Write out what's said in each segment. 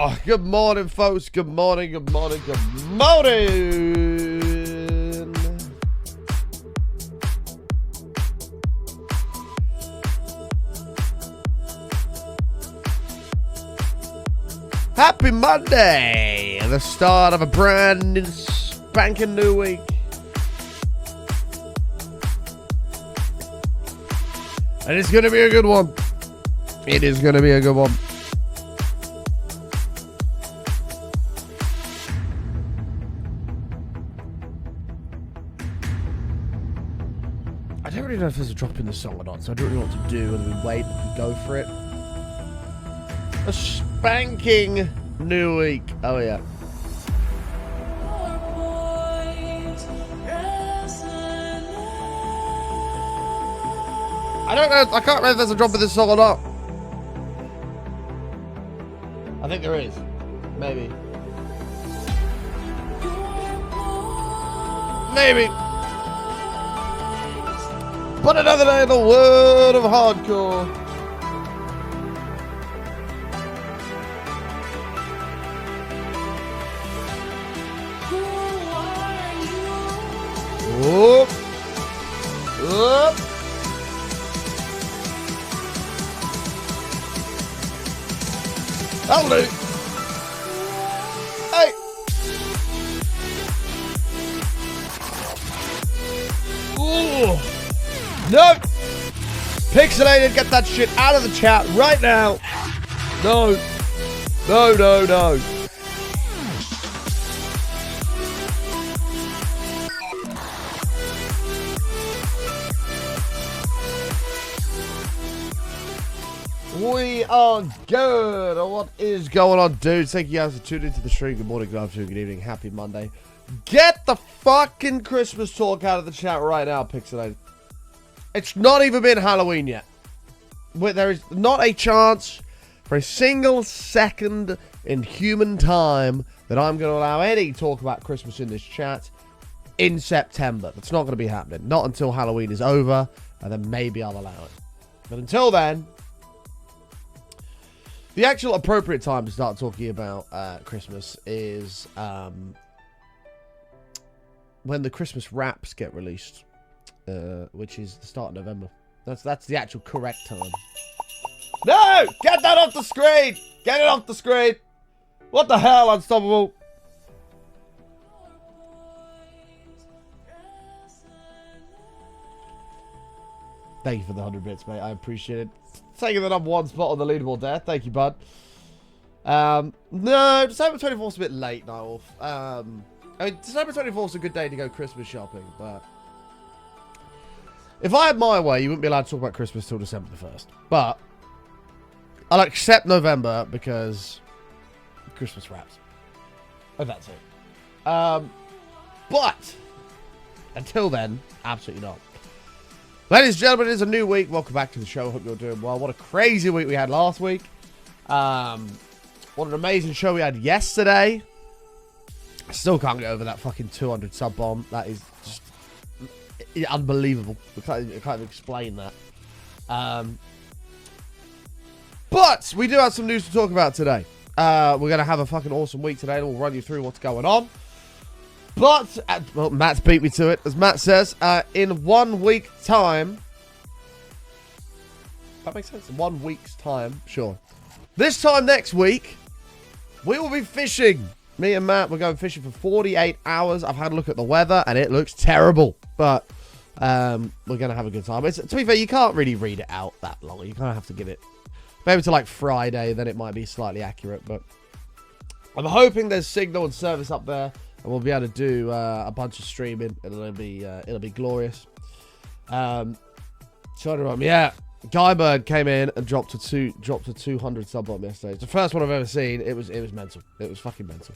Oh, good morning, folks. Good morning, good morning, good morning. Happy Monday, the start of a brand new spanking new week. And it's going to be a good one. It is going to be a good one. I don't really know if there's a drop in the song or not, so I don't really know what to do, whether we wait or we go for it. A spanking new week. Oh, yeah. I don't know. I can't remember if there's a drop in this song or not. I think there is. Maybe. Maybe. But another day in the world of hardcore. Whoop. Whoop. That'll do. Hey. Ooh. No. Pixelated, get that shit out of the chat right now. No. No, no, no. We are good. What is going on, dudes? Thank you guys for tuning into the stream. Good morning, good afternoon, good evening. Happy Monday. Get the fucking Christmas talk out of the chat right now, Pixelated. It's not even been Halloween yet. There is not a chance for a single second in human time that I'm going to allow any talk about Christmas in this chat in September. That's not going to be happening. Not until Halloween is over, and then maybe I'll allow it. But until then, the actual appropriate time to start talking about Christmas is when the Christmas wraps get released, which is the start of November. That's the actual correct time. No! Get that off the screen! Get it off the screen! What the hell, Unstoppable? Thank you for the 100 bits, mate. I appreciate it. Taking the number one spot on the leaderboard there. Thank you, bud. No, December 24th is a bit late, Niall. I mean, December 24th is a good day to go Christmas shopping, but if I had my way, you wouldn't be allowed to talk about Christmas till December the 1st. But I'll accept November because Christmas wraps. And that's it. But until then, absolutely not. Ladies and gentlemen, it is a new week. Welcome back to the show. Hope you're doing well. What a crazy week we had last week. What an amazing show we had yesterday. I still can't get over that fucking 200 sub bomb. That is just unbelievable. I can't even explain that. But we do have some news to talk about today. We're going to have a fucking awesome week today, and we'll run you through what's going on. But, well, Matt's beat me to it. As Matt says, in 1 week's time. That makes sense? In 1 week's time, sure. This time next week, we will be fishing. Me and Matt, we're going fishing for 48 hours. I've had a look at the weather, and it looks terrible. But we're going to have a good time. To be fair, you can't really read it out that long. You kind of have to give it maybe to like Friday, then it might be slightly accurate. But I'm hoping there's signal and service up there. And we'll be able to do a bunch of streaming, and it'll be glorious. Yeah, Guybird came in and dropped a 200 sub bomb yesterday. It's the first one I've ever seen. It was mental. It was fucking mental.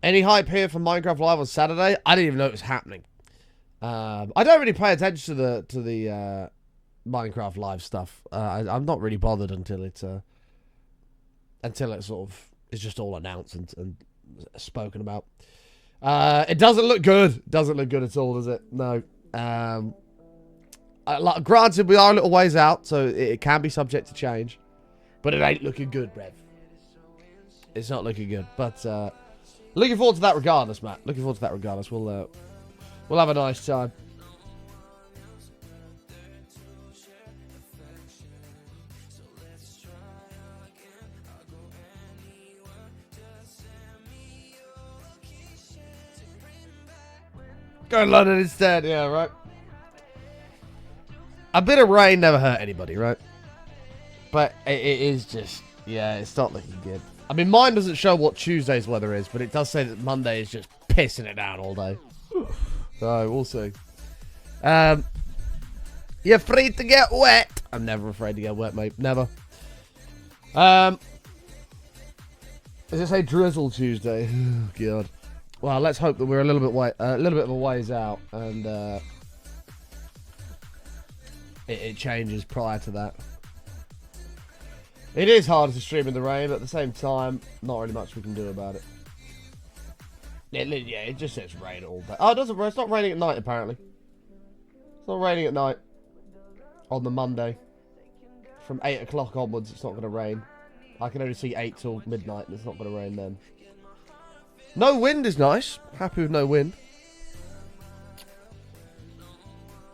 Any hype here for Minecraft Live on Saturday? I didn't even know it was happening. I don't really pay attention to the Minecraft Live stuff. I'm not really bothered until it sort of is just all announced and spoken about. It doesn't look good. Doesn't look good at all, does it? No. Granted, we are a little ways out, so it can be subject to change. But it ain't looking good, Rev. It's not looking good. But looking forward to that regardless, Matt. Looking forward to that regardless. We'll have a nice time. Go to London instead, yeah, right? A bit of rain never hurt anybody, right? But it is just, yeah, it's not looking good. I mean, mine doesn't show what Tuesday's weather is, but it does say that Monday is just pissing it down all day. So, we'll see. You're afraid to get wet. I'm never afraid to get wet, mate. Never. Does it say drizzle Tuesday? Oh, God. Well, let's hope that we're a little bit of a ways out, and it changes prior to that. It is hard to stream in the rain, but at the same time, not really much we can do about it. Yeah, it just says rain all day. Oh, it doesn't. It's not raining at night, apparently. It's not raining at night on the Monday. From 8 o'clock onwards, it's not going to rain. I can only see 8 till midnight, and it's not going to rain then. No wind is nice. Happy with no wind.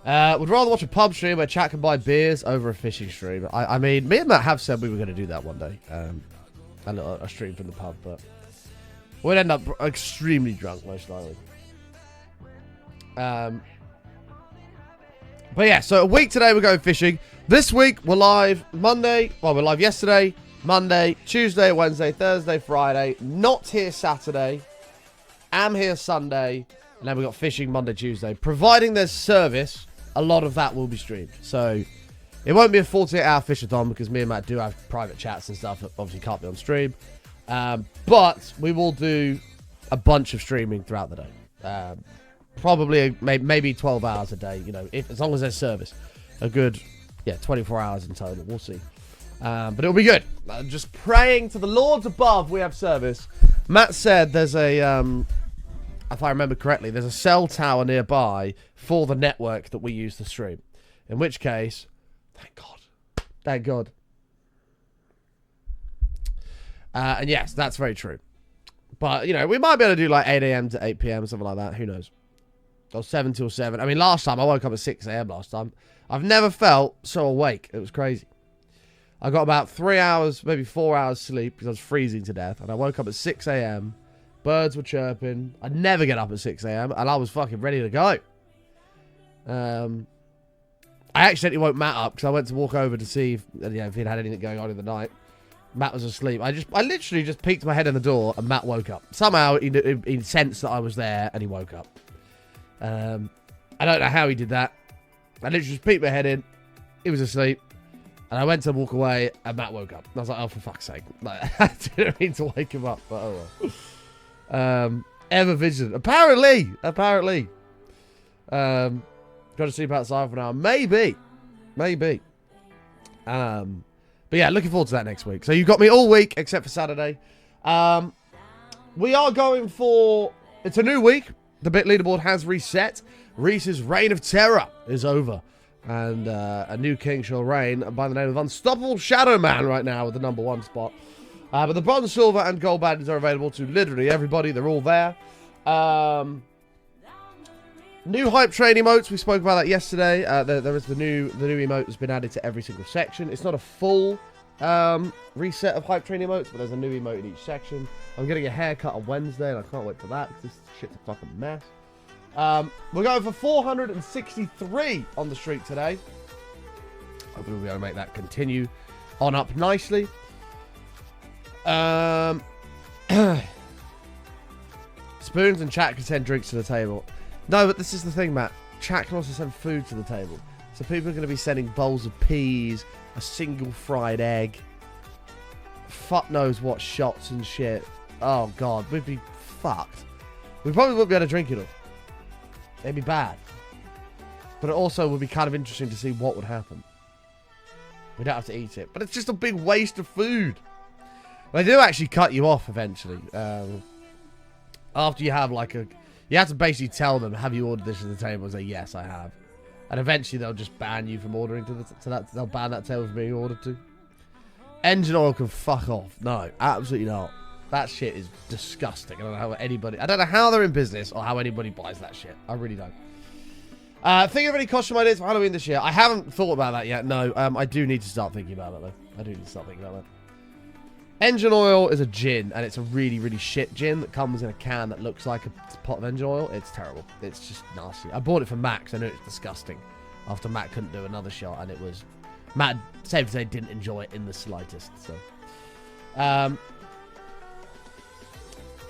Would rather watch a pub stream where chat can buy beers over a fishing stream. I mean, me and Matt have said we were going to do that one day. A stream from the pub, but we'd end up extremely drunk, most likely. But yeah, so a week today we're going fishing. This week we're live Monday. Well, we're live yesterday, Monday, Tuesday, Wednesday, Thursday, Friday. Not here Saturday. Am here Sunday. And then we've got fishing Monday, Tuesday. Providing there's service, a lot of that will be streamed. So it won't be a 48-hour fishathon because me and Matt do have private chats and stuff that obviously can't be on stream. But we will do a bunch of streaming throughout the day. Probably maybe 12 hours a day, you know, as long as there's service. A good, 24 hours in total. We'll see. But it'll be good. Just praying to the Lords above we have service. Matt said there's a... if I remember correctly, there's a cell tower nearby for the network that we use to stream. In which case, thank God. Thank God. And yes, that's very true. But, you know, we might be able to do like 8 a.m. to 8 p.m., something like that. Who knows? Or 7 till 7. I mean, last time, I woke up at 6 a.m. last time. I've never felt so awake. It was crazy. I got about 3 hours, maybe 4 hours sleep because I was freezing to death. And I woke up at 6 a.m., birds were chirping. I'd never get up at 6 a.m. and I was fucking ready to go. I accidentally woke Matt up because I went to walk over to see if he'd had anything going on in the night. Matt was asleep. I literally just peeked my head in the door and Matt woke up. Somehow he sensed that I was there and he woke up. I don't know how he did that. I literally just peeked my head in. He was asleep. And I went to walk away and Matt woke up. And I was like, oh, for fuck's sake. Like, I didn't mean to wake him up, but oh well. Ever vigilant. Apparently. Got to sleep outside for now. Maybe. But yeah, looking forward to that next week. So you got me all week except for Saturday. We are going for... It's a new week. The bit leaderboard has reset. Reese's reign of terror is over. And a new king shall reign by the name of Unstoppable Shadow Man right now with the #1 spot. But the bronze, silver, and gold badges are available to literally everybody. They're all there. New hype train emotes. We spoke about that yesterday. There is the new emote that's been added to every single section. It's not a full reset of hype train emotes, but there's a new emote in each section. I'm getting a haircut on Wednesday, and I can't wait for that because this shit's a fucking mess. We're going for 463 on the streak today. Hopefully we'll be able to make that continue on up nicely. Spoons and chat can send drinks to the table. No, but this is the thing, Matt. Chat can also send food to the table. So people are going to be sending bowls of peas, a single fried egg, fuck knows what shots and shit. Oh, God. We'd be fucked. We probably wouldn't be able to drink it all. It'd be bad. But it also would be kind of interesting to see what would happen. We don't have to eat it. But it's just a big waste of food. They do actually cut you off eventually. After you have like a... You have to basically tell them, have you ordered this to the table? And say, yes, I have. And eventually they'll just ban you from ordering to that. They'll ban that table from being ordered to. Engine oil can fuck off. No, absolutely not. That shit is disgusting. I don't know how they're in business or how anybody buys that shit. I really don't. Think of any costume ideas for Halloween this year? I haven't thought about that yet. No, I do need to start thinking about that though. I do need to start thinking about that. Engine oil is a gin, and it's a really, really shit gin that comes in a can that looks like a pot of engine oil. It's terrible. It's just nasty. I bought it for Max. I knew it's disgusting. After Matt couldn't do another shot, and it was... Matt, safe to say, didn't enjoy it in the slightest. So,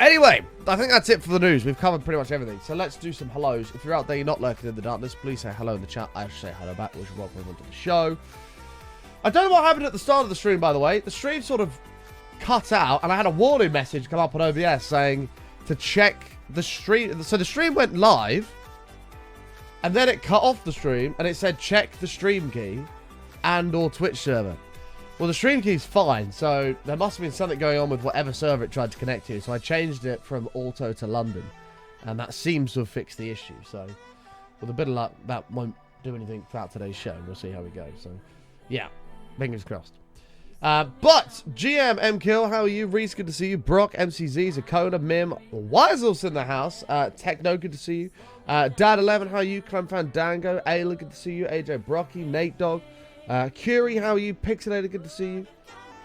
anyway, I think that's it for the news. We've covered pretty much everything. So let's do some hellos. If you're out there, you're not lurking in the darkness, please say hello in the chat. I should say hello back. Wish you welcome everyone to the show. I don't know what happened at the start of the stream, by the way. The stream sort of cut out, and I had a warning message come up on OBS saying to check the stream. So the stream went live, and then it cut off the stream, and it said check the stream key and or Twitch server. Well, the stream key's fine, so there must have been something going on with whatever server it tried to connect to. So I changed it from Auto to London, and that seems to have fixed the issue. So with a bit of luck, that won't do anything throughout today's show. We'll see how we go. So yeah, fingers crossed. But GM M Kill, how are you? Reese, good to see you. Brock, MCZ, Zakona, Mim, Weisel's in the house. Techno, good to see you. Dad11, how are you? Clem Fandango, Ayla, good to see you. AJ Brocky, Nate Dog, Curie, how are you? Pixelator, good to see you.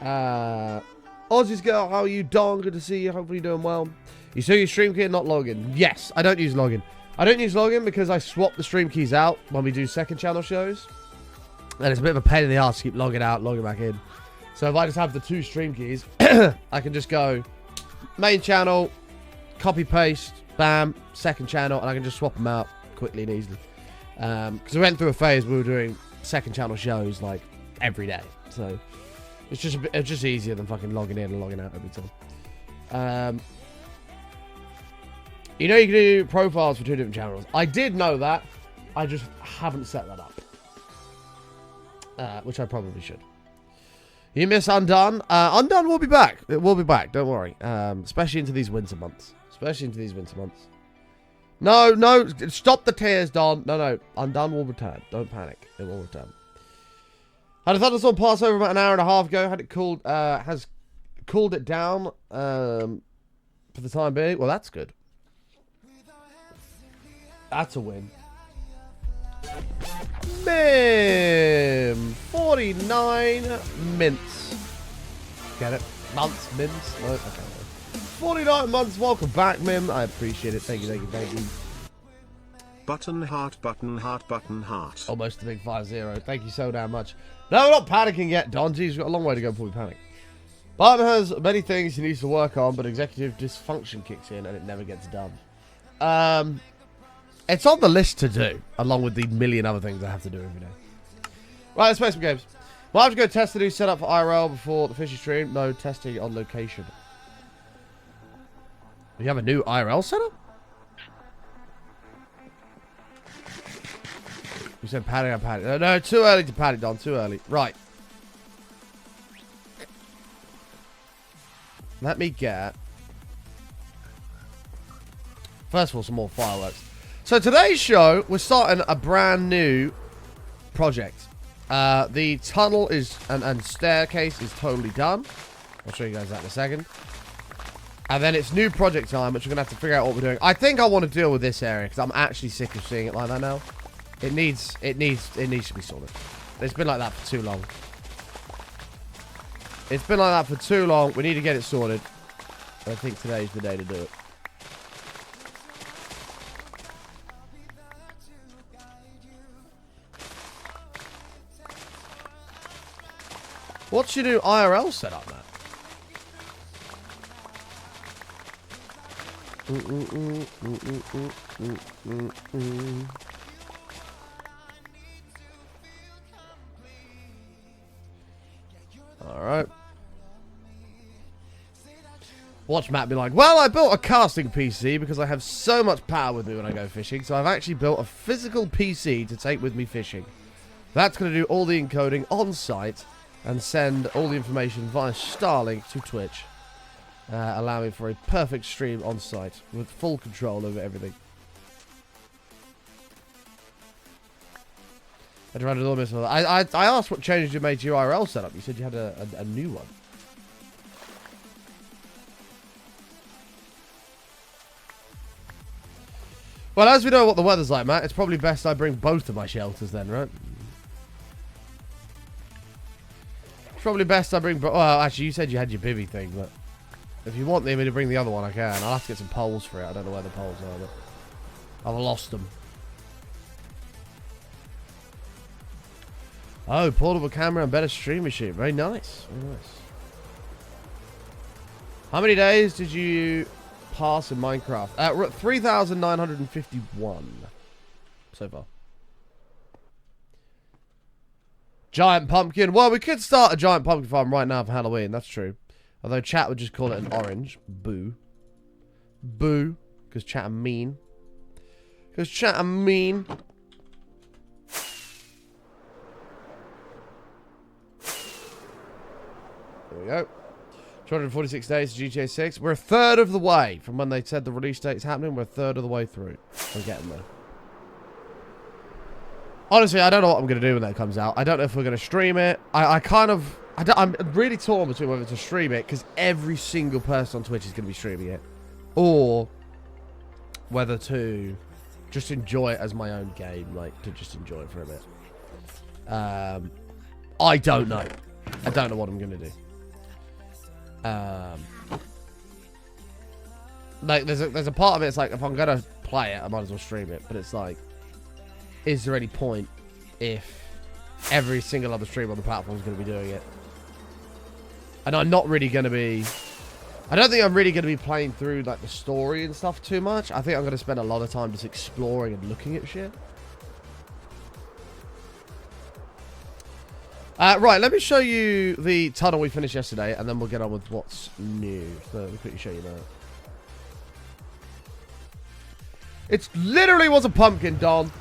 Aussie's Girl, how are you? Don, good to see you. Hopefully you're doing well. You saw your stream key and not login. Yes, I don't use login. I don't use login because I swap the stream keys out when we do second channel shows. And it's a bit of a pain in the ass to keep logging out, logging back in. So if I just have the two stream keys, I can just go main channel, copy paste, bam, second channel, and I can just swap them out quickly and easily. Because we went through a phase where we were doing second channel shows like every day. So it's just easier than fucking logging in and logging out every time. You know you can do profiles for two different channels. I did know that. I just haven't set that up. Which I probably should. You miss Undone? Undone will be back. It will be back. Don't worry. Especially into these winter months. No. Stop the tears, Don. No. Undone will return. Don't panic. It will return. Had a thunderstorm pass over about an hour and a half ago. Had it cooled. Has cooled it down for the time being. Well, that's good. That's a win. Mim 49 mints. Get it? Months, mims? No, okay. 49 months. Welcome back, Mim. I appreciate it. Thank you. Button heart. Almost a big 5-0. Thank you so damn much. No, we're not panicking yet, Don. Geez, we've got a long way to go before we panic. Barton has many things he needs to work on, but executive dysfunction kicks in and it never gets done. It's on the list to do, along with the million other things I have to do every day. Right, let's play some games. Well, I have to go test the new setup for IRL before the fishy stream. No, testing on location. You have a new IRL setup? You said padding, I'm padding. No, too early to pad it, Don. Too early. Right. Let me get... First of all, some more fireworks. So today's show, we're starting a brand new project. The tunnel is and staircase is totally done. I'll show you guys that in a second. And then it's new project time, which we're gonna have to figure out what we're doing. I think I want to deal with this area because I'm actually sick of seeing it like that now. It needs to be sorted. It's been like that for too long. It's been like that for too long. We need to get it sorted. I think today's the day to do it. What's your new IRL setup, Matt? Alright. Watch Matt be like, well, I built a casting PC because I have so much power with me when I go fishing, so I've actually built a physical PC to take with me fishing. That's going to do all the encoding on site and send all the information via Starlink to Twitch, allowing for a perfect stream on site with full control over everything. I'd run another missile. I asked what changes you made to your IRL setup. You said you had a new one. Well, as we know what the weather's like, Matt, it's probably best I bring both of my shelters then, right? It's probably best I bring... Well, actually, you said you had your bivvy thing, but... If you want me to bring the other one, I can. I'll have to get some poles for it. I don't know where the poles are, but... I've lost them. Oh, portable camera and better stream machine. Very nice. Very nice. How many days did you pass in Minecraft? We're at 3,951 so far. Giant pumpkin. Well, we could start a giant pumpkin farm right now for Halloween. That's true. Although chat would just call it an orange. Boo. Boo. Because chat are mean. Because chat are mean. There we go. 246 days to GTA 6. We're a third of the way from when they said the release date's happening. We're a third of the way through. We're getting there. Honestly, I don't know what I'm going to do when that comes out. I don't know if we're going to stream it. I'm really torn between whether to stream it, because every single person on Twitch is going to be streaming it. Or whether to just enjoy it as my own game. Like, to just enjoy it for a bit. I don't know. I don't know what I'm going to do. Like, there's a part of it, it's like, if I'm going to play it, I might as well stream it. But it's like, is there any point if every single other streamer on the platform is going to be doing it? And I'm not really going to be... I don't think I'm really going to be playing through like the story and stuff too much. I think I'm going to spend a lot of time just exploring and looking at shit. Right, let me show you the tunnel we finished yesterday, and then we'll get on with what's new. So let me quickly show you that. It literally was a pumpkin, Don.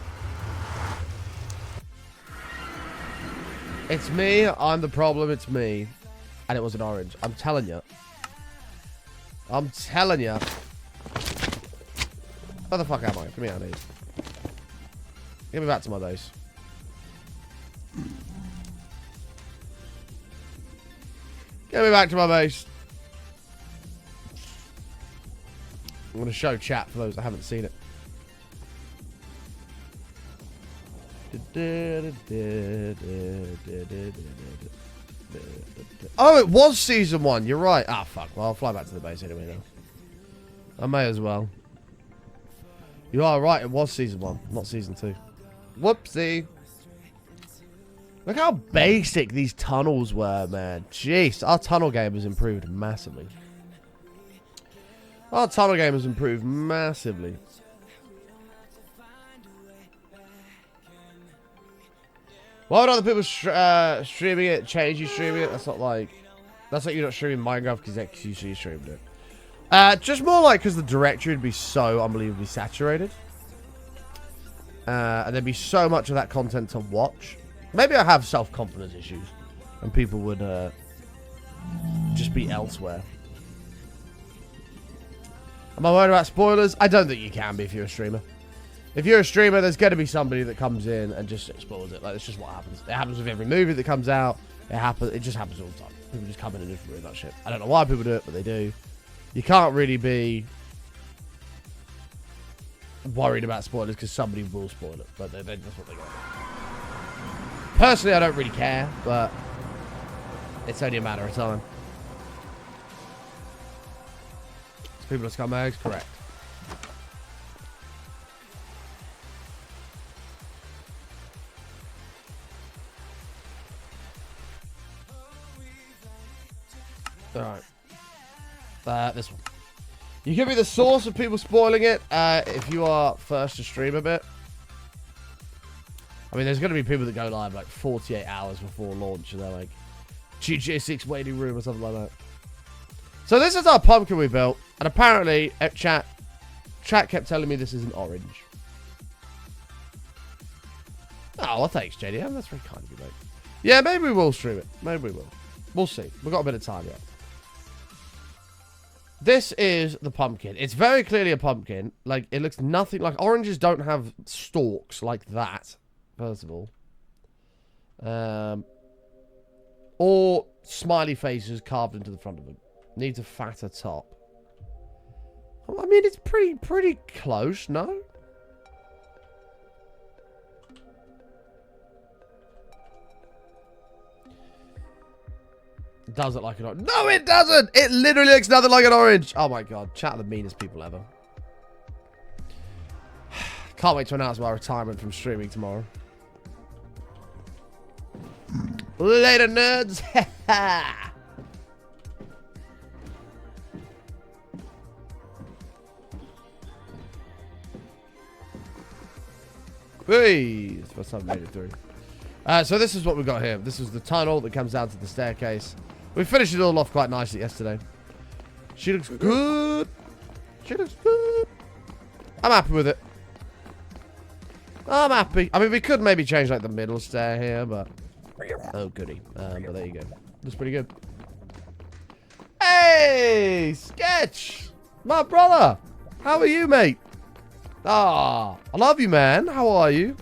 It's me. I'm the problem. It's me. And it was an orange. I'm telling you. I'm telling you. Where the fuck am I? Come here, dude. Give me back to my base. Get me back to my base. I'm going to show chat for those that haven't seen it. Oh, it was season 1. You're right. Ah, fuck. Well, I'll fly back to the base anyway now. I may as well. You are right. It was season 1, not season 2. Whoopsie. Look how basic these tunnels were, man. Jeez, our tunnel game has improved massively. Our tunnel game has improved massively. Why would other people streaming it change you streaming it? That's not like... That's like you're not streaming Minecraft because you streamed it. Just more like because the directory would be so unbelievably saturated. And there'd be so much of that content to watch. Maybe I have self-confidence issues. And people would just be elsewhere. Am I worried about spoilers? I don't think you can be if you're a streamer. If you're a streamer, there's going to be somebody that comes in and just spoils it. Like, it's just what happens. It happens with every movie that comes out. It just happens all the time. People just come in and just ruin that shit. I don't know why people do it, but they do. You can't really be worried about spoilers because somebody will spoil it. But that's what they got. Personally, I don't really care, but it's only a matter of time. People are scumbags? Correct. Alright. This one. You can be the source of people spoiling it if you are first to stream a bit. I mean, there's going to be people that go live like 48 hours before launch and they're like, GTA 6 waiting room or something like that. So this is our pumpkin we built. And apparently, chat kept telling me this is an orange. Oh, well, thanks, JDM. That's very kind of you, mate. Yeah, maybe we will stream it. Maybe we will. We'll see. We've got a bit of time yet. This is the pumpkin. It's very clearly a pumpkin. Like, it looks nothing like... Oranges don't have stalks like that, first of all. Or smiley faces carved into the front of them. Needs a fatter top. I mean, it's pretty close, no? It does look like an orange. No, it doesn't! It literally looks nothing like an orange. Oh my god, chat are the meanest people ever. Can't wait to announce my retirement from streaming tomorrow. Later, nerds. Hey, it's the first time I made it through. So this is what we got here. This is the tunnel that comes down to the staircase. We finished it all off quite nicely yesterday. She looks good. She looks good. I'm happy with it. I'm happy. I mean, we could maybe change like the middle stair here, but oh goody. But there you go. Looks pretty good. Hey, Sketch, my brother. How are you, mate? Ah, I love you, man. How are you?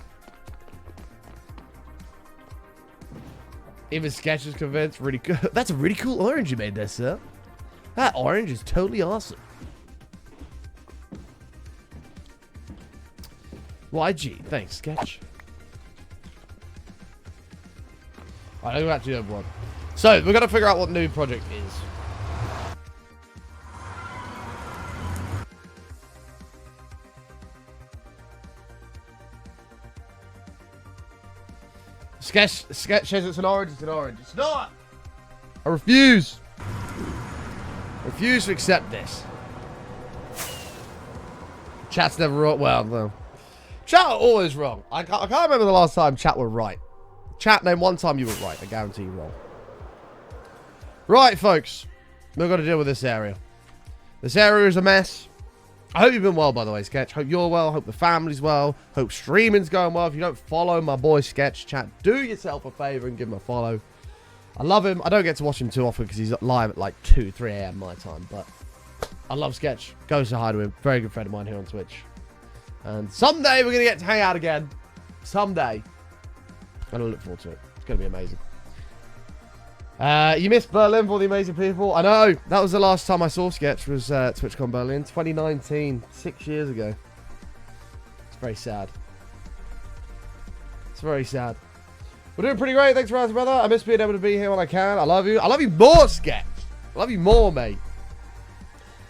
Even Sketch is convinced. Really good. That's a really cool orange you made there, sir. That orange is totally awesome. YG. Thanks, Sketch. Alright, let's go back to the other one. So, we're going to figure out what new project is. Sketch says it's an orange. It's an orange. It's not. I refuse. I refuse to accept this. Chat's never wrong. Well, no. Chat are always wrong. I can't remember the last time chat were right. Chat, name one time you were right. I guarantee you're wrong. Right, folks. We're going to deal with this area. This area is a mess. I hope you've been well, by the way, Sketch. Hope you're well. Hope the family's well. Hope streaming's going well. If you don't follow my boy Sketch, chat, do yourself a favor and give him a follow. I love him. I don't get to watch him too often because he's live at like 2, 3 a.m. my time. But I love Sketch. Go say hi to him. Very good friend of mine here on Twitch. And someday we're going to get to hang out again. Someday. And I look forward to it. It's going to be amazing. You missed Berlin for all the amazing people. I know. That was the last time I saw Sketch was TwitchCon Berlin. 2019. 6 years ago. It's very sad. It's very sad. We're doing pretty great. Thanks for asking, brother. I miss being able to be here when I can. I love you. I love you more, Sketch. I love you more, mate.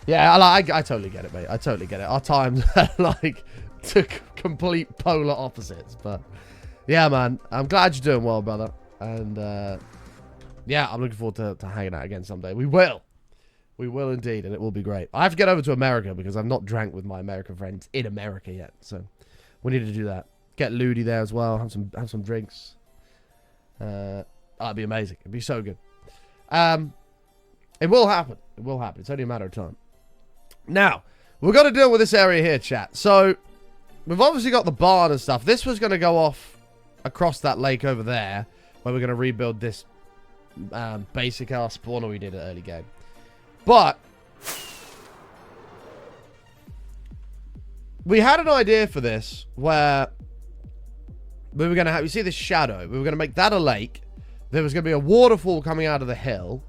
Yeah, I totally get it, mate. I totally get it. Our times are like complete polar opposites. But yeah, man. I'm glad you're doing well, brother. And yeah, I'm looking forward to hanging out again someday. We will. We will indeed, and it will be great. I have to get over to America because I've not drank with my American friends in America yet. So we need to do that. Get Ludi there as well. Have some drinks. That'd be amazing. It'd be so good. It will happen. It will happen. It's only a matter of time. Now, we're going to deal with this area here, chat. So we've obviously got the barn and stuff. This was going to go off across that lake over there, where we're going to rebuild this basic ass spawner we did at early game. But we had an idea for this where we were going to have, you see this shadow, we were going to make that a lake. There was going to be a waterfall coming out of the hill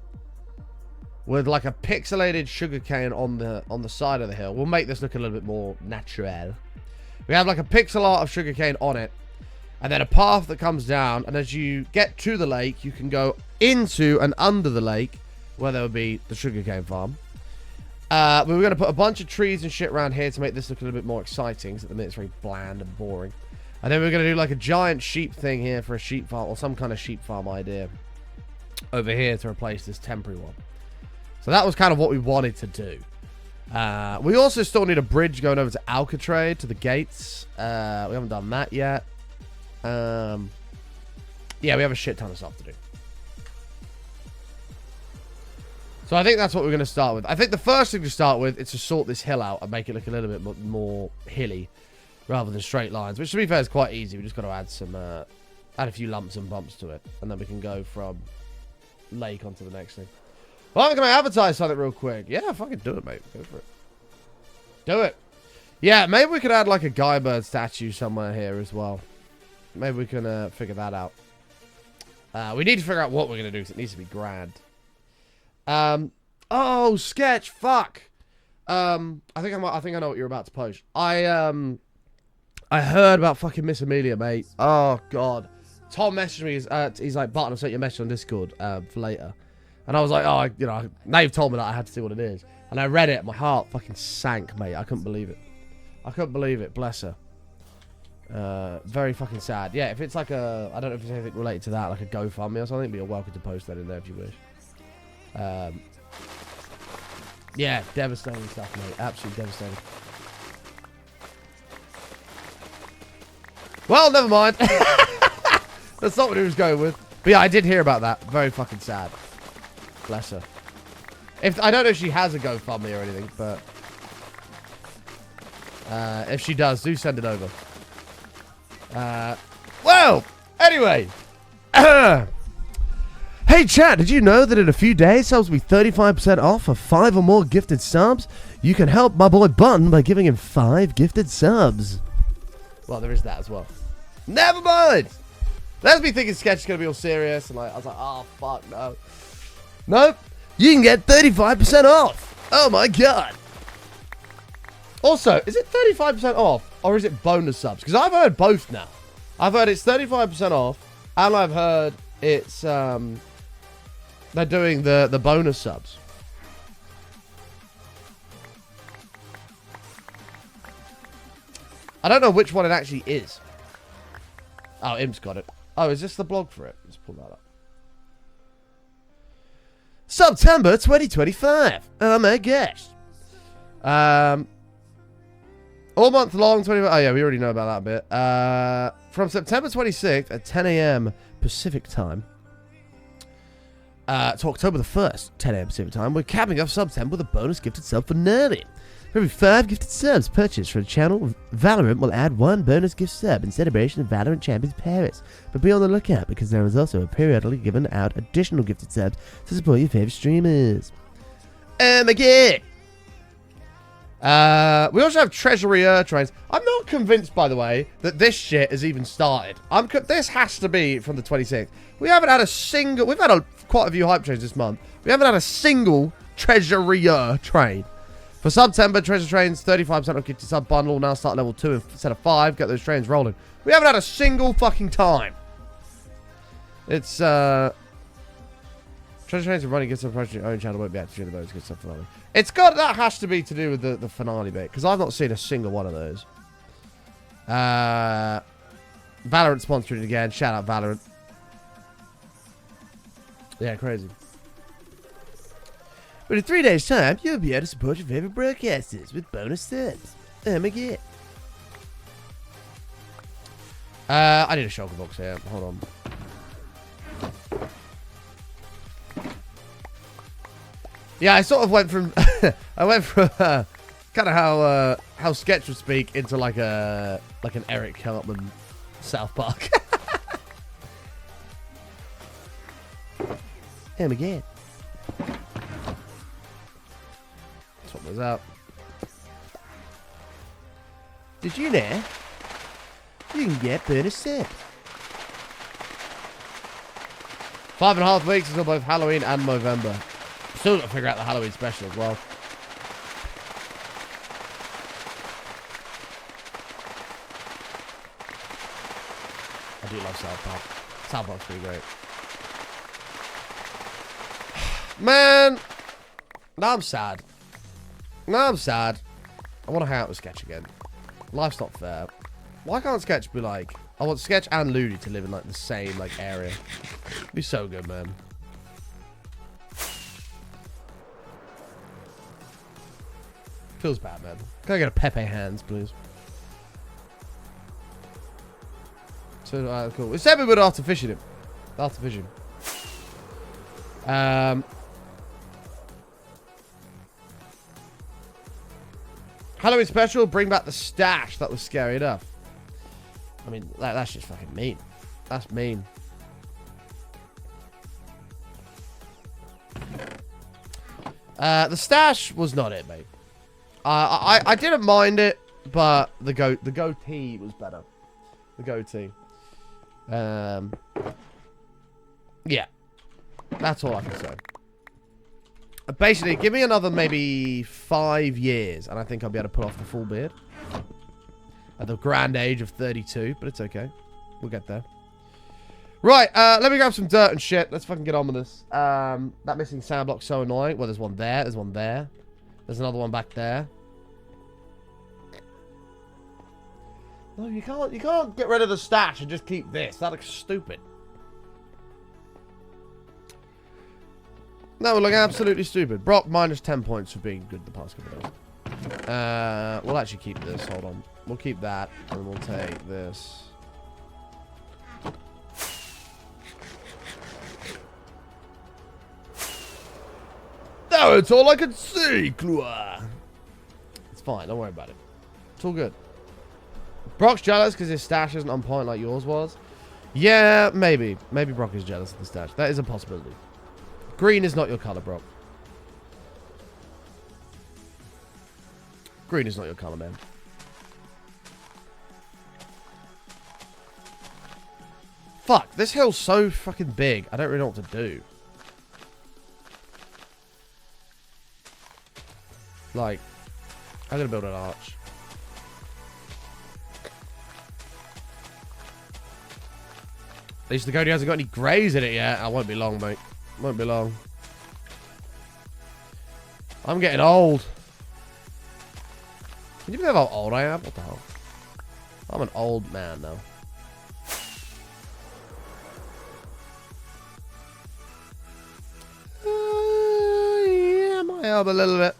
with like a pixelated sugarcane on the side of the hill. We'll make this look a little bit more natural. We have like a pixel art of sugarcane on it, and then a path that comes down, and as you get to the lake, you can go into and under the lake, where there would be the sugarcane farm. We were going to put a bunch of trees and shit around here to make this look a little bit more exciting, because at the minute it's very bland and boring. And then we're going to do like a giant sheep thing here for a sheep farm, or some kind of sheep farm idea over here to replace this temporary one. So that was kind of what we wanted to do. We also still need a bridge going over to Alcatraz, to the gates. We haven't done that yet. Yeah, we have a shit ton of stuff to do. So I think that's what we're going to start with. I think the first thing to start with is to sort this hill out and make it look a little bit more hilly rather than straight lines, which to be fair is quite easy. We just got to add some, add a few lumps and bumps to it, and then we can go from lake onto the next thing. Well, I'm going to advertise something real quick. Yeah, fucking do it, mate. Go for it. Do it. Yeah, maybe we could add like a Guy Bird statue somewhere here as well. Maybe we can figure that out. We need to figure out what we're gonna do because it needs to be grand. Oh, sketch. Fuck. I think I know what you're about to post. I heard about fucking Miss Amelia, mate. Oh god. Tom messaged me. He's like, Barton, I've sent you a message on Discord for later. And I was like, oh, you know, now you've told me that I had to see what it is. And I read it. My heart fucking sank, mate. I couldn't believe it. I couldn't believe it. Bless her. Very fucking sad. Yeah, if it's like a, I don't know if it's anything related to that, like a GoFundMe or something, but you're welcome to post that in there if you wish. Yeah, devastating stuff, mate. Absolutely devastating. Well, never mind. That's not what he was going with. But yeah, I did hear about that. Very fucking sad. Bless her. I don't know if she has a GoFundMe or anything, but if she does, do send it over. Well, anyway. Hey chat, did you know that in a few days subs will be 35% off for 5 or more gifted subs? You can help my boy Bun by giving him 5 gifted subs. Well, there is that as well. Never mind. That's me thinking sketch is going to be all serious. And like, I was like, oh, fuck, no. Nope. You can get 35% off. Oh, my God. Also, is it 35% off or is it bonus subs? Because I've heard both now. I've heard it's 35% off and I've heard it's, they're doing the bonus subs. I don't know which one it actually is. Oh, Imp's got it. Oh, is this the blog for it? Let's pull that up. September 2025. Oh my gosh. All month long, 25. Oh yeah, we already know about that bit. From September 26th at 10 a.m. Pacific time to October the 1st, 10 a.m. Pacific time, we're capping off September with a bonus gifted sub for Nerdy. For every 5 gifted subs purchased from the channel, Valorant will add 1 bonus gift sub in celebration of Valorant Champions Paris. But be on the lookout because there is also a periodically given out additional gifted subs to support your favorite streamers. Again. We also have Treasury trains. I'm not convinced, by the way, that this shit has even started. This has to be from the 26th. We haven't had a single... We've had quite a few hype trains this month. We haven't had a single Treasury train. For September, Treasure Trains, 35% off gifted sub bundle. Now start level 2 instead of 5. Get those trains rolling. We haven't had a single fucking time. It's, Treasure Trains are running gifted sub project your own channel. Won't be active during the bonus gifted sub finale. It's got, that has to be to do with the finale bit. Because I've not seen a single one of those. Valorant sponsoring again. Shout out Valorant. Yeah, crazy. But in 3 days' time, you'll be able to support your favorite broadcasters with bonus subs. Oh my god. I need a shulker box here. Hold on. Yeah, I sort of went from... I went from kind of how Sketch would speak into like an Eric Cartman South Park. Oh my god. Swap those out. Did you know you can get bonus subs? 5.5 weeks until both Halloween and November. Still got to figure out the Halloween special as well. I do love South Park. South Park's pretty great. Man, now I'm sad. Now I'm sad. I want to hang out with Sketch again. Life's not fair. Why can't Sketch be like... I want Sketch and Ludi to live in like the same like area. It'd be so good, man. Feels bad, man. Can I get a Pepe hands, please? So, cool. We said we would after fishing him. After fishing. Halloween special, bring back the stash. That was scary enough. I mean, that's just fucking mean. That's mean. The stash was not it, mate. I didn't mind it, but the goatee was better. The goatee. Yeah. That's all I can say. Basically, give me another maybe 5 years, and I think I'll be able to pull off the full beard. At the grand age of 32, but it's okay. We'll get there. Right, let me grab some dirt and shit. Let's fucking get on with this. That missing sound block's so annoying. Well, there's one there. There's one there. There's another one back there. No, you can't get rid of the stash and just keep this. That looks stupid. That would look absolutely stupid. Brock minus 10 points for being good the past couple of days. We'll actually keep this. Hold on. We'll keep that, and we'll take this. No, it's all I can see, Clua. It's fine. Don't worry about it. It's all good. Brock's jealous because his stash isn't on point like yours was. Yeah, maybe. Maybe Brock is jealous of the stash. That is a possibility. Green is not your color, Brock. Green is not your color, man. Fuck, this hill's so fucking big. I don't really know what to do. Like, I'm gonna build an arch. At least the Cody hasn't got any greys in it yet. I won't be long, mate. Won't be long. I'm getting old. Can you believe how old I am? What the hell? I'm an old man now. Yeah, might help a little bit.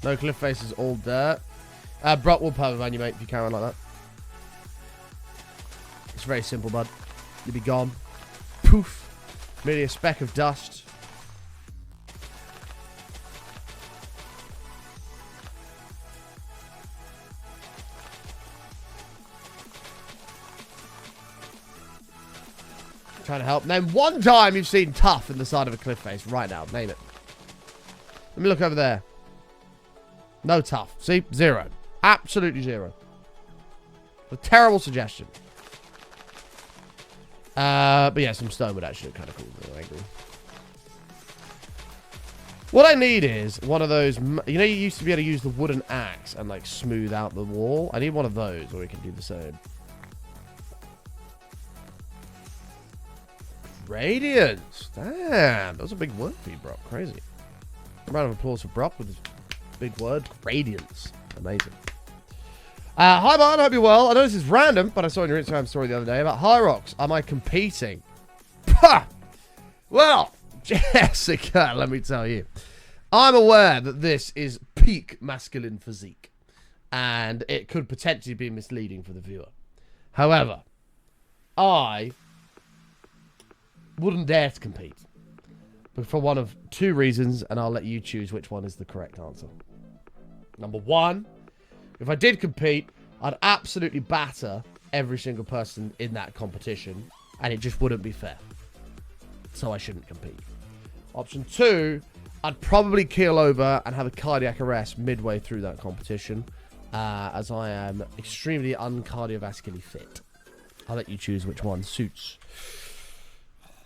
No cliff face is all dirt. Brock will power van you, mate, if you carry on like that. It's very simple, bud. You'll be gone. Poof. Merely a speck of dust. Trying to help. Name one time you've seen tough in the side of a cliff face. Right now. Name it. Let me look over there. No tough. See? 0. Absolutely 0. A terrible suggestion. But yeah, some stone would actually look kind of cool. I agree. What I need is one of those... You know, you used to be able to use the wooden axe and, like, smooth out the wall. I need one of those, or we can do the same. Radiance. Damn. That was a big word for you, Brock. Crazy. A round of applause for Brock with his big word. Radiance. Amazing. Hi, Martin. I hope you're well. I know this is random, but I saw in your Instagram story the other day about High Rocks. Am I competing? Pah! Well, Jessica, let me tell you. I'm aware that this is peak masculine physique, and it could potentially be misleading for the viewer. However, I wouldn't dare to compete. But for one of 2 reasons, and I'll let you choose which one is the correct answer. Number 1, if I did compete, I'd absolutely batter every single person in that competition, and it just wouldn't be fair. So I shouldn't compete. Option 2, I'd probably keel over and have a cardiac arrest midway through that competition, as I am extremely uncardiovascularly fit. I'll let you choose which one suits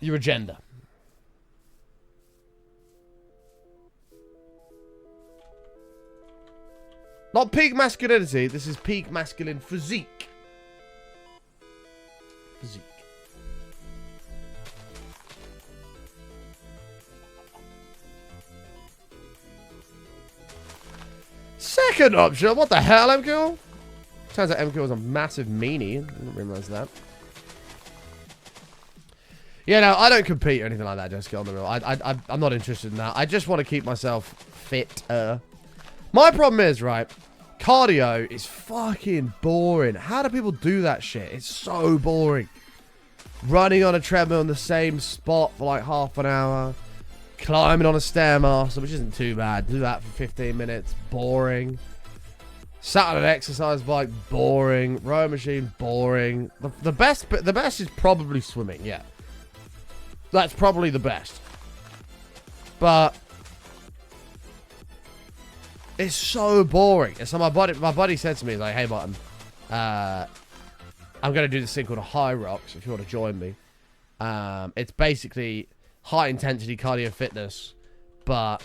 your agenda. Not peak masculinity, this is peak masculine physique. Physique. Second option, what the hell, MQ? Turns out MQ was a massive meanie. I didn't realize that. Yeah, no, I don't compete or anything like that, Jessica, on the real. I'm not interested in that. I just want to keep myself fit. My problem is, right, cardio is fucking boring. How do people do that shit? It's so boring. Running on a treadmill in the same spot for like half an hour. Climbing on a Stairmaster, which isn't too bad. Do that for 15 minutes. Boring. Sat on an exercise bike. Boring. Row machine. Boring. The best is probably swimming, yeah. That's probably the best. But it's so boring. And so my buddy said to me, like, hey, Martin, I'm going to do this thing called a High Rocks if you want to join me. It's basically high intensity cardio fitness, but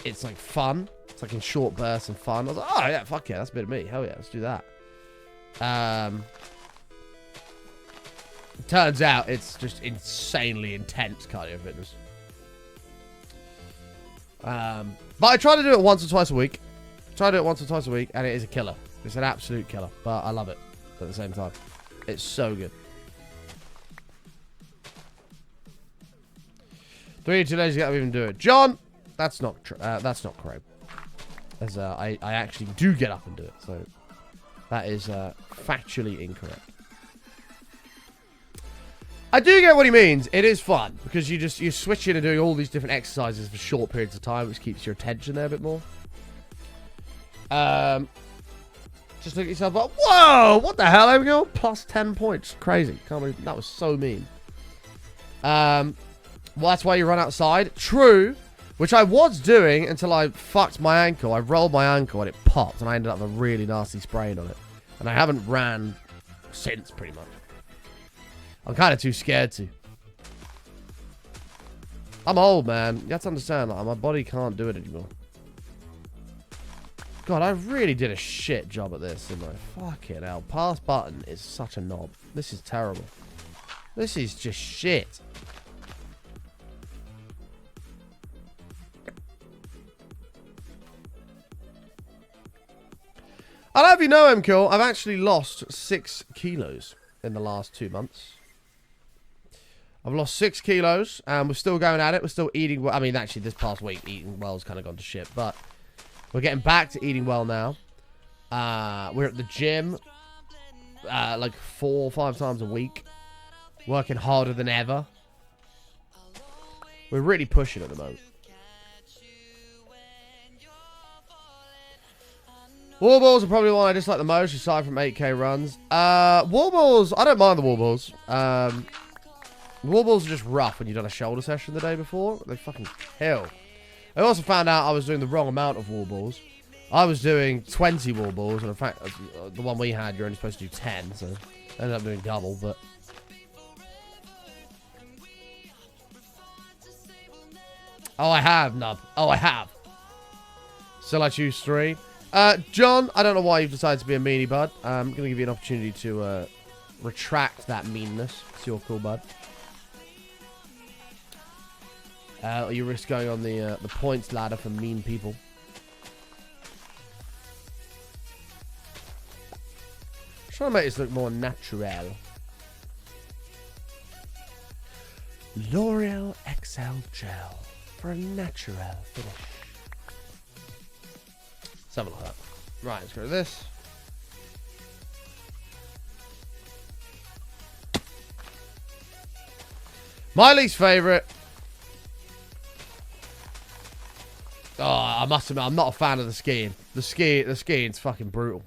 it's like fun. It's like in short bursts and fun. I was like, oh yeah, fuck yeah, that's a bit of me. Hell yeah, let's do that. Turns out it's just insanely intense cardio fitness. But I try to do it once or twice a week. And it is a killer. It's an absolute killer, but I love it at the same time. It's so good. 3 2 days ago, I even do it. John, that's not correct. As I actually do get up and do it, so that is factually incorrect. I do get what he means. It is fun because you switch in and doing all these different exercises for short periods of time, which keeps your attention there a bit more. Just look at yourself like, whoa, what the hell? There we go. Plus 10 points. Crazy. Can't believe that was so mean. Well, that's why you run outside. True. Which I was doing until I fucked my ankle. I rolled my ankle and it popped and I ended up with a really nasty sprain on it. And I haven't ran since, pretty much. I'm kind of too scared to. I'm old, man. You have to understand, like, my body can't do it anymore. God, I really did a shit job at this, didn't I? Fucking hell. Pass button is such a knob. This is terrible. This is just shit. I'll have you know, MKill, I've actually lost 6 kilos in the last 2 months. I've lost 6 kilos, and we're still going at it. We're still eating well. I mean, actually, this past week, eating well's kind of gone to shit, but we're getting back to eating well now. We're at the gym, like 4 or 5 times a week, working harder than ever. We're really pushing at the moment. Wall balls are probably one I dislike the most, aside from 8k runs. Wall balls, I don't mind the wall balls. Wall balls are just rough when you've done a shoulder session the day before. They fucking kill. I also found out I was doing the wrong amount of wall balls. I was doing 20 wall balls, and in fact, the one we had, you're only supposed to do 10, so I ended up doing double, but... Oh, I have, Nub. Oh, I have. Still I choose 3. John, I don't know why you've decided to be a meanie, bud. I'm going to give you an opportunity to retract that meanness. It's your call, bud. Or you risk going on the points ladder for mean people. Trying to make this look more natural. L'Oreal XL Gel for a natural finish. Let's have a look at that. Right, let's go to this. My least favourite. Oh, I must admit, I'm not a fan of the skiing. The skiing's fucking brutal.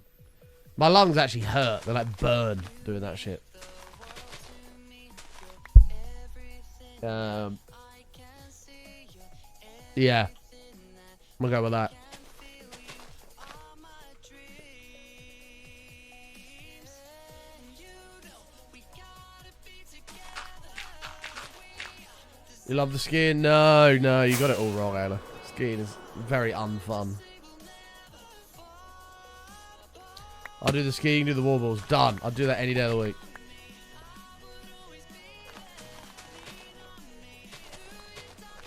My lungs actually hurt. They like burn doing that shit. Yeah. I'm gonna go with that. You love the skiing? No, you got it all wrong, Anna. Skiing is very unfun. I'll do the skiing, do the wall balls. Done. I'll do that any day of the week.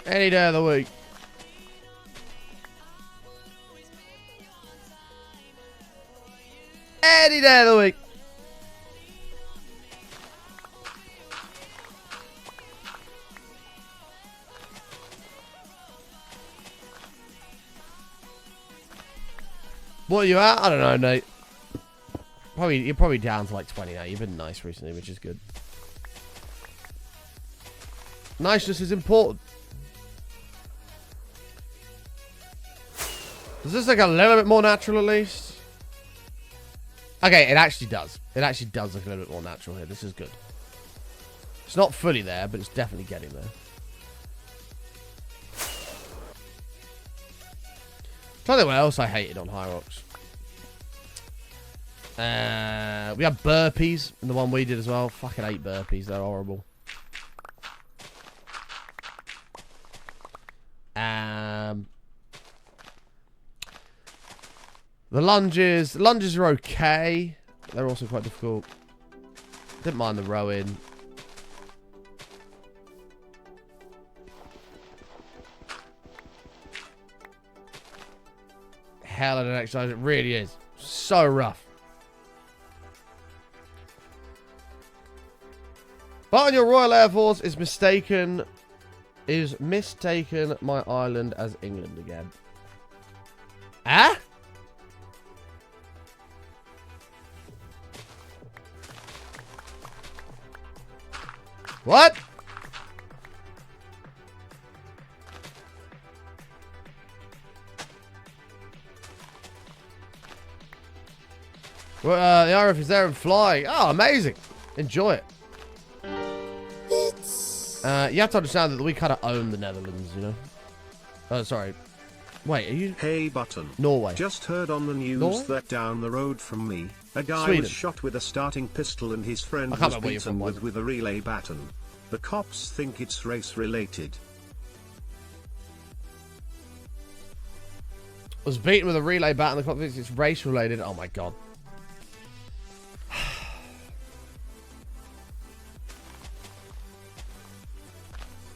Any day of the week. Any day of the week. What are you at? I don't know, Nate. You're probably down to like 20 now. You've been nice recently, which is good. Niceness is important. Does this look a little bit more natural at least? Okay, it actually does. It actually does look a little bit more natural here. This is good. It's not fully there, but it's definitely getting there. Tell you what else I hated on High Rocks. We have burpees in the one we did as well. Fucking hate burpees. They're horrible. The lunges are okay. They're also quite difficult. Didn't mind the rowing. Hell of an exercise. It really is. So rough. But on your Royal Air Force is mistaken my island as England again. Ah? What? Well, the IRF is there and flying. Oh, amazing. Enjoy it. You have to understand that we kind of own the Netherlands, you know? Oh, sorry. Wait, are you... Hey, Button. Norway. Just heard on the news that down the road from me, a guy was shot with a starting pistol and his friend was beaten with a relay baton. The cops think it's race-related. Was beaten with a relay baton. The cops think it's race-related. Oh, my God.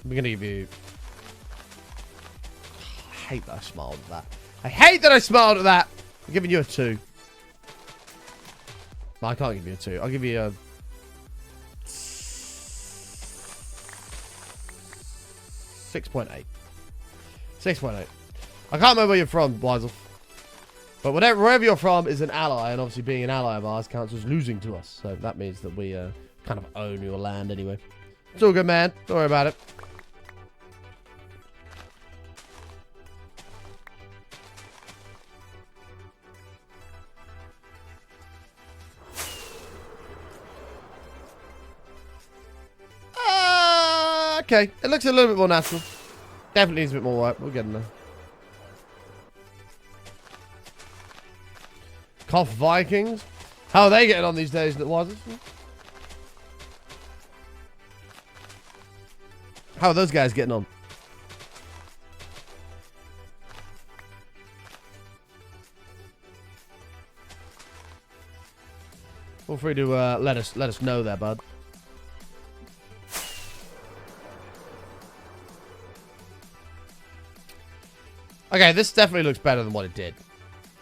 We're going to give you... I hate that I smiled at that. I hate that I smiled at that. I'm giving you a 2. No, I can't give you a 2. I'll give you a... 6.8. 6.8. I can't remember where you're from, Weisel. But wherever you're from is an ally, and obviously being an ally of ours counts as losing to us. So that means that we kind of own your land anyway. It's all good, man. Don't worry about it. Okay, it looks a little bit more natural. Definitely needs a bit more work. We're getting there. Cough Vikings. How are they getting on these days? How are those guys getting on? Feel free to let us know there, bud. Okay, this definitely looks better than what it did.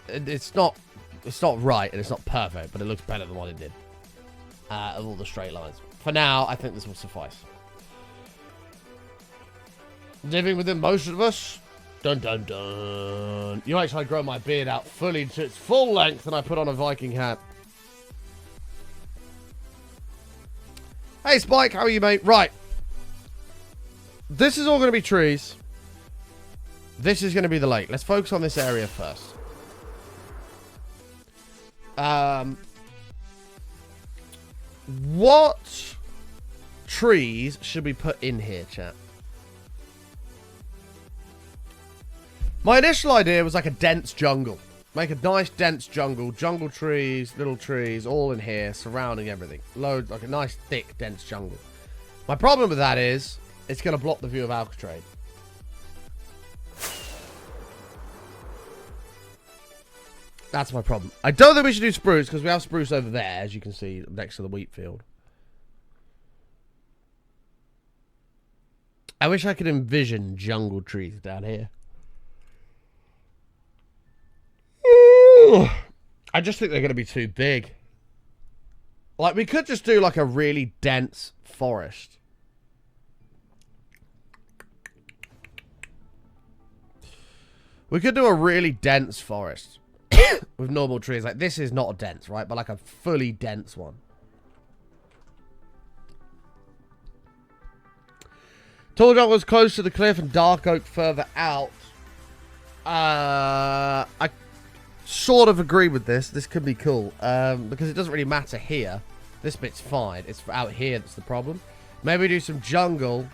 It's not right and it's not perfect, but it looks better than what it did. Of all the straight lines. For now, I think this will suffice. Living within most of us. Dun dun dun. You actually grow my beard out fully to its full length and I put on a Viking hat. Hey Spike, how are you, mate? Right. This is all going to be trees. This is going to be the lake. Let's focus on this area first. What trees should we put in here, chat? My initial idea was like a dense jungle. Make a nice dense jungle. Jungle trees, little trees, all in here, surrounding everything. Loads, like a nice, thick, dense jungle. My problem with that is, it's going to block the view of Alcatraz. That's my problem. I don't think we should do spruce, because we have spruce over there, as you can see, next to the wheat field. I wish I could envision jungle trees down here. I just think they're going to be too big. Like, we could just do, like, a really dense forest. We could do a really dense forest. With normal trees. Like, this is not dense, right? But like a fully dense one. Tall jungle was close to the cliff and dark oak further out. I sort of agree with this. This could be cool. Because it doesn't really matter here. This bit's fine. It's out here that's the problem. Maybe do some jungle.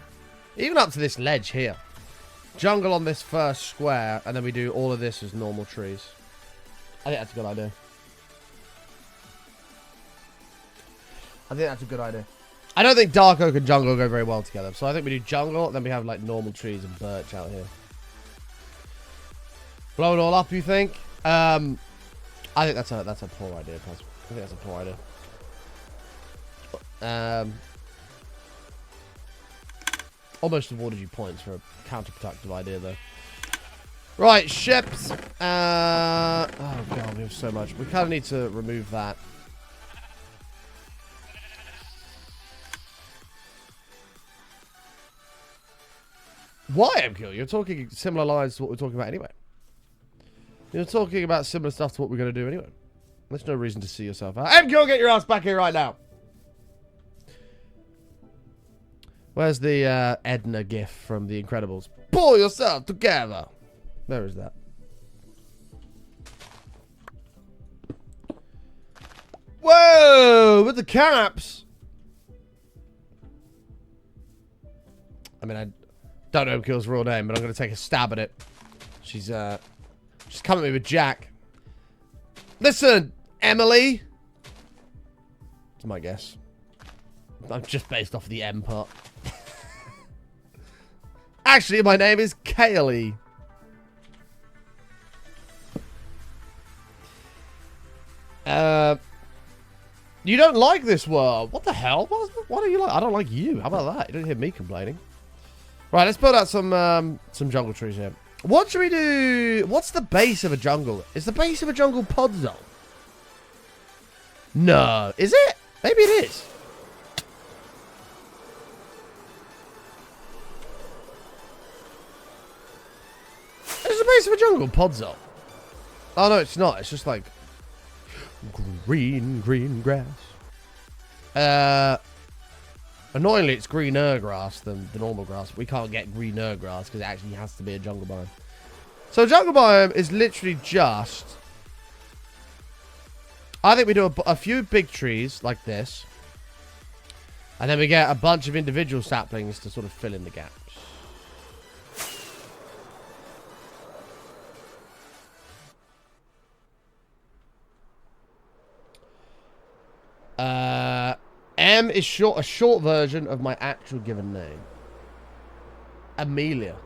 Even up to this ledge here. Jungle on this first square. And then we do all of this as normal trees. I think that's a good idea. I think that's a good idea. I don't think dark oak and jungle go very well together. So I think we do jungle, then we have like normal trees and birch out here. Blow it all up, you think? I think that's a poor idea, Paz. I think that's a poor idea. Almost awarded you points for a counterproductive idea, though. Right, ships. Oh god, we have so much. We kind of need to remove that. Why, MQ? You're talking similar lines to what we're talking about anyway. You're talking about similar stuff to what we're going to do anyway. There's no reason to see yourself out. MQ, get your ass back here right now. Where's the Edna gif from The Incredibles? Pull yourself together. Where is that? Whoa, with the caps. I mean, I don't know MQ's real name, but I'm going to take a stab at it. She's coming at me with Jack. Listen, Emily. That's my guess. I'm just based off the M part. Actually, my name is Kaylee. You don't like this world. What the hell? What do you like? I don't like you. How about that? You don't hear me complaining. Right, let's build out some jungle trees here. What should we do? What's the base of a jungle? Is the base of a jungle pod zone? No. Is it? Maybe it is. Is the base of a jungle pod zone? Oh, no, it's not. It's just like green grass. Annoyingly, it's greener grass than the normal grass. We can't get greener grass because it actually has to be a jungle biome. So jungle biome is literally just... I think we do a few big trees like this. And then we get a bunch of individual saplings to sort of fill in the gaps. M is a short version of my actual given name. Amelia.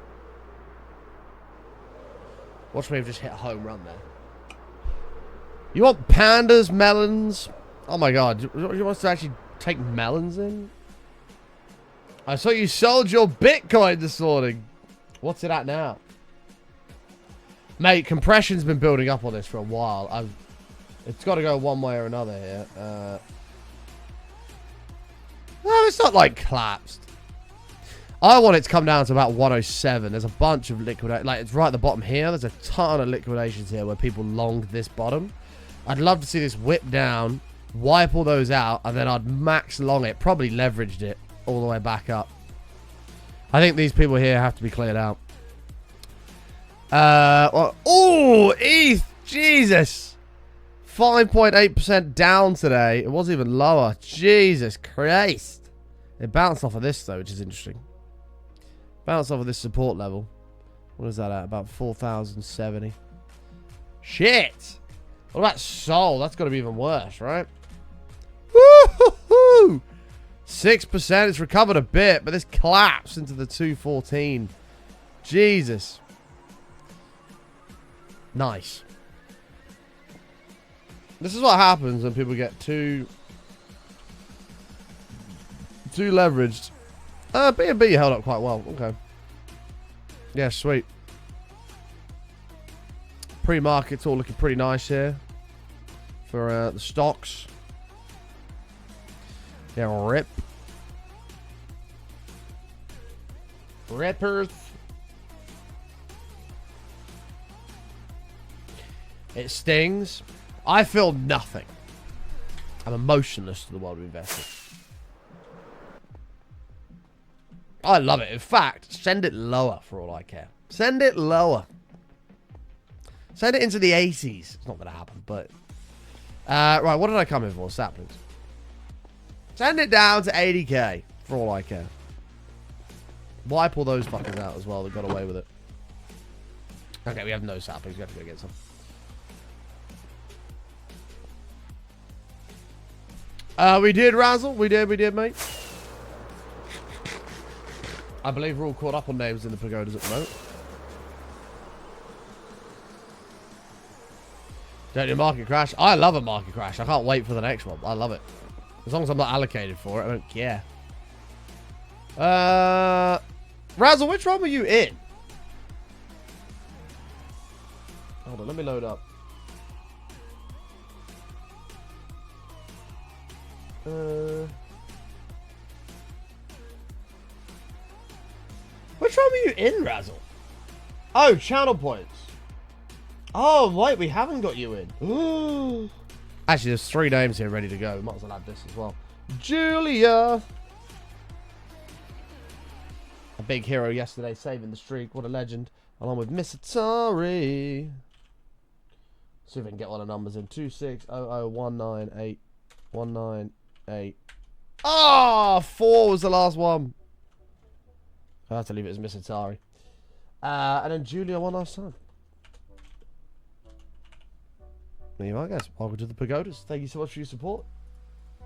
Watch me have just hit a home run there. You want pandas, melons? Oh my god. You want us to actually take melons in? I saw you sold your Bitcoin this morning. What's it at now? Mate, compression's been building up on this for a while. It's got to go one way or another here. No, it's not like collapsed. I want it to come down to about 107. There's a bunch of liquidation. Like, it's right at the bottom here. There's a ton of liquidations here where people longed this bottom. I'd love to see this whip down, wipe all those out, and then I'd max long it. Probably leveraged it all the way back up. I think these people here have to be cleared out. Oh, ETH! Jesus! 5.8% down today. It was even lower. Jesus Christ. It bounced off of this, though, which is interesting. Bounced off of this support level. What is that at? About 4,070. Shit! What about Sol? That's got to be even worse, right? Woo-hoo-hoo! 6%. It's recovered a bit, but this collapsed into the 214. Jesus. Nice. This is what happens when people get too leveraged. B&B held up quite well. Okay. Yeah, sweet. Pre-market's all looking pretty nice here for the stocks. Yeah, rip. Rippers. It stings. I feel nothing. I'm emotionless to the world we invested. I love it. In fact, send it lower for all I care. Send it lower. Send it into the 80s. It's not going to happen, but... right, what did I come in for? Saplings. Send it down to 80k for all I care. Wipe all those fuckers out as well that got away with it. Okay, we have no saplings. We have to go get some. We did, Razzle. We did, mate. I believe we're all caught up on names in the pagodas at the moment. Don't do market crash. I love a market crash. I can't wait for the next one. I love it. As long as I'm not allocated for it, I don't care. Razzle, which one were you in? Hold on, let me load up. Which one were you in, Razzle? Oh, channel points. Oh, wait, we haven't got you in. Actually, there's 3 names here ready to go. Might as well add this as well. Julia. A big hero yesterday, saving the streak. What a legend. Along with Miss Atari. See if we can get all the numbers in. 2600198. Ah, 4 was the last one. I have to leave it as Miss Atari. And then Julia one last time. There you are, guys. Welcome to the Pagodas. Thank you so much for your support.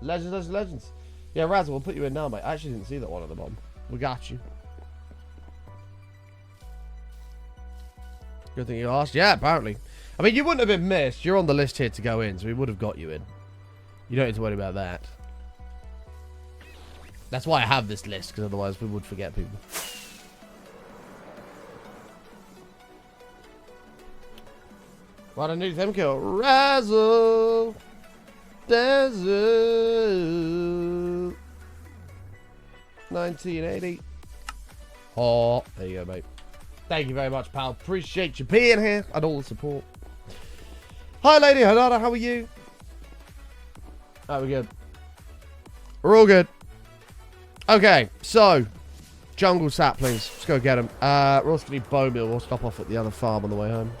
Legends, legends. Yeah, Razzle, we'll put you in now, mate. I actually didn't see that one at the bottom. We got you. Good thing you asked. Yeah, apparently. I mean, you wouldn't have been missed. You're on the list here to go in, so we would have got you in. You don't need to worry about that. That's why I have this list, because otherwise we would forget people. What a new them kill. Razzle. Desert. 1980. Oh, there you go, mate. Thank you very much, pal. Appreciate you being here and all the support. Hi, Lady Hanada. How are you? Oh, we're good. We're all good. Okay, so jungle saplings. Let's go get them. We're also going to need bone meal. We'll stop off at the other farm on the way home.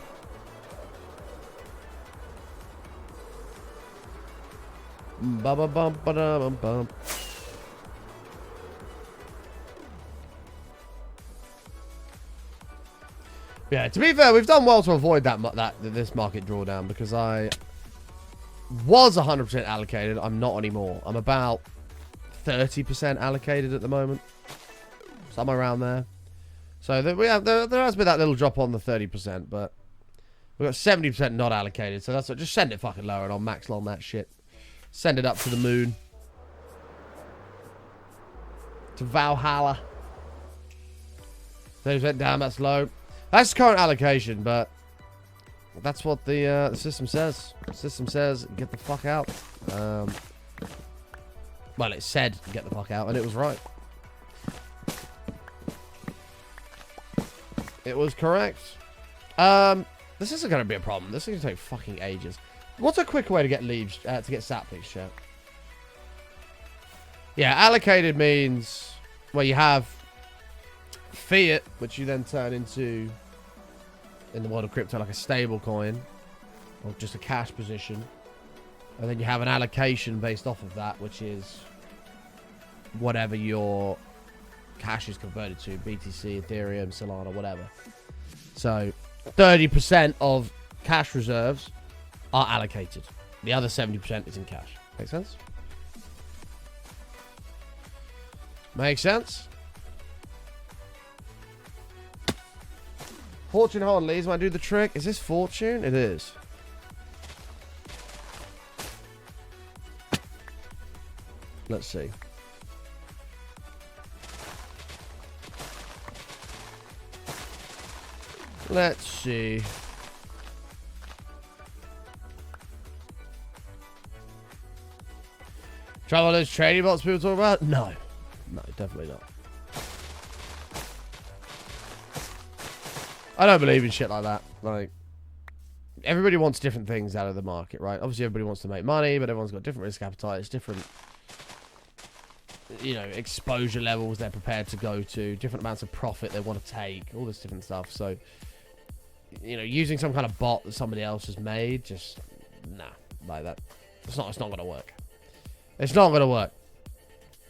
Ba-ba-bum-ba-da-bum-bum. Yeah, to be fair, we've done well to avoid this market drawdown because I was 100% allocated. I'm not anymore. I'm about 30% allocated at the moment. Somewhere around there. So there has been that little drop on the 30%, but we've got 70% not allocated. So that's what, just send it fucking lower and I'll max long that shit. Send it up to the moon. To Valhalla. 30% down, that's low. That's current allocation, but that's what the system says. The system says, get the fuck out. Well, it said, get the fuck out, and it was right. It was correct. This isn't going to be a problem. This is going to take fucking ages. What's a quicker way to get leaves, to get saplings, chat? Yeah, allocated means, well, you have fiat, which you then turn into, in the world of crypto, like a stable coin, or just a cash position. And then you have an allocation based off of that, which is whatever your cash is converted to, BTC, Ethereum, Solana, whatever. So 30% of cash reserves are allocated. The other 70% is in cash. Make sense? Make sense? Fortune, hold on, Lees. When I do the trick, is this fortune? It is. Let's see. Let's see. Try one of those trading bots people talk about? No. No, definitely not. I don't believe in shit like that. Like, everybody wants different things out of the market, right? Obviously, everybody wants to make money, but everyone's got different risk appetites, different, you know, exposure levels they're prepared to go to, different amounts of profit they want to take, all this different stuff. So, you know, using some kind of bot that somebody else has made, just, nah, like that. It's not going to work. It's not going to work.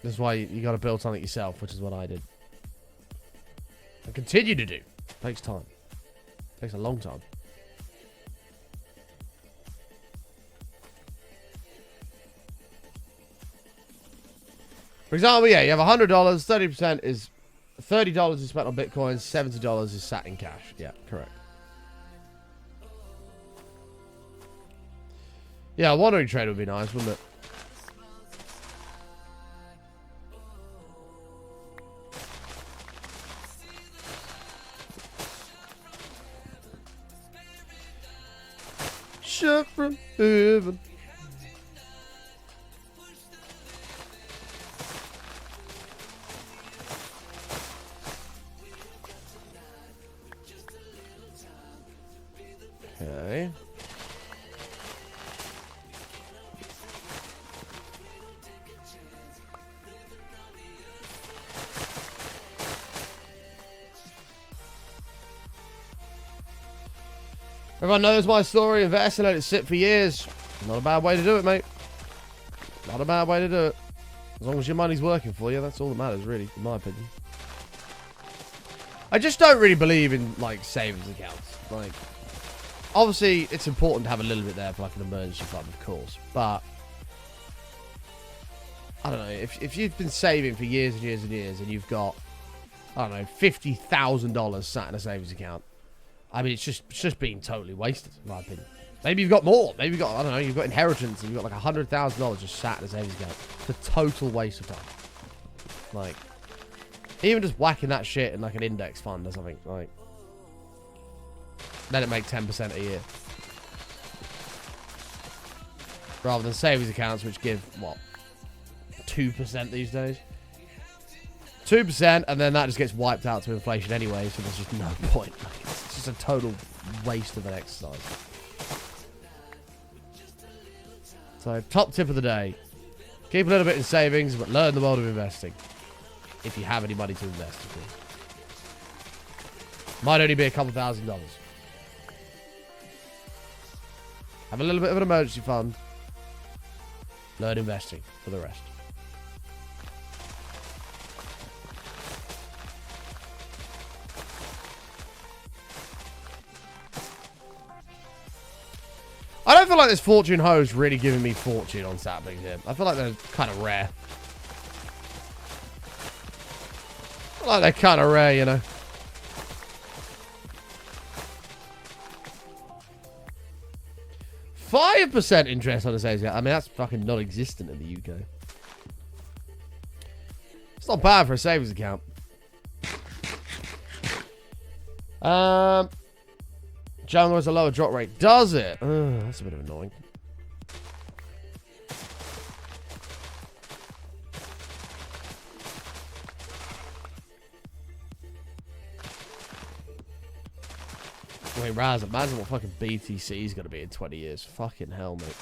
This is why you got to build something yourself, which is what I did. And continue to do. Takes time. Takes a long time. For example, yeah, you have $100, 30% is $30 is spent on Bitcoin, $70 is sat in cash. Yeah, correct. Yeah, a wandering trade would be nice, wouldn't it? Shut from heaven. Okay. Everyone knows my story. Invest and let it sit for years. Not a bad way to do it, mate. Not a bad way to do it. As long as your money's working for you, that's all that matters, really, in my opinion. I just don't really believe in, like, savings accounts. Like, obviously, it's important to have a little bit there for, like, an emergency fund, of course. But, I don't know. If you've been saving for years and years and years and you've got, I don't know, $50,000 sat in a savings account, I mean, it's just being totally wasted, in my opinion. Maybe you've got more. Maybe you've got, I don't know, you've got inheritance and you've got like $100,000 just sat in a savings account. It's a total waste of time. Like, even just whacking that shit in like an index fund or something. Like, let it make 10% a year. Rather than savings accounts, which give, what, 2% these days? 2%, and then that just gets wiped out to inflation anyway, so there's just no point. Like, it's just a total waste of an exercise. So, top tip of the day. Keep a little bit in savings, but learn the world of investing. If you have any money to invest, of course. Might only be a couple $1,000s. Have a little bit of an emergency fund. Learn investing for the rest. I don't feel like this fortune ho's really giving me fortune on saplings here. I feel like they're kind of rare. I feel like they're kind of rare, you know. %5 interest on a savings account. I mean, that's fucking non-existent in the UK. It's not bad for a savings account. Jungle has a lower drop rate. Does it? That's a bit of annoying. Wait, Raz, imagine what fucking BTC is going to be in 20 years. Fucking hell, mate.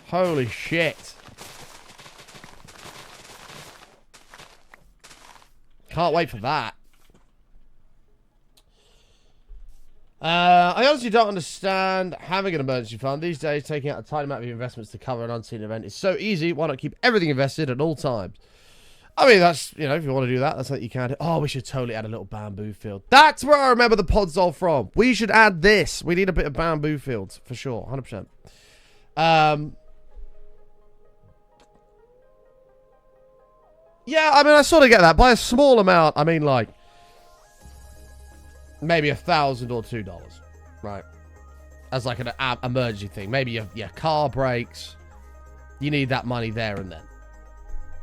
Holy shit. Can't wait for that. I honestly don't understand having an emergency fund. These days, taking out a tiny amount of investments to cover an unseen event is so easy. Why not keep everything invested at all times? I mean, that's, you know, if you want to do that, that's what you can do. Oh, we should totally add a little bamboo field. That's where I remember the pods all from. We should add this. We need a bit of bamboo fields, for sure, 100%. Yeah, I mean, I sort of get that. By a small amount, I mean, like, maybe $1,000 or $2, right? As like an emergency thing. Maybe your car breaks. You need that money there and then.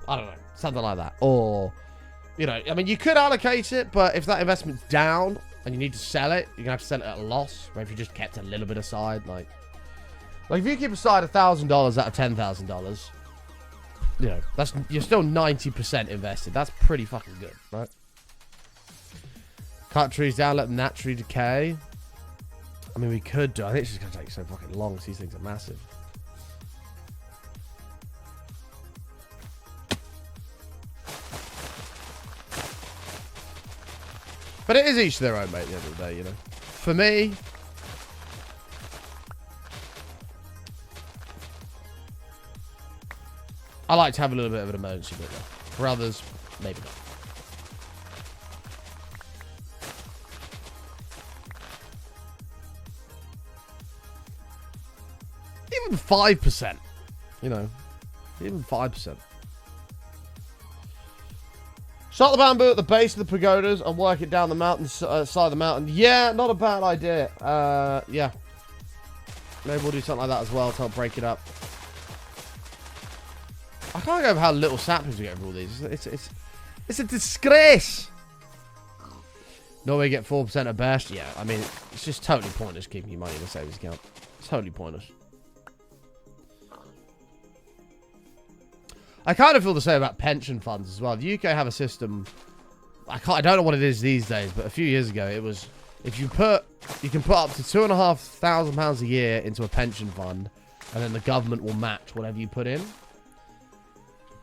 I don't know. Something like that. Or, you know, I mean, you could allocate it, but if that investment's down and you need to sell it, you're going to have to sell it at a loss. Or if you just kept a little bit aside, like if you keep aside $1,000 out of $10,000, you know, you're still 90% invested. That's pretty fucking good, right? Cut trees down, let them naturally decay. I mean, we could do. I think it's just going to take so fucking long because these things are massive. But it is each to their own, mate, at the end of the day, you know. For me, I like to have a little bit of an emergency bit there. For others, maybe not. Even 5%, you know. Even 5%. Start the bamboo at the base of the pagodas and work it down the mountain side of the mountain. Yeah, not a bad idea. Yeah. Maybe we'll do something like that as well to help break it up. I can't go over how little saplings we get for all these. It's a disgrace. No, we get 4% at best. Yeah, I mean, it's just totally pointless keeping your money in the savings account. It's totally pointless. I kind of feel the same about pension funds as well. The UK have a system. I don't know what it is these days, but a few years ago it was if you can put up to £2,500 a year into a pension fund, and then the government will match whatever you put in.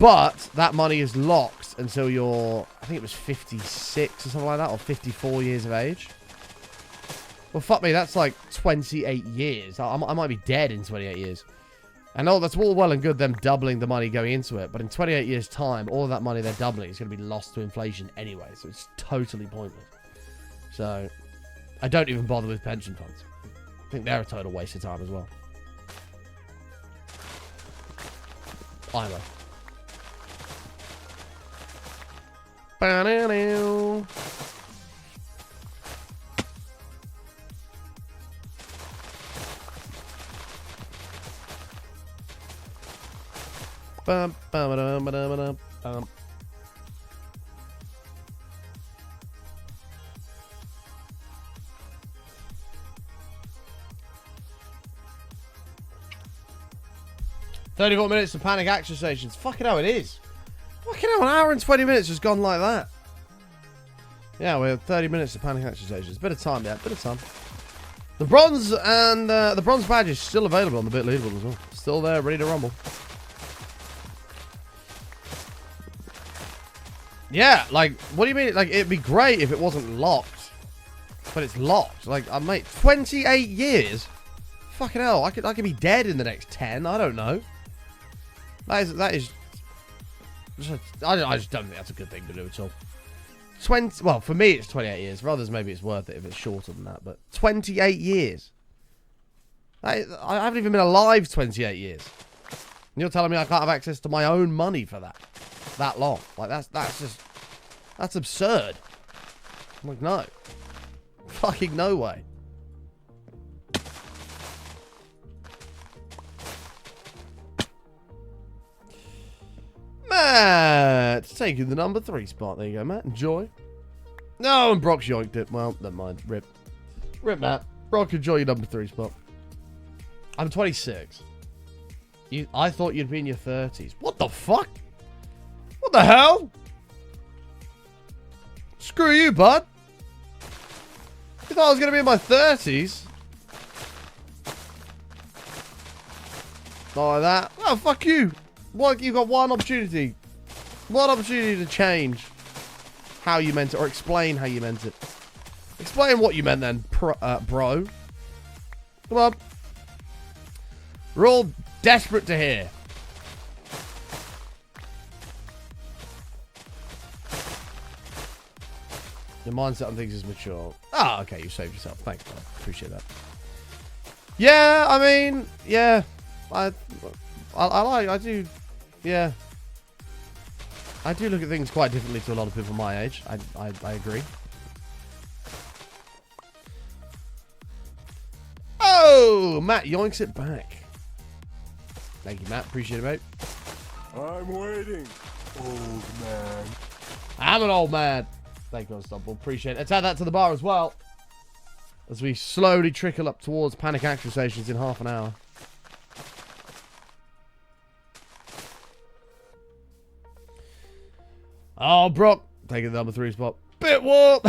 But that money is locked until you're, I think it was 56 or something like that, or 54 years of age. Well, fuck me, that's like 28 years. I might be dead in 28 years. I know that's all well and good, them doubling the money going into it, but in 28 years' time, all of that money they're doubling is going to be lost to inflation anyway, so it's totally pointless. So, I don't even bother with pension funds. I think they're a total waste of time as well. Either. Ba-na-na. Bum, bum, ba-dum, ba-dum, ba-dum, bum. "34 minutes to panic action stations." Fucking hell, it is. Fucking hell, an hour and 20 minutes has gone like that. Yeah, we have 30 minutes to panic action stations. Bit of time, yeah, bit of time. The bronze and the bronze badge is still available on the bit leaderboard as well. Still there, ready to rumble. Yeah, like, what do you mean? Like, it'd be great if it wasn't locked. But it's locked. Like, mate, 28 years? Fucking hell, I could be dead in the next 10. I don't know. That is I just don't think that's a good thing to do at all. Well, for me, it's 28 years. For others, maybe it's worth it if it's shorter than that. But 28 years? I haven't even been alive 28 years. And you're telling me I can't have access to my own money for that long? Like, that's absurd. I'm like, no. Fucking no way. Matt taking the number 3 spot. There you go, Matt. Enjoy. No, and Brock's yoinked it. Well, never mind. Rip. Rip, Matt. Brock, enjoy your number 3 spot. I'm 26. I thought you'd be in your 30s. What the fuck? What the hell? Screw you, bud. You thought I was going to be in my 30s? Not like that. Oh, fuck you. What? You've got one opportunity. One opportunity to change how you meant it, or explain how you meant it. Explain what you meant then, bro. Come on. We're all desperate to hear. Your mindset on things is mature. Ah, okay, you saved yourself. Thanks, man. Appreciate that. Yeah, I mean, yeah. I do, yeah. I do look at things quite differently to a lot of people my age. I agree. Oh, Matt yoinks it back. Thank you, Matt. Appreciate it, mate. I'm waiting, old man. I'm an old man. Thank you, Unstoppable. Appreciate it. Let's add that to the bar as well, as we slowly trickle up towards panic action stations in half an hour. Oh, Brock, taking the number 3 spot. Bit warp.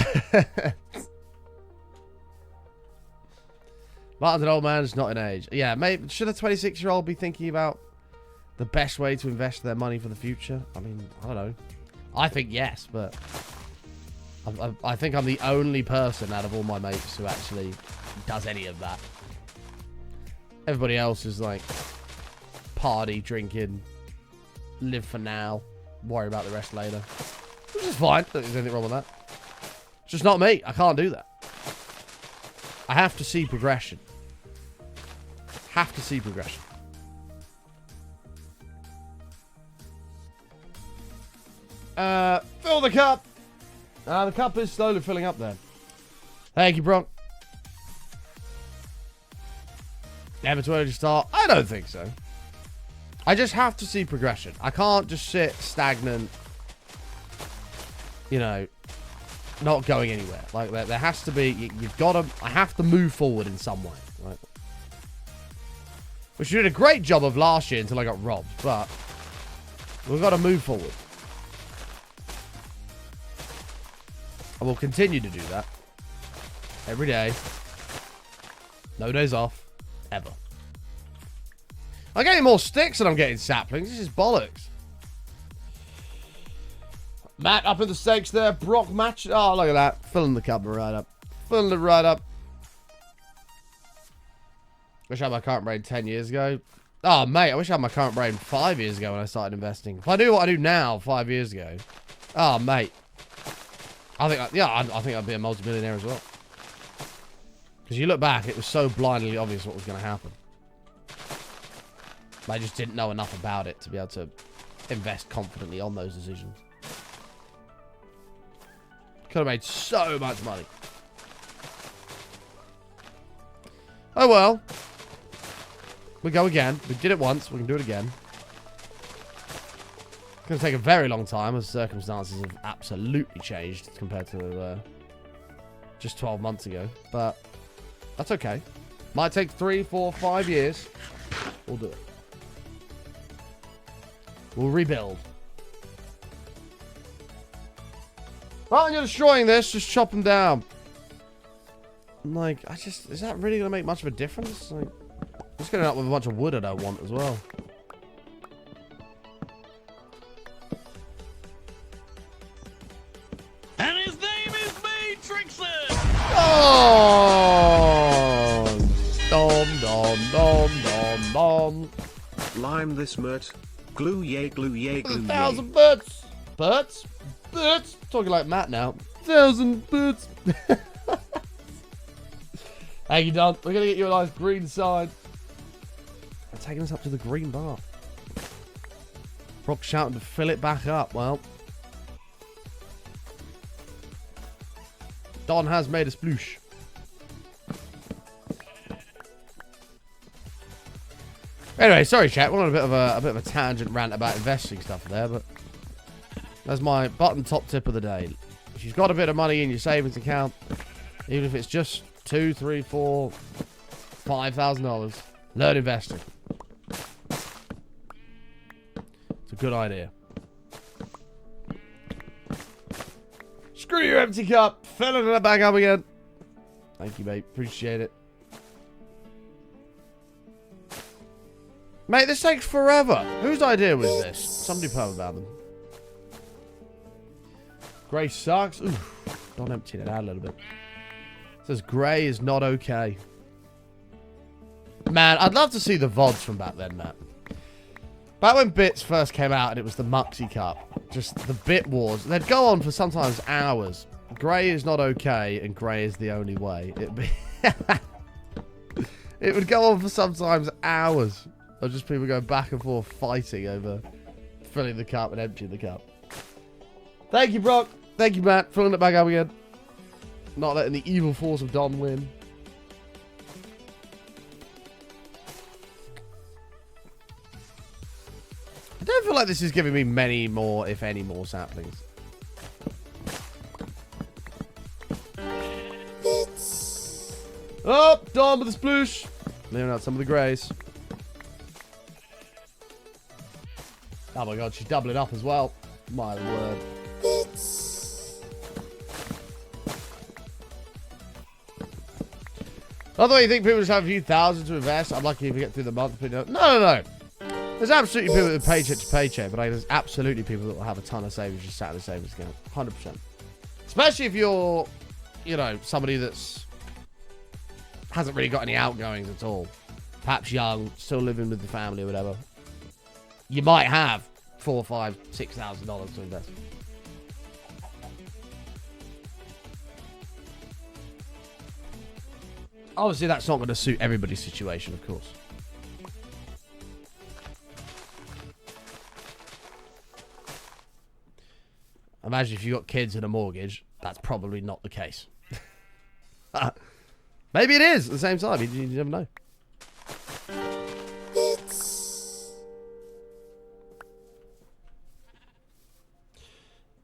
Martin's an old man, just not in age. Yeah, maybe should a 26-year-old be thinking about the best way to invest their money for the future? I mean, I don't know. I think yes, but I think I'm the only person out of all my mates who actually does any of that. Everybody else is like party, drinking, live for now, worry about the rest later. Which is fine. There's anything wrong with that. It's just not me. I can't do that. I have to see progression. Have to see progression. Fill the cup. The cup is slowly filling up there. Thank you, Brock. Never too early to start? I don't think so. I just have to see progression. I can't just sit stagnant, you know, not going anywhere. Like, there has to be, you've got to, I have to move forward in some way, right? Which you did a great job of last year until I got robbed, but we've got to move forward. And we'll continue to do that. Every day. No days off. Ever. I'm getting more sticks than I'm getting saplings. This is bollocks. Matt up in the stakes there. Brock match. Oh, look at that. Filling the cup right up. Filling it right up. Wish I had my current brain 10 years ago. Oh, mate. I wish I had my current brain 5 years ago when I started investing. If I knew what I do now 5 years ago. Oh, mate. I think, I think I'd be a multi-millionaire as well. Because you look back, it was so blindly obvious what was going to happen. I just didn't know enough about it to be able to invest confidently on those decisions. Could have made so much money. Oh well. We go again. We did it once. We can do it again. It's going to take a very long time as circumstances have absolutely changed compared to just 12 months ago. But that's okay. Might take 3, 4, 5 years. We'll do it. We'll rebuild. Well, you're destroying this. Just chop them down. I'm like, is that really going to make much of a difference? Like, I'm just going to end up with a bunch of wood I don't want as well. And his name is Matrixon! Oh! Dom, dom, dom, dom, dom. Lime this mert. Glue yay, glue yay, glue yay. 1,000 birds. Birds? Birds? Talking like Matt now. 1,000 birds. Thank you, Don. We're going to get you a nice green sign. They're taking us up to the green bar. Brock shouting to fill it back up. Well, Don has made a sploosh. Anyway, sorry, chat. We're on a bit of a tangent rant about investing stuff there, but that's my button top tip of the day. If you've got a bit of money in your savings account, even if it's just $2, $3, $4, $5,000, learn investing. It's a good idea. Screw your empty cup. Filling it back up again. Thank you, mate. Appreciate it. Mate, this takes forever. Whose idea was this? Somebody post about them. Grey sucks. Ooh, don't empty it out a little bit. It says grey is not okay. Man, I'd love to see the VODs from back then, Matt. Back when bits first came out and it was the Muxy Cup. Just the bit wars. They'd go on for sometimes hours. Grey is not okay and grey is the only way. It would go on for sometimes hours. Or just people going back and forth fighting over filling the cup and emptying the cup. Thank you, Brock. Thank you, Matt. Filling it back up again. Not letting the evil force of Don win. I don't feel like this is giving me many more, if any more, saplings. Oh, Don with the sploosh. Clearing out some of the greys. Oh my god, she's doubling up as well. My word. By the way, you think people just have a few thousand to invest? I'm lucky if we get through the month. No. There's absolutely people that paycheck to paycheck, but there's absolutely people that will have a ton of savings just sat in a savings account. 100%. Especially if you're, you know, somebody that's hasn't really got any outgoings at all. Perhaps young, still living with the family or whatever. You might have $4,000, $5,000, $6,000 to invest. Obviously, that's not going to suit everybody's situation, of course. Imagine if you got kids and a mortgage. That's probably not the case. Maybe it is at the same time. You never know.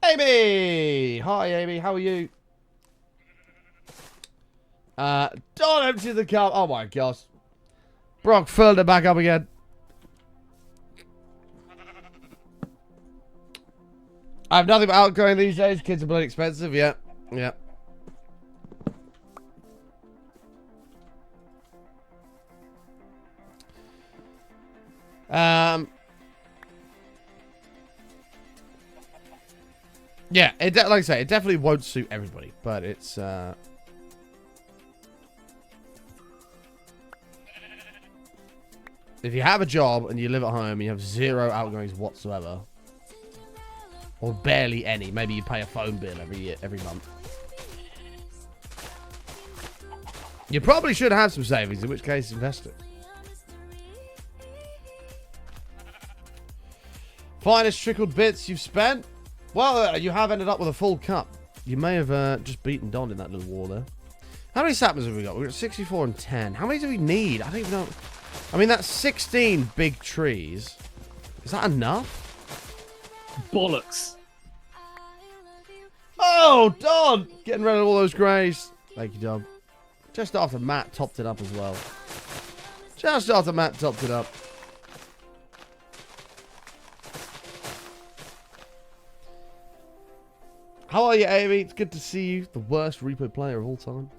Amy! Hi, Amy. How are you? Don't empty the cup. Oh, my gosh. Brock filled it back up again. I have nothing but outgoing these days. Kids are bloody expensive. Yeah. Yeah. Yeah, like I say, it definitely won't suit everybody, but it's, if you have a job and you live at home and you have 0 outgoings whatsoever, or barely any, maybe you pay a phone bill every month, you probably should have some savings, in which case invest it. Finest trickled bits you've spent? Well, you have ended up with a full cup. You may have just beaten Don in that little war there. How many saplings have we got? We've got 64 and 10. How many do we need? I don't even know. I mean, that's 16 big trees. Is that enough? Bollocks. Oh, Don! Getting rid of all those greys. Thank you, Don. Just after Matt topped it up as well. Just after Matt topped it up. How are you, Amy? It's good to see you. The worst repo player of all time.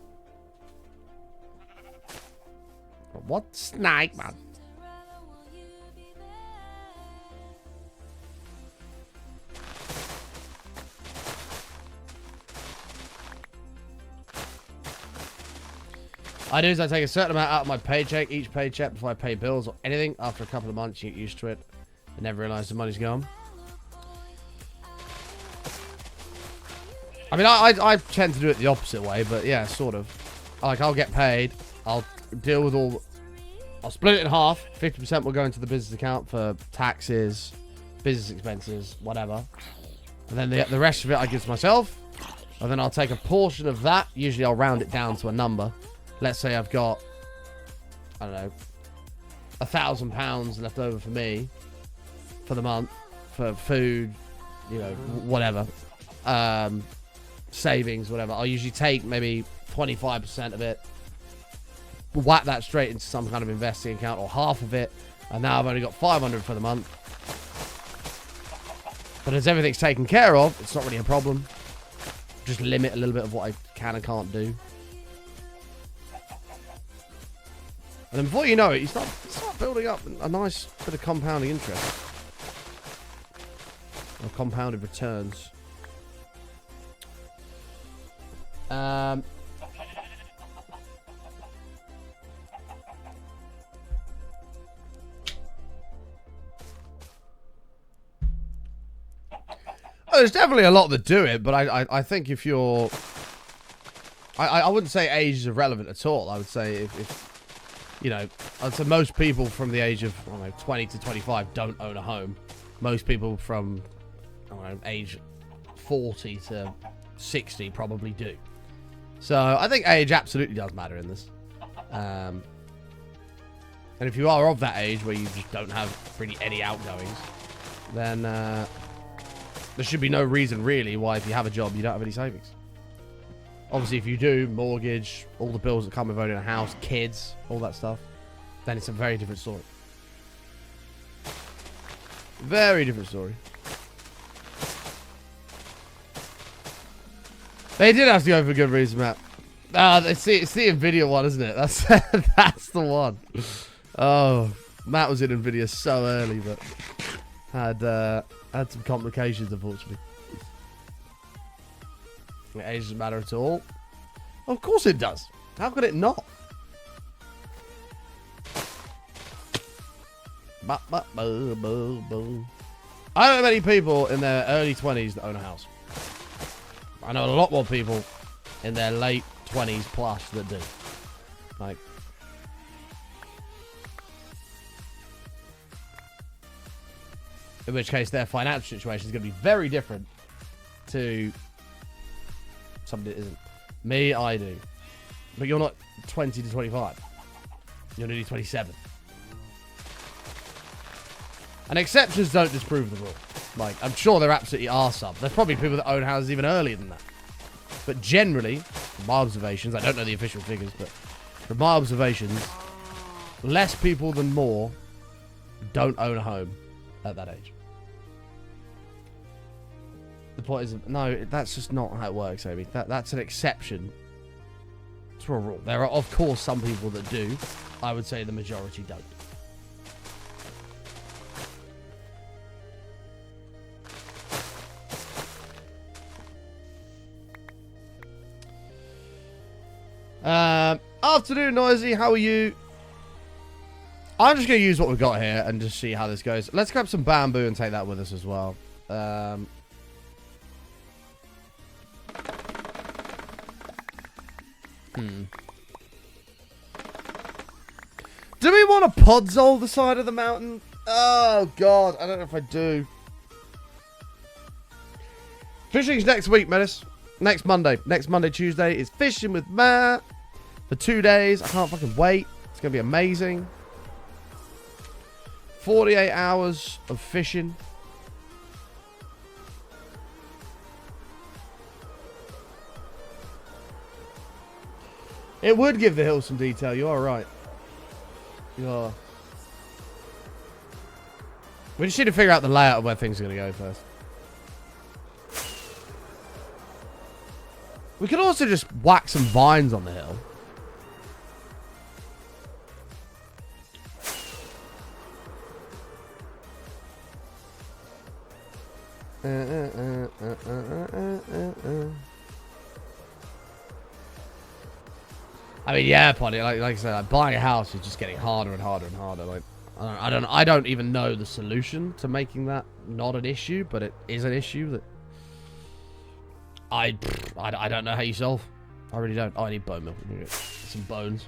What snake, man? I do is I take a certain amount out of my paycheck, each paycheck, before I pay bills or anything. After a couple of months, you get used to it. I never realize the money's gone. I mean, I tend to do it the opposite way, but yeah, sort of. Like, I'll get paid. I'll deal with all... I'll split it in half. 50% will go into the business account for taxes, business expenses, whatever. And then the rest of it I give to myself. And then I'll take a portion of that. Usually I'll round it down to a number. Let's say I've got, I don't know, £1,000 left over for me for the month. For food, you know, whatever. Savings, whatever. I'll usually take maybe 25% of it, whack that straight into some kind of investing account, or half of it, and now I've only got 500 for the month. But as everything's taken care of, it's not really a problem. Just limit a little bit of what I can and can't do. And then before you know it, you start building up a nice bit of compounding interest. Or compounded returns. Oh, there's definitely a lot that do it, but I think if you're... I wouldn't say age is irrelevant at all. I would say if you know, I'd say most people from the age of, I don't know, 20 to 25 don't own a home. Most people from, I don't know, age 40 to 60 probably do. So I think age absolutely does matter in this. And if you are of that age where you just don't have really any outgoings, then there should be no reason really why, if you have a job, you don't have any savings. Obviously, if you do, mortgage, all the bills that come with owning a house, kids, all that stuff, then it's a very different story. Very different story. They did have to go for a good reason, Matt. It's the NVIDIA one, isn't it? That's the one. Oh, Matt was in NVIDIA so early, but had some complications, unfortunately. Age doesn't matter at all. Of course it does. How could it not? I don't know many people in their early 20s that own a house. I know a lot more people in their late 20s plus that do. Like, in which case their financial situation is going to be very different to somebody that isn't. Me, I do. But you're not 20 to 25. You're nearly 27. And exceptions don't disprove the rule. Like, I'm sure there absolutely are some. There's probably people that own houses even earlier than that. But generally, from my observations, I don't know the official figures, but from my observations, less people than more don't own a home at that age. The point is, no, that's just not how it works, Amy. That's an exception to a rule. There are, of course, some people that do. I would say the majority don't. Afternoon, Noisy. How are you? I'm just going to use what we've got here and just see how this goes. Let's grab some bamboo and take that with us as well. Do we want to podzole the side of the mountain? Oh, God. I don't know if I do. Fishing's next week, Menace. Next Monday. Next Monday, Tuesday is fishing with Matt for 2 days. I can't fucking wait. It's going to be amazing. 48 hours of fishing. It would give the hill some detail. You are right. You are. We just need to figure out the layout of where things are going to go first. We could also just whack some vines on the hill. I mean, yeah, Poddy. Like I said, buying a house is just getting harder and harder and harder. Like, I don't even know the solution to making that not an issue, but it is an issue that I don't know how you solve. I really don't. Oh, I need bone meal. Some bones.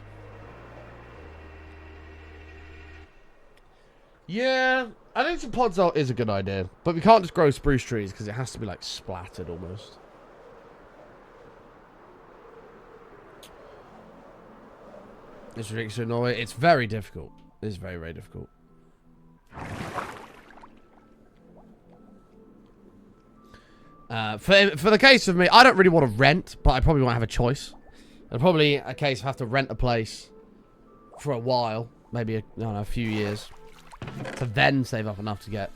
Yeah, I think some podzol is a good idea, but we can't just grow spruce trees because it has to be like splattered almost. It's ridiculous in Norway. It's very difficult. It's very, very difficult. For the case of me, I don't really want to rent, but I probably won't have a choice. It's probably a case of have to rent a place for a while, maybe I don't know, a few years, to then save up enough to get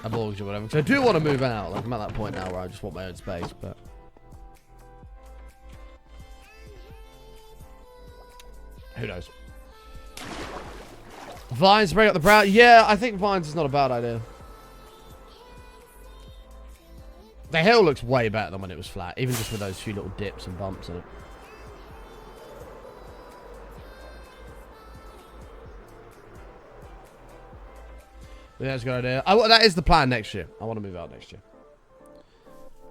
a mortgage or whatever. So I do want to move out. Like, I'm at that point now where I just want my own space, but who knows? Vines bring up the brow. Yeah, I think vines is not a bad idea. The hill looks way better than when it was flat, even just with those few little dips and bumps in it. Yeah, that's a good idea. That is the plan next year. I want to move out next year.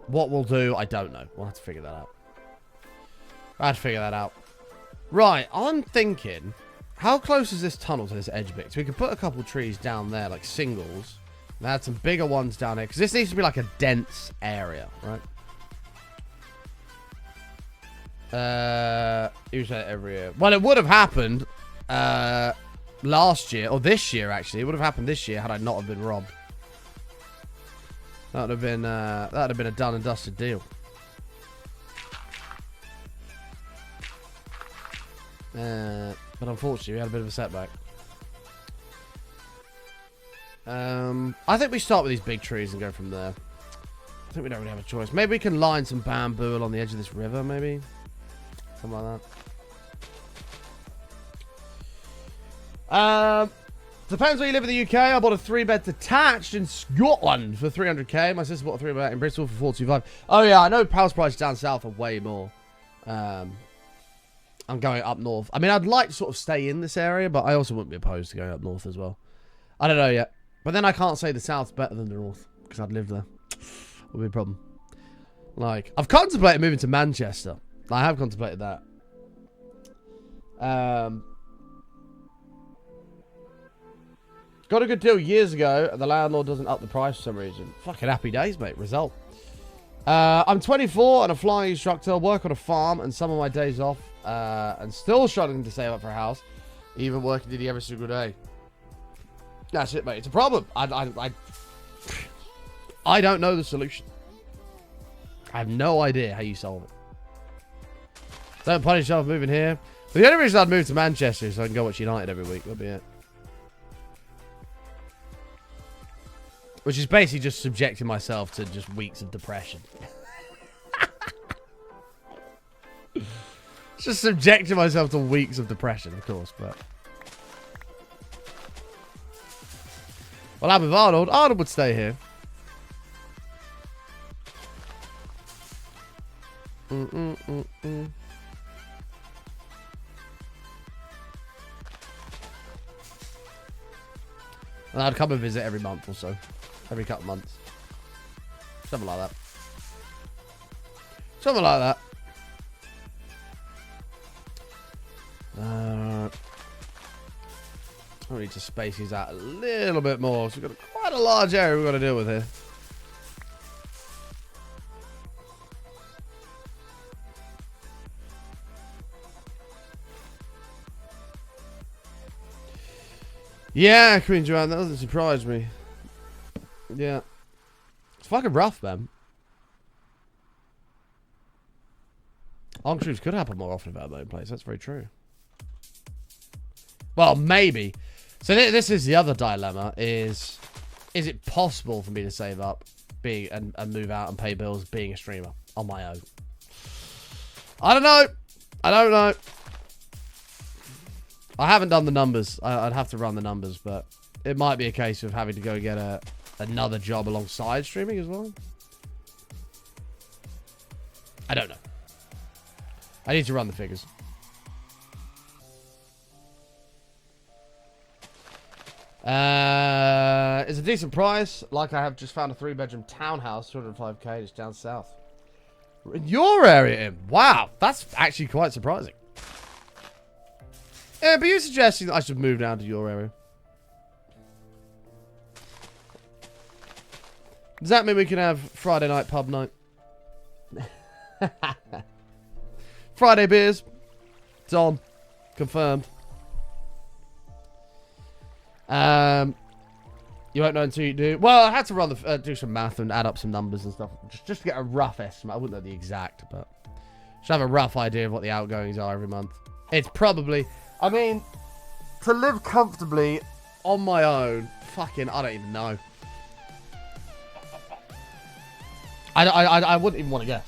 What we'll do, I don't know. We'll have to figure that out. I have to figure that out. Right, I'm thinking, how close is this tunnel to this edge bit? So we could put a couple trees down there, like singles. And add some bigger ones down there, because this needs to be like a dense area, right? You say it every year. Well, it would have happened last year, or this year actually. It would have happened this year had I not have been robbed. That would have been a done and dusted deal. But unfortunately, we had a bit of a setback. I think we start with these big trees and go from there. I think we don't really have a choice. Maybe we can line some bamboo along the edge of this river, maybe. Something like that. Depends where you live in the UK. I bought a 3-bed detached in Scotland for 300k. My sister bought a 3-bed in Bristol for 425. Oh yeah, I know house prices down south are way more. I'm going up north. I mean, I'd like to sort of stay in this area, but I also wouldn't be opposed to going up north as well. I don't know yet. But then I can't say the south's better than the north, because I'd live there. Would be a problem. Like, I've contemplated moving to Manchester. I have contemplated that. Got a good deal years ago, and the landlord doesn't up the price for some reason. Fucking happy days, mate. Result. I'm 24 and a flying instructor, work on a farm and some of my days off, and still struggling to save up for a house, even working nearly every single day. That's it, mate. It's a problem. I don't know the solution. I have no idea how you solve it. Don't punish yourself moving here. But the only reason I'd move to Manchester is so I can go watch United every week. That'd be it. Which is basically just subjecting myself to just weeks of depression. Just subjecting myself to weeks of depression, of course, but... Well, I'm with Arnold. Arnold would stay here. And I'd come and visit every month or so. Every couple of months. Something like that. Something like that. I need to space these out a little bit more. So we've got quite a large area we've got to deal with here. Yeah, Queen Joanne, that doesn't surprise me. Yeah. It's fucking rough, man. Armed troops could happen more often about my own place. That's very true. Well, maybe. So this is the other dilemma: is it possible for me to save up, and move out and pay bills being a streamer on my own? I don't know. I don't know. I haven't done the numbers. I'd have to run the numbers, but it might be a case of having to go get another job alongside streaming as well. I don't know. I need to run the figures. It's a decent price. Like, I have just found a 3-bedroom townhouse, 205k, just down south. In your area, Im. Wow, that's actually quite surprising. Yeah, but you're suggesting that I should move down to your area. Does that mean we can have Friday night pub night? Friday beers. It's on. Confirmed. You won't know until you do. Well, I had to run do some math and add up some numbers and stuff. Just to get a rough estimate. I wouldn't know the exact, but just have a rough idea of what the outgoings are every month. It's probably... I mean, to live comfortably on my own, fucking, I don't even know. I wouldn't even want to guess.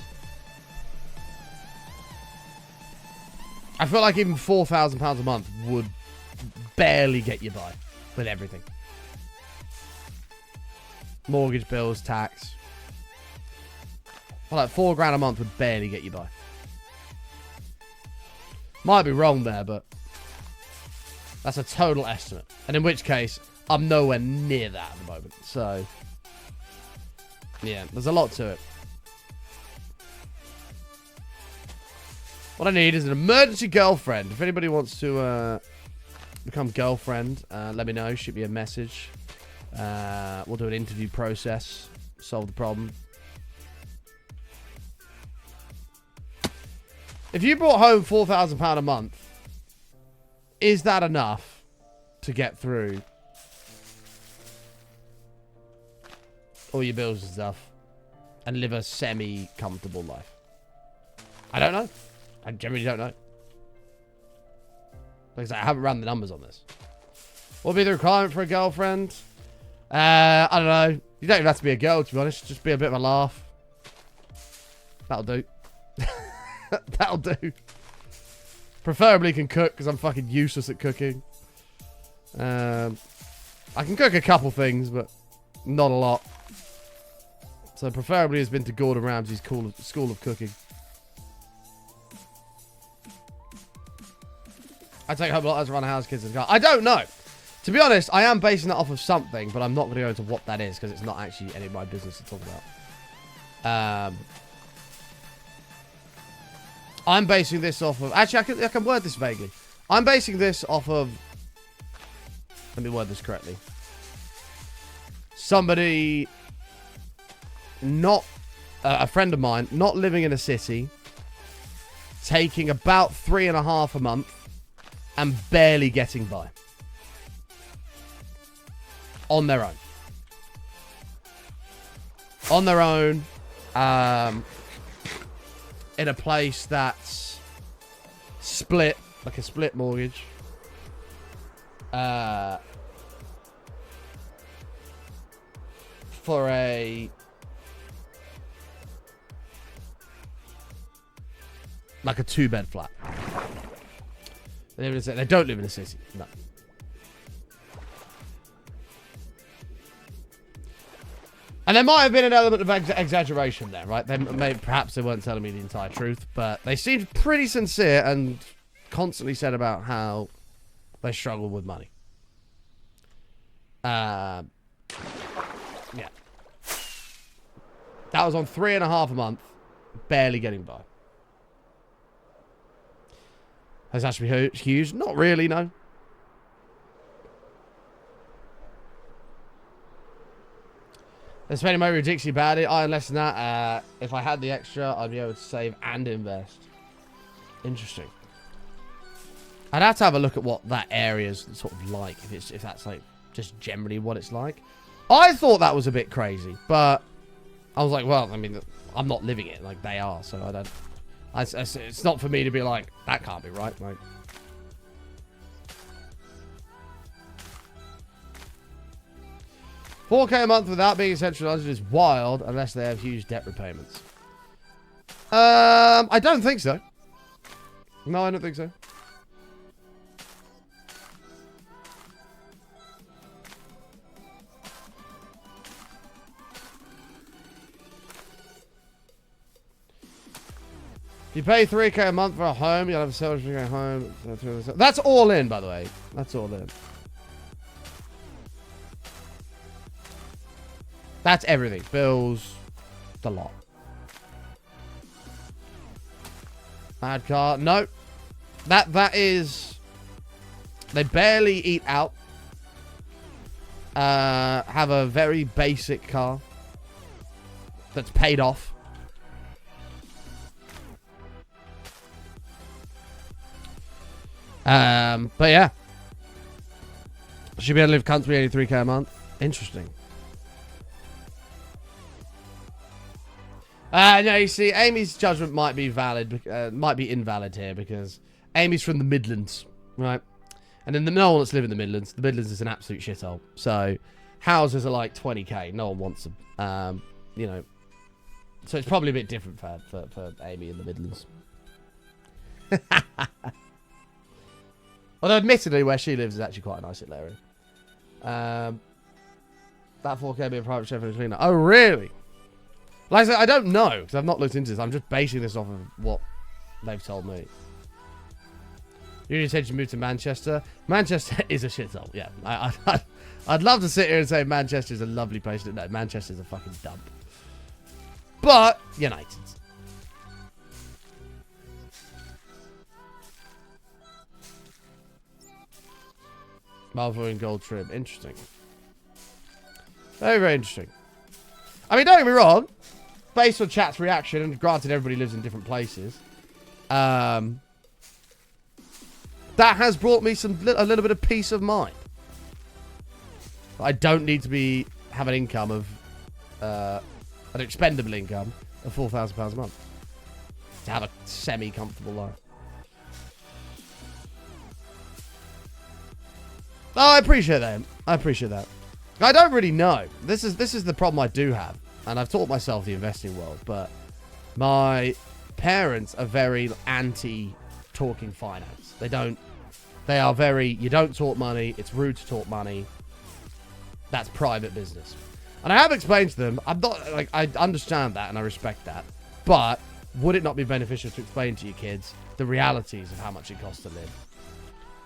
I feel like even £4,000 a month would barely get you by with everything. Mortgage, bills, tax. Well, like £4 a month would barely get you by. Might be wrong there, but that's a total estimate. And in which case, I'm nowhere near that at the moment. So, yeah, there's a lot to it. What I need is an emergency girlfriend. If anybody wants to become girlfriend, let me know. Shoot me a message. We'll do an interview process. Solve the problem. If you brought home £4,000 a month, is that enough to get through all your bills and stuff and live a semi-comfortable life? I don't know. I generally don't know. Like I said, I haven't run the numbers on this. What will be the requirement for a girlfriend? I don't know. You don't even have to be a girl, to be honest. Just be a bit of a laugh. That'll do. That'll do. Preferably can cook, because I'm fucking useless at cooking. I can cook a couple things, but not a lot. So preferably has been to Gordon Ramsay's School of Cooking. I take home a lot as run a house, kids, and car. I don't know. To be honest, I am basing that off of something, but I'm not going to go into what that is, because it's not actually any of my business to talk about. I'm basing this off of... Actually, I can word this vaguely. I'm basing this off of... Let me word this correctly. Somebody not a friend of mine, not living in a city, taking about 3.5 a month and barely getting by. On their own. On their own. In a place that's split, like a split mortgage. For a... like a 2-bed flat. They don't live in a city. No. And there might have been an element of exaggeration there, right? Perhaps they weren't telling me the entire truth, but they seemed pretty sincere and constantly said about how they struggle with money. Yeah. That was on 3.5 a month, barely getting by. Has actually huge? Not really, no. They're spending money ridiculously badly. I earn less than that. If I had the extra, I'd be able to save and invest. Interesting. I'd have to have a look at what that area's sort of like. If that's like just generally what it's like. I thought that was a bit crazy, but I was like, well, I mean, I'm not living it like they are, so I don't. It's not for me to be like, that can't be right. Like, $4K a month without being centralized is wild unless they have huge debt repayments. I don't think so. No, I don't think so. If you pay $3K a month for a home, you'll have a service for going home. That's all in, by the way. That's all in. That's everything. Bills, the lot. Bad car. No. That is... They barely eat out. Have a very basic car. That's paid off. But yeah. Should be able to live comfortably 83K a month. Interesting. No, you see, Amy's judgment might be valid, might be invalid here because Amy's from the Midlands, right? And then no one that's living in the Midlands. The Midlands is an absolute shithole. So houses are like 20K. No one wants them. You know, so it's probably a bit different for Amy in the Midlands. Although, admittedly, where she lives is actually quite a nice little area. That 4K be a private chef and a cleaner. Oh, really? Like I said, I don't know, because I've not looked into this. I'm just basing this off of what they've told me. You said you moved to Manchester. Manchester is a shithole, yeah. I'd love to sit here and say Manchester is a lovely place. No, Manchester's a fucking dump. But, United. Marvel and gold trim. Interesting. Very, very interesting. I mean, don't get me wrong. Based on chat's reaction, and granted everybody lives in different places, that has brought me a little bit of peace of mind. I don't need to have an income of, an expendable income of £4,000 a month to have a semi-comfortable life. Oh, I appreciate that. I appreciate that. I don't really know. This is the problem I do have. And I've taught myself the investing world, but my parents are very anti-talking finance. They are very, you don't talk money, it's rude to talk money. That's private business. And I have explained to them, I'm not, like, I understand that and I respect that, but would it not be beneficial to explain to your kids the realities of how much it costs to live?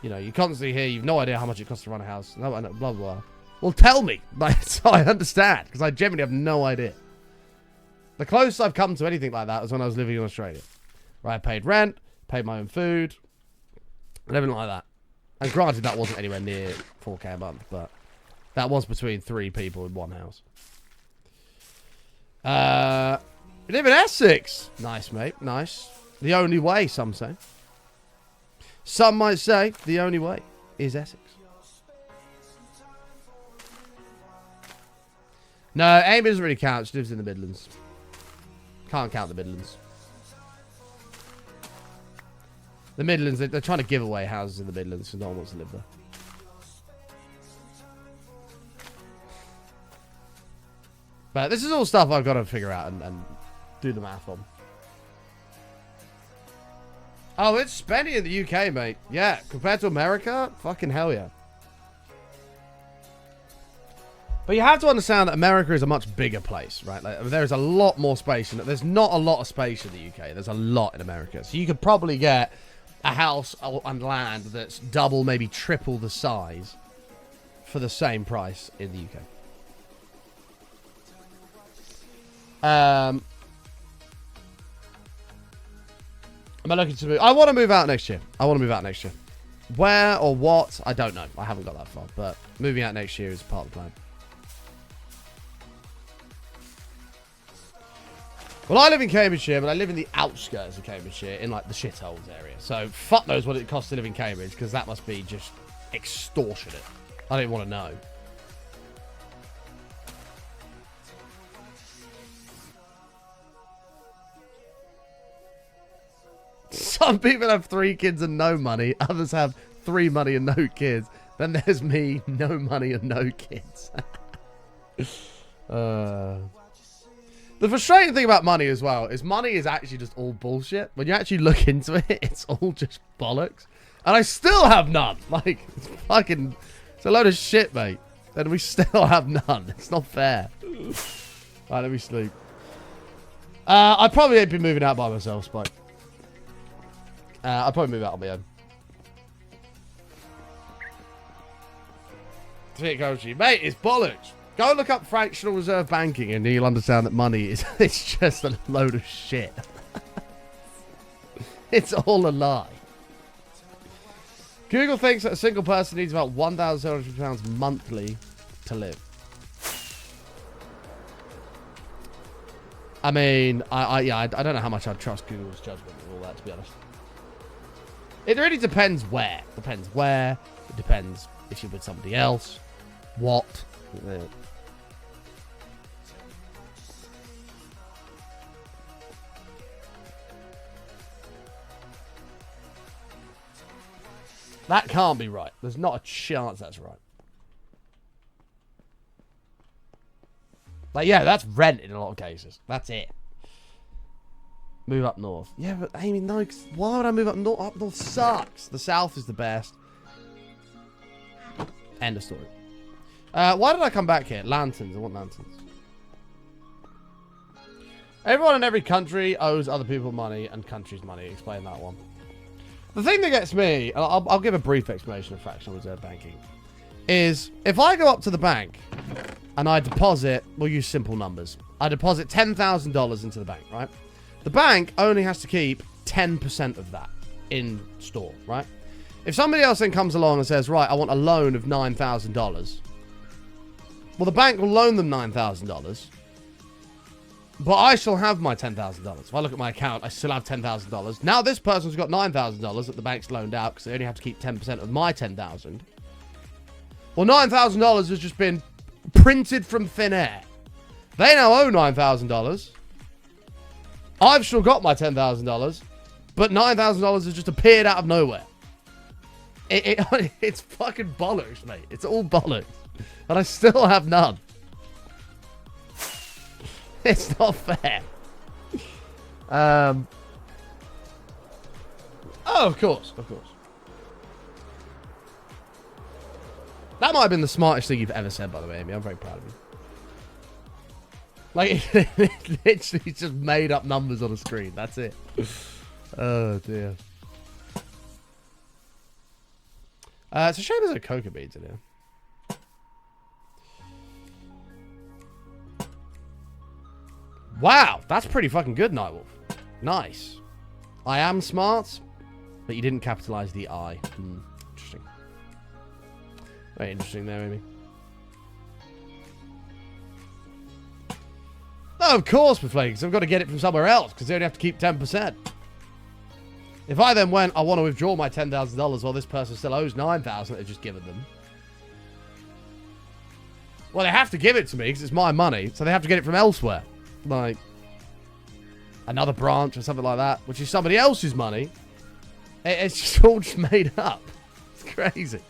You know, you constantly hear, you've no idea how much it costs to run a house, blah, blah, blah. Well, tell me, like, so I understand, because I genuinely have no idea. The closest I've come to anything like that was when I was living in Australia, where I paid rent, paid my own food, and everything like that. And granted, that wasn't anywhere near 4K a month, but that was between 3 people in one house. You live in Essex. Nice, mate. Nice. The only way, some say. Some might say the only way is Essex. No, Amy doesn't really count. She lives in the Midlands. Can't count the Midlands. The Midlands, they're trying to give away houses in the Midlands because no one wants to live there. But this is all stuff I've got to figure out and do the math on. Oh, it's spendy in the UK, mate. Yeah, compared to America, fucking hell yeah. But you have to understand that America is a much bigger place, right? Like, there's a lot more space in it. There's not a lot of space in the UK. There's a lot in America. So you could probably get a house and land that's double, maybe triple the size for the same price in the UK. Am I looking to move? I want to move out next year. Where or what? I don't know. I haven't got that far. But moving out next year is part of the plan. Well, I live in Cambridgeshire, but I live in the outskirts of Cambridgeshire, in like the shitholes area. So fuck knows what it costs to live in Cambridge, because that must be just extortionate. I don't even want to know. Some people have 3 kids and no money. Others have 3 money and no kids. Then there's me, no money and no kids. The frustrating thing about money as well is money is actually just all bullshit. When you actually look into it, it's all just bollocks. And I still have none. Like, it's a load of shit, mate. And we still have none. It's not fair. Alright, let me sleep. I probably ain't been moving out by myself, Spike. I'll probably move out on my own. Mate, it's bollocks. Go look up fractional reserve banking and you'll understand that money is it's just a load of shit. It's all a lie. Google thinks that a single person needs about £1,700 monthly to live. I mean, I don't know how much I'd trust Google's judgment and all that, to be honest. It really depends where. Depends where. It depends if you're with somebody else. What. That can't be right. There's not a chance that's right. Like, yeah, that's rent in a lot of cases. That's it. Move up north. Yeah, but Amy, no, why would I move up north? Up north sucks. The south is the best. End of story. Why did I come back here? Lanterns. I want lanterns. Everyone in every country owes other people money and countries money. Explain that one. The thing that gets me, and I'll give a brief explanation of fractional reserve banking, is if I go up to the bank and I deposit, we'll use simple numbers. I deposit $10,000 into the bank, right? The bank only has to keep 10% of that in store, right? If somebody else then comes along and says, right, I want a loan of $9,000, well, the bank will loan them $9,000, but I shall have my $10,000. If I look at my account, I still have $10,000. Now this person's got $9,000 that the bank's loaned out because they only have to keep 10% of my $10,000. Well, $9,000 has just been printed from thin air. They now owe $9,000. I've still got my $10,000, but $9,000 has just appeared out of nowhere. It's fucking bollocks, mate. It's all bollocks. And I still have none. It's not fair. Oh, of course. Of course. That might have been the smartest thing you've ever said, by the way, Amy. I'm very proud of you. Like, it literally just made up numbers on a screen. That's it. Oh, dear. It's a shame there's no coca beans in here. Wow, that's pretty fucking good, Nightwolf. Nice. I am smart, but you didn't capitalize the I. Interesting. Very interesting there, Amy. Oh, of course, with because I've got to get it from somewhere else because they only have to keep 10%. If I then went, I want to withdraw my $10,000 while this person still owes $9,000 they've just given them. Well, they have to give it to me because it's my money, so they have to get it from elsewhere. Like, another branch or something like that, which is somebody else's money. It's just all just made up. It's crazy.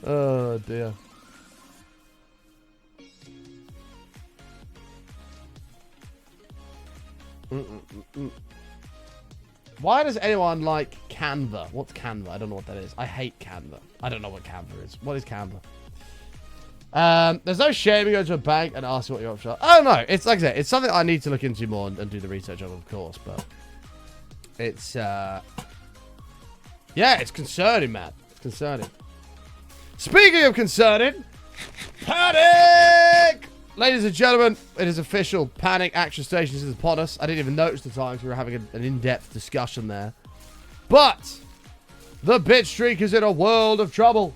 Oh, dear. Why does anyone like Canva? What's Canva? I don't know what that is. I hate Canva. I don't know what Canva is. What is Canva? There's no shame in going to a bank and asking what your options are. Oh, no. It's like I said, it's something I need to look into more and do the research on, of course. But it's, yeah, it's concerning, man. It's concerning. Speaking of concerning, panic! Ladies and gentlemen, it is official. Panic Action Stations is upon us. I didn't even notice the time because we were having an in-depth discussion there. But the bit streak is in a world of trouble.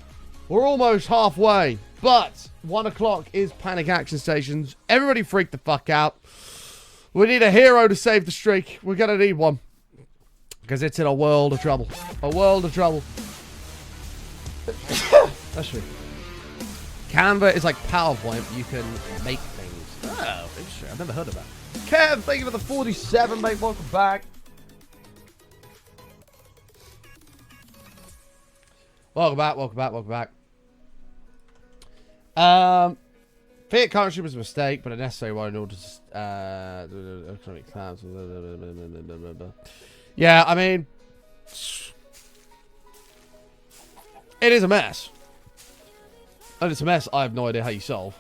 We're almost halfway. But 1 o'clock is Panic Action Stations. Everybody freak the fuck out. We need a hero to save the streak. We're going to need one. Because it's in a world of trouble. A world of trouble. That's true. Canva is like PowerPoint. You can make things. Oh, interesting. I've never heard of that. Kev, thank you for the 47, mate. Welcome back. Welcome back, welcome back, welcome back. Fiat currency was a mistake, but a necessary one in order to economic clouds. Yeah, I mean, it is a mess. And it's a mess I have no idea how you solve.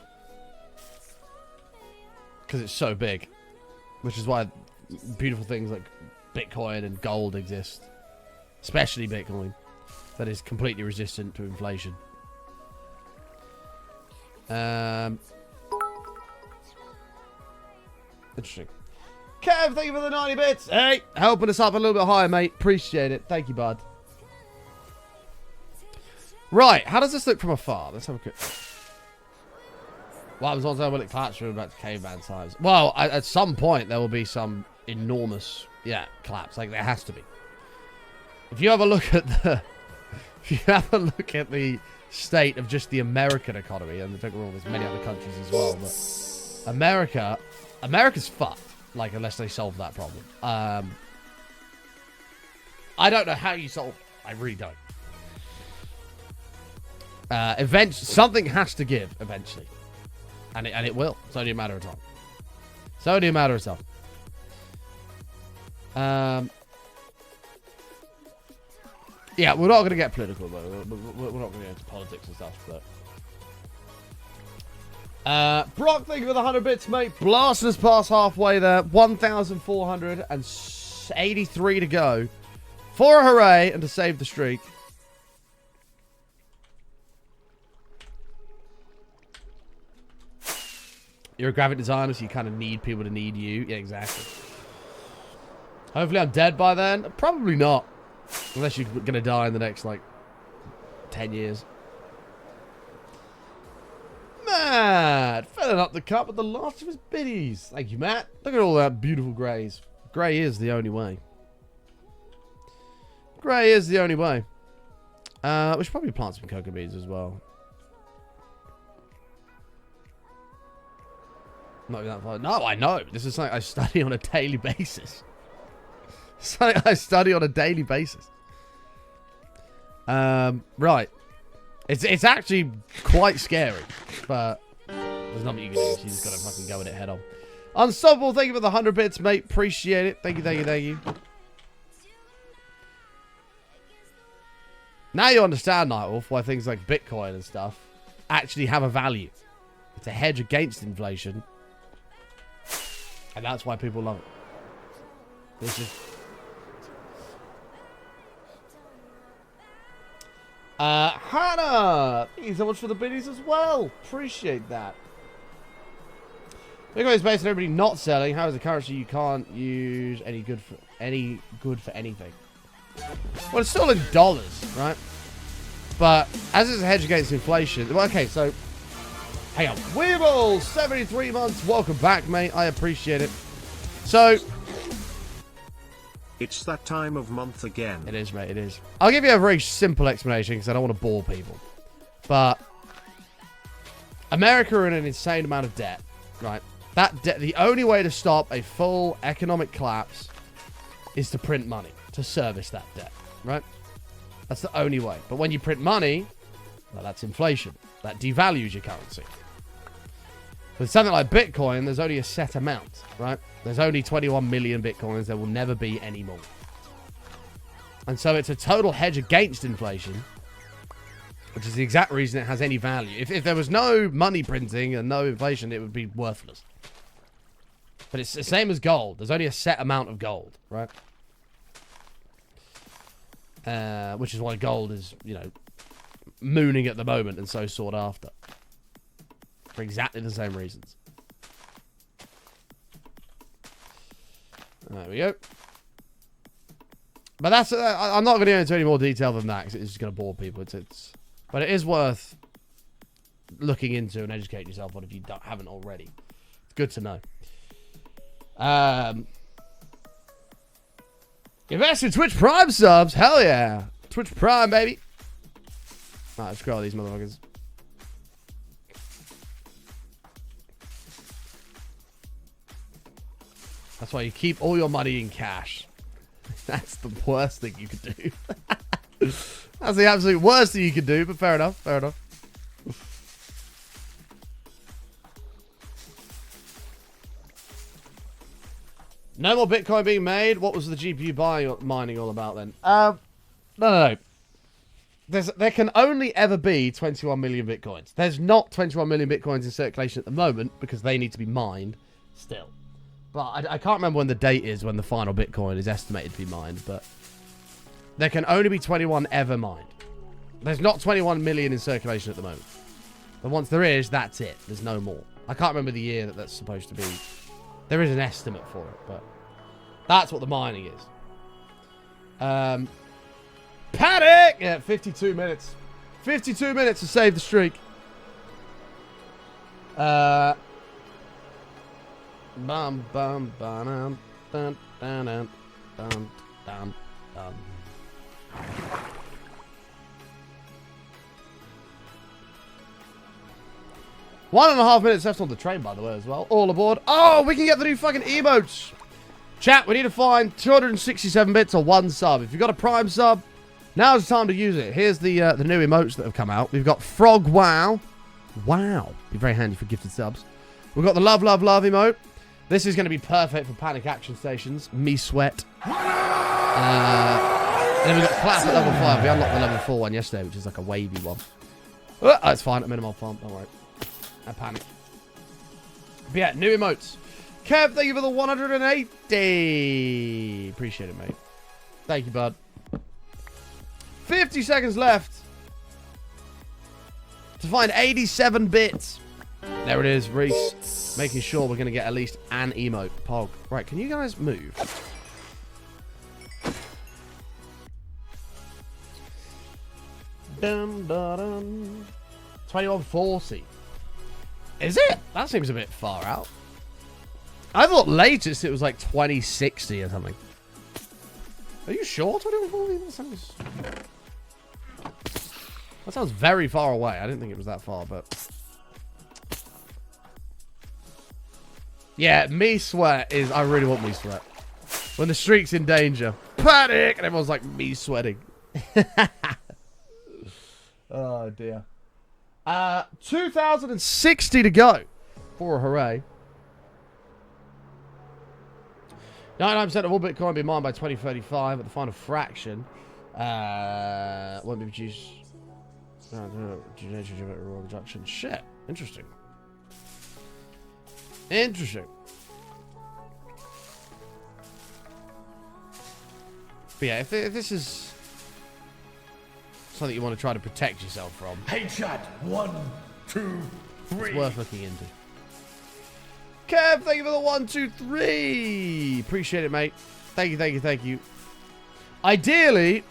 Because it's so big. Which is why beautiful things like Bitcoin and gold exist. Especially Bitcoin. That is completely resistant to inflation. Interesting. Kev, thank you for the 90 bits. Hey, helping us up a little bit higher, mate. Appreciate it. Thank you, bud. Right, how does this look from afar? Let's have a quick... Well, I was on when it collapsed from about caveman times. Well, at some point, there will be some enormous, collapse. Like, there has to be. If you have a look at the... If you have a look at the state of just the American economy, and don't get me wrong, there's many other countries as well, but America's fucked. Like, unless they solve that problem. I don't know how you solve... I really don't. Something has to give eventually, and it will. It's only a matter of time. It's only a matter of time. Yeah, we're not going to get political though. We're not going to get into politics and stuff. But Brock, thank you for the 100 bits, mate. Blasting us past halfway there. 1,483 to go for a hooray and to save the streak. You're a graphic designer, so you kind of need people to need you. Yeah, exactly. Hopefully I'm dead by then. Probably not. Unless you're going to die in the next, like, 10 years. Matt! Filling up the cup with the last of his biddies. Thank you, Matt. Look at all that beautiful greys. Grey is the only way. Grey is the only way. We should probably plant some cocoa beans as well. Not that far. No, I know. This is something I study on a daily basis. Something I study on a daily basis. Right. It's actually quite scary, but there's nothing you can do. So you just gotta fucking go with it head on. Unstoppable, thank you for the 100 bits, mate. Appreciate it. Thank you, thank you, thank you. Now you understand, Nightwolf, why things like Bitcoin and stuff actually have a value. It's a hedge against inflation. And that's why people love it. This is... Hannah! Thank you so much for the biddies as well. Appreciate that. Bitcoin is based on everybody not selling. How is a currency you can't use any good for anything? Well, it's still in dollars, right? But as it's a hedge against inflation... Well, okay, so... Hang on. Weeble, 73 months. Welcome back, mate. I appreciate it. So... It's that time of month again. It is, mate. It is. I'll give you a very simple explanation because I don't want to bore people. But America are in an insane amount of debt, right? That debt, the only way to stop a full economic collapse is to print money to service that debt, right? That's the only way. But when you print money, well, that's inflation. That devalues your currency. With something like Bitcoin, there's only a set amount, right? There's only 21 million Bitcoins. There will never be any more. And so it's a total hedge against inflation, which is the exact reason it has any value. If there was no money printing and no inflation, it would be worthless. But it's the same as gold. There's only a set amount of gold, right? Which is why gold is, you know, mooning at the moment and so sought after. For exactly the same reasons. There we go. But that's... I'm not going to go into any more detail than that because it's just going to bore people. But it is worth looking into and educating yourself on if you haven't already. It's good to know. Invest in Twitch Prime subs. Hell yeah. Twitch Prime, baby. Alright, let's scroll these motherfuckers. That's why you keep all your money in cash. That's the worst thing you could do. That's the absolute worst thing you could do, but fair enough, fair enough. No more Bitcoin being made. What was the GPU mining all about then? No. There can only ever be 21 million Bitcoins. There's not 21 million Bitcoins in circulation at the moment because they need to be mined still. But I can't remember when the date is when the final Bitcoin is estimated to be mined, but there can only be 21 ever mined. There's not 21 million in circulation at the moment. But once there is, that's it. There's no more. I can't remember the year that that's supposed to be. There is an estimate for it, but that's what the mining is. Paddock! Yeah, 52 minutes. 52 minutes to save the streak. Bum bum bum dun dun dun dun dun dun. One and a half minutes left on the train, by the way, as well. All aboard. Oh, we can get the new fucking emotes. Chat, we need to find 267 bits or one sub. If you've got a Prime sub, now's the time to use it. Here's the new emotes that have come out. We've got Frog Wow. Wow. Be very handy for gifted subs. We've got the Love, Love, Love emote. This is going to be perfect for panic action stations. Me sweat. And then we've got Clap at level 5. We unlocked the level 4 one yesterday, which is like a wavy one. Oh, it's fine. At minimal farm. Don't worry. I panic. But yeah, new emotes. Kev, thank you for the 180. Appreciate it, mate. Thank you, bud. 50 seconds left to find 87 bits. There it is, Reese. Making sure we're going to get at least an emote. Pog. Right, can you guys move? Dum, da, dum. 2140. Is it? That seems a bit far out. I thought latest it was like 2060 or something. Are you sure 2140? That sounds very far away. I didn't think it was that far, but... Yeah, me sweat is... I really want me sweat. When the streak's in danger. Panic! And everyone's like, me sweating. Oh, dear. 2,060 to go. For a hooray. 99% of all Bitcoin will be mined by 2035 at the final fraction. Won't be produced... reduction. Shit. Interesting. Interesting. But yeah, if this is something you want to try to protect yourself from, Headshot. 1, 2, 3. it's worth looking into. Kev, thank you for the 1, 2, 3. Appreciate it, mate. Thank you, thank you, thank you. Ideally,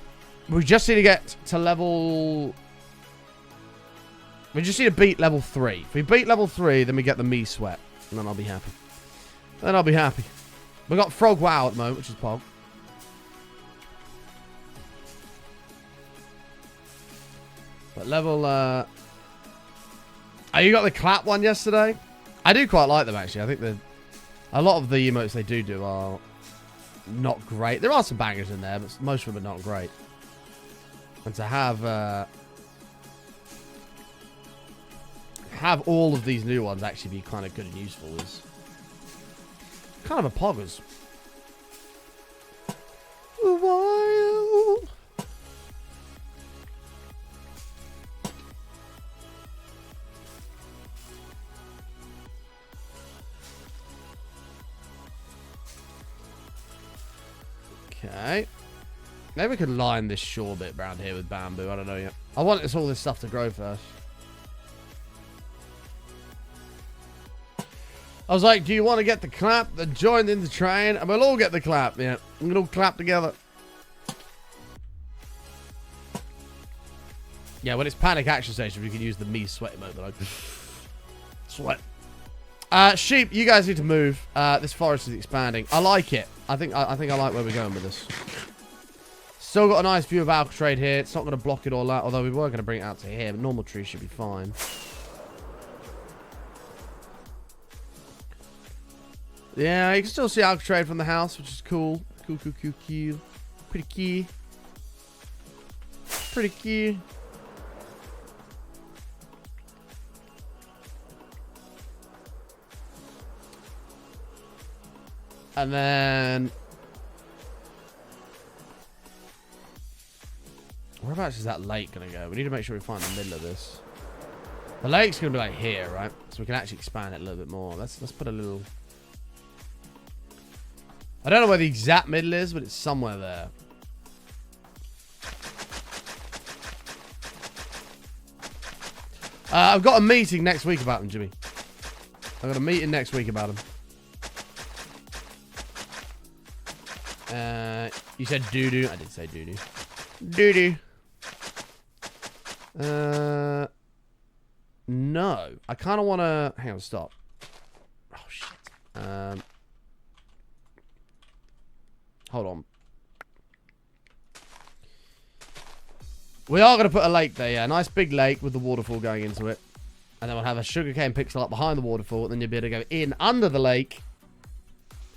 we just need to get to level We just need to beat level 3. If we beat level 3, then we get the me sweat. And then I'll be happy. Then I'll be happy. We got Frog Wow at the moment, which is Pog. But level, Oh, you got the clap one yesterday? I do quite like them, actually. I think a lot of the emotes they do are not great. There are some bangers in there, but most of them are not great. And to have all of these new ones actually be kind of good and useful is kind of a poggers. Wild. Okay. Maybe we could line this shore bit around here with bamboo. I don't know yet. I want all this stuff to grow first. I was like, do you want to get the clap? Then join in the train and we'll all get the clap. Yeah, we'll all clap together. Yeah, when it's panic action station, we can use the me sweat emote. Like, sweat. Sheep, you guys need to move. This forest is expanding. I like it. I think I like where we're going with this. Still got a nice view of Alcatraz here. It's not going to block it all out, although we were going to bring it out to here, but normal trees should be fine. Yeah, you can still see Alcatraz from the house, which is cool. Cool. Pretty key. Pretty key. And then... whereabouts is that lake going to go? We need to make sure we find the middle of this. The lake's going to be like here, right? So we can actually expand it a little bit more. Let's put a little... I don't know where the exact middle is, but it's somewhere there. I've got a meeting next week about them, Jimmy. I've got a meeting next week about them. You said doo-doo. I did say doo-doo. Doo-doo. No. I kind of want to... hang on, stop. Oh, shit. Hold on. We are going to put a lake there, yeah. A nice big lake with the waterfall going into it. And then we'll have a sugarcane pixel up behind the waterfall. And then you'll be able to go in under the lake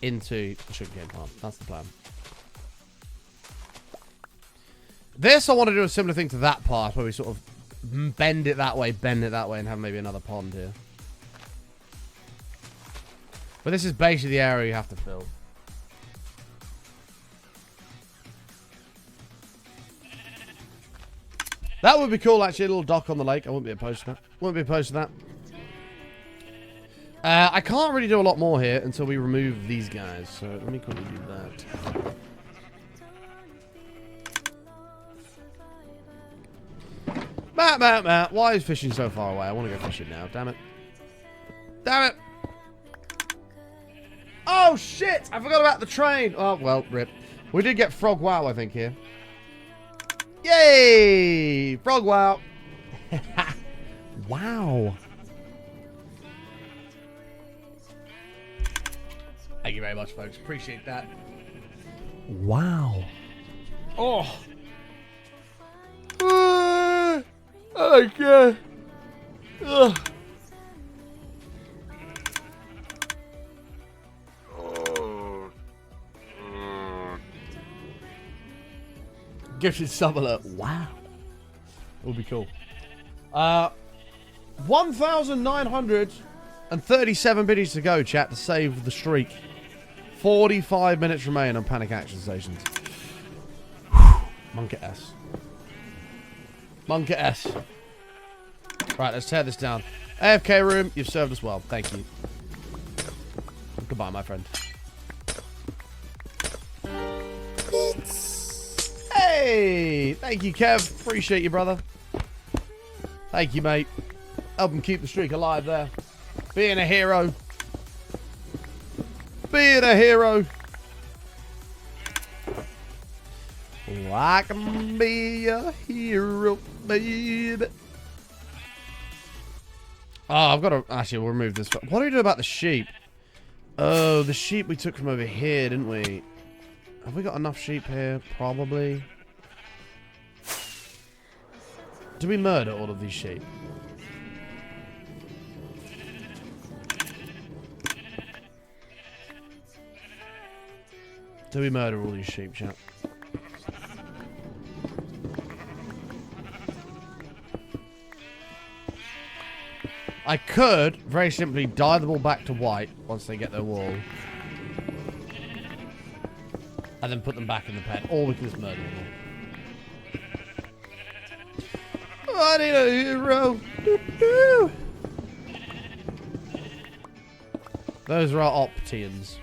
into the sugarcane farm. That's the plan. This, I want to do a similar thing to that part, where we sort of bend it that way, and have maybe another pond here. But this is basically the area you have to fill. That would be cool, actually, a little dock on the lake. I wouldn't be opposed to that. Wouldn't be opposed to that. I can't really do a lot more here until we remove these guys. So let me quickly do that. Matt. Why is fishing so far away? I want to go fishing now. Damn it. Damn it. Oh, shit. I forgot about the train. Oh, well, rip. We did get Frog Wow, I think, here. Yay! Frog Wow. Wow. Thank you very much, folks. Appreciate that. Wow. Oh. Oh, God. Ugh. Gifted sub alert. Wow. It will be cool. 1,937 biddies to go, chat, to save the streak. 45 minutes remain on panic action stations. Monkey S. Monkey S. Right, let's tear this down. AFK room, you've served us well. Thank you. Goodbye, my friend. Hey! Thank you, Kev. Appreciate you, brother. Thank you, mate. Help him keep the streak alive there. Being a hero. Being a hero. I can be a hero, baby. Oh, I've got to... Actually, we'll remove this. What do we do about the sheep? Oh, the sheep we took from over here, didn't we? Have we got enough sheep here? Probably. Do we murder all of these sheep? Do we murder all these sheep, chat? I could very simply dye them all back to white once they get their wool. And then put them back in the pen. Or we can just murder them all. I need a hero. Doo-doo. Those are our Optians.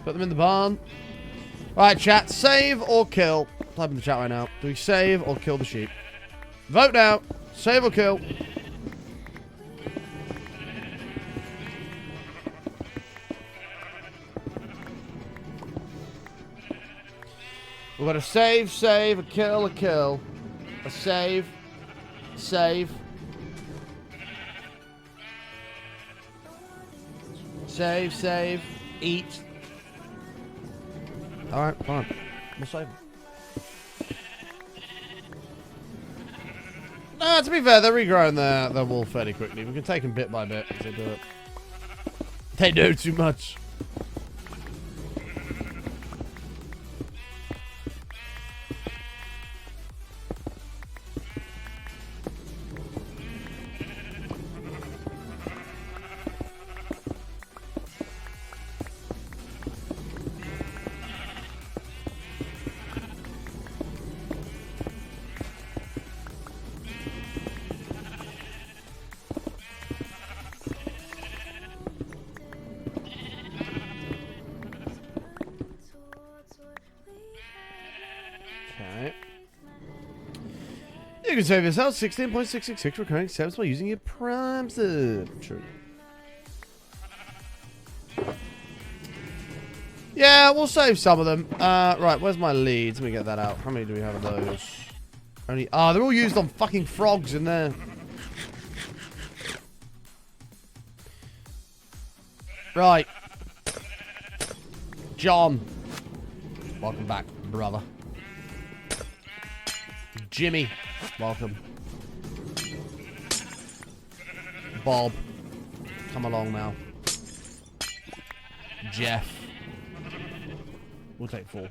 Put them in the barn. Right, chat. Save or kill. Type in the chat right now. Do we save or kill the sheep? Vote now. Save or kill. We've got a save, a kill, a kill. A save. Save. Save. Eat. Alright, fine. We'll save them. To be fair, they're regrowing their wool fairly quickly. We can take them bit by bit as they do it. They do too much. You can save yourself 16.666 recurring saves by using your Prime sub. True. Yeah, we'll save some of them. Right, where's my leads? Let me get that out. How many do we have of those? Only. Ah, they're all used on fucking frogs in there. Right. John. Welcome back, brother. Jimmy. Welcome. Bob. Come along now. Jeff. We'll take 4.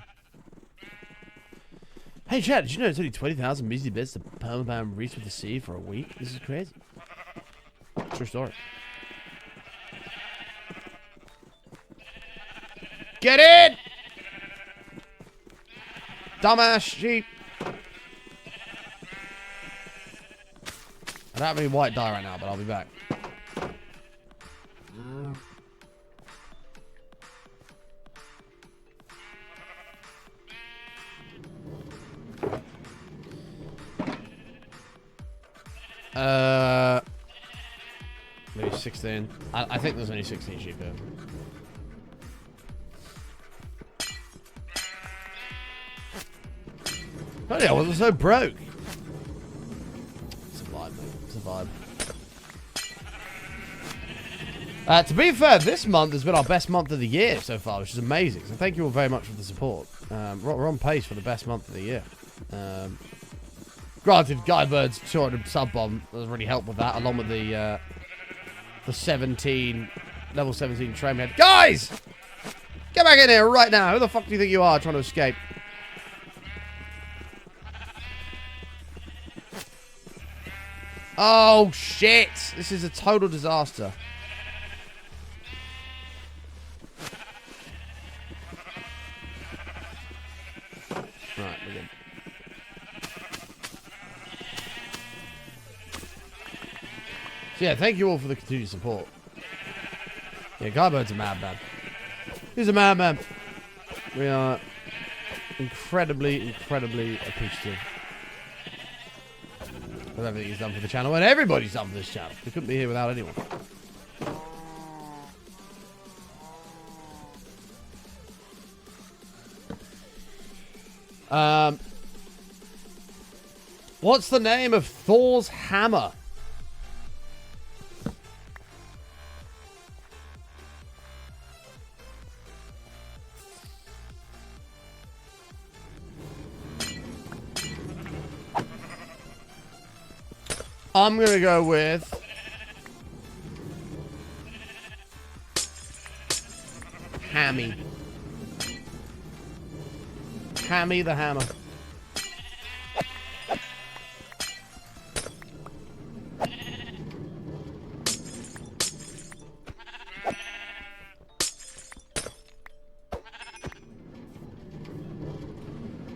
Hey, Chad, did you know it's only 20,000 measly bits to permaban Reach with the Sea for a week? This is crazy. True story. Get in! Dumbass sheep. I don't have any white dye right now, but I'll be back. Maybe 16. I think there's only 16 sheep here. Oh yeah, I wasn't so broke. It's a vibe, mate. It's a vibe. To be fair, this month has been our best month of the year so far, which is amazing. So thank you all very much for the support. We're on pace for the best month of the year. Granted, Guybird's 200 sub bomb doesn't really help with that, along with the 17 level 17 train head. Guys, get back in here right now. Who the fuck do you think you are trying to escape? Oh shit! This is a total disaster. Right, we're good. So yeah, thank you all for the continued support. Yeah, Guybird's a madman. He's a madman. We are incredibly appreciative of everything he's done for the channel, and everybody's done for this channel. We couldn't be here without anyone. What's the name of Thor's hammer? I'm gonna go with Hammy. Hammy the Hammer.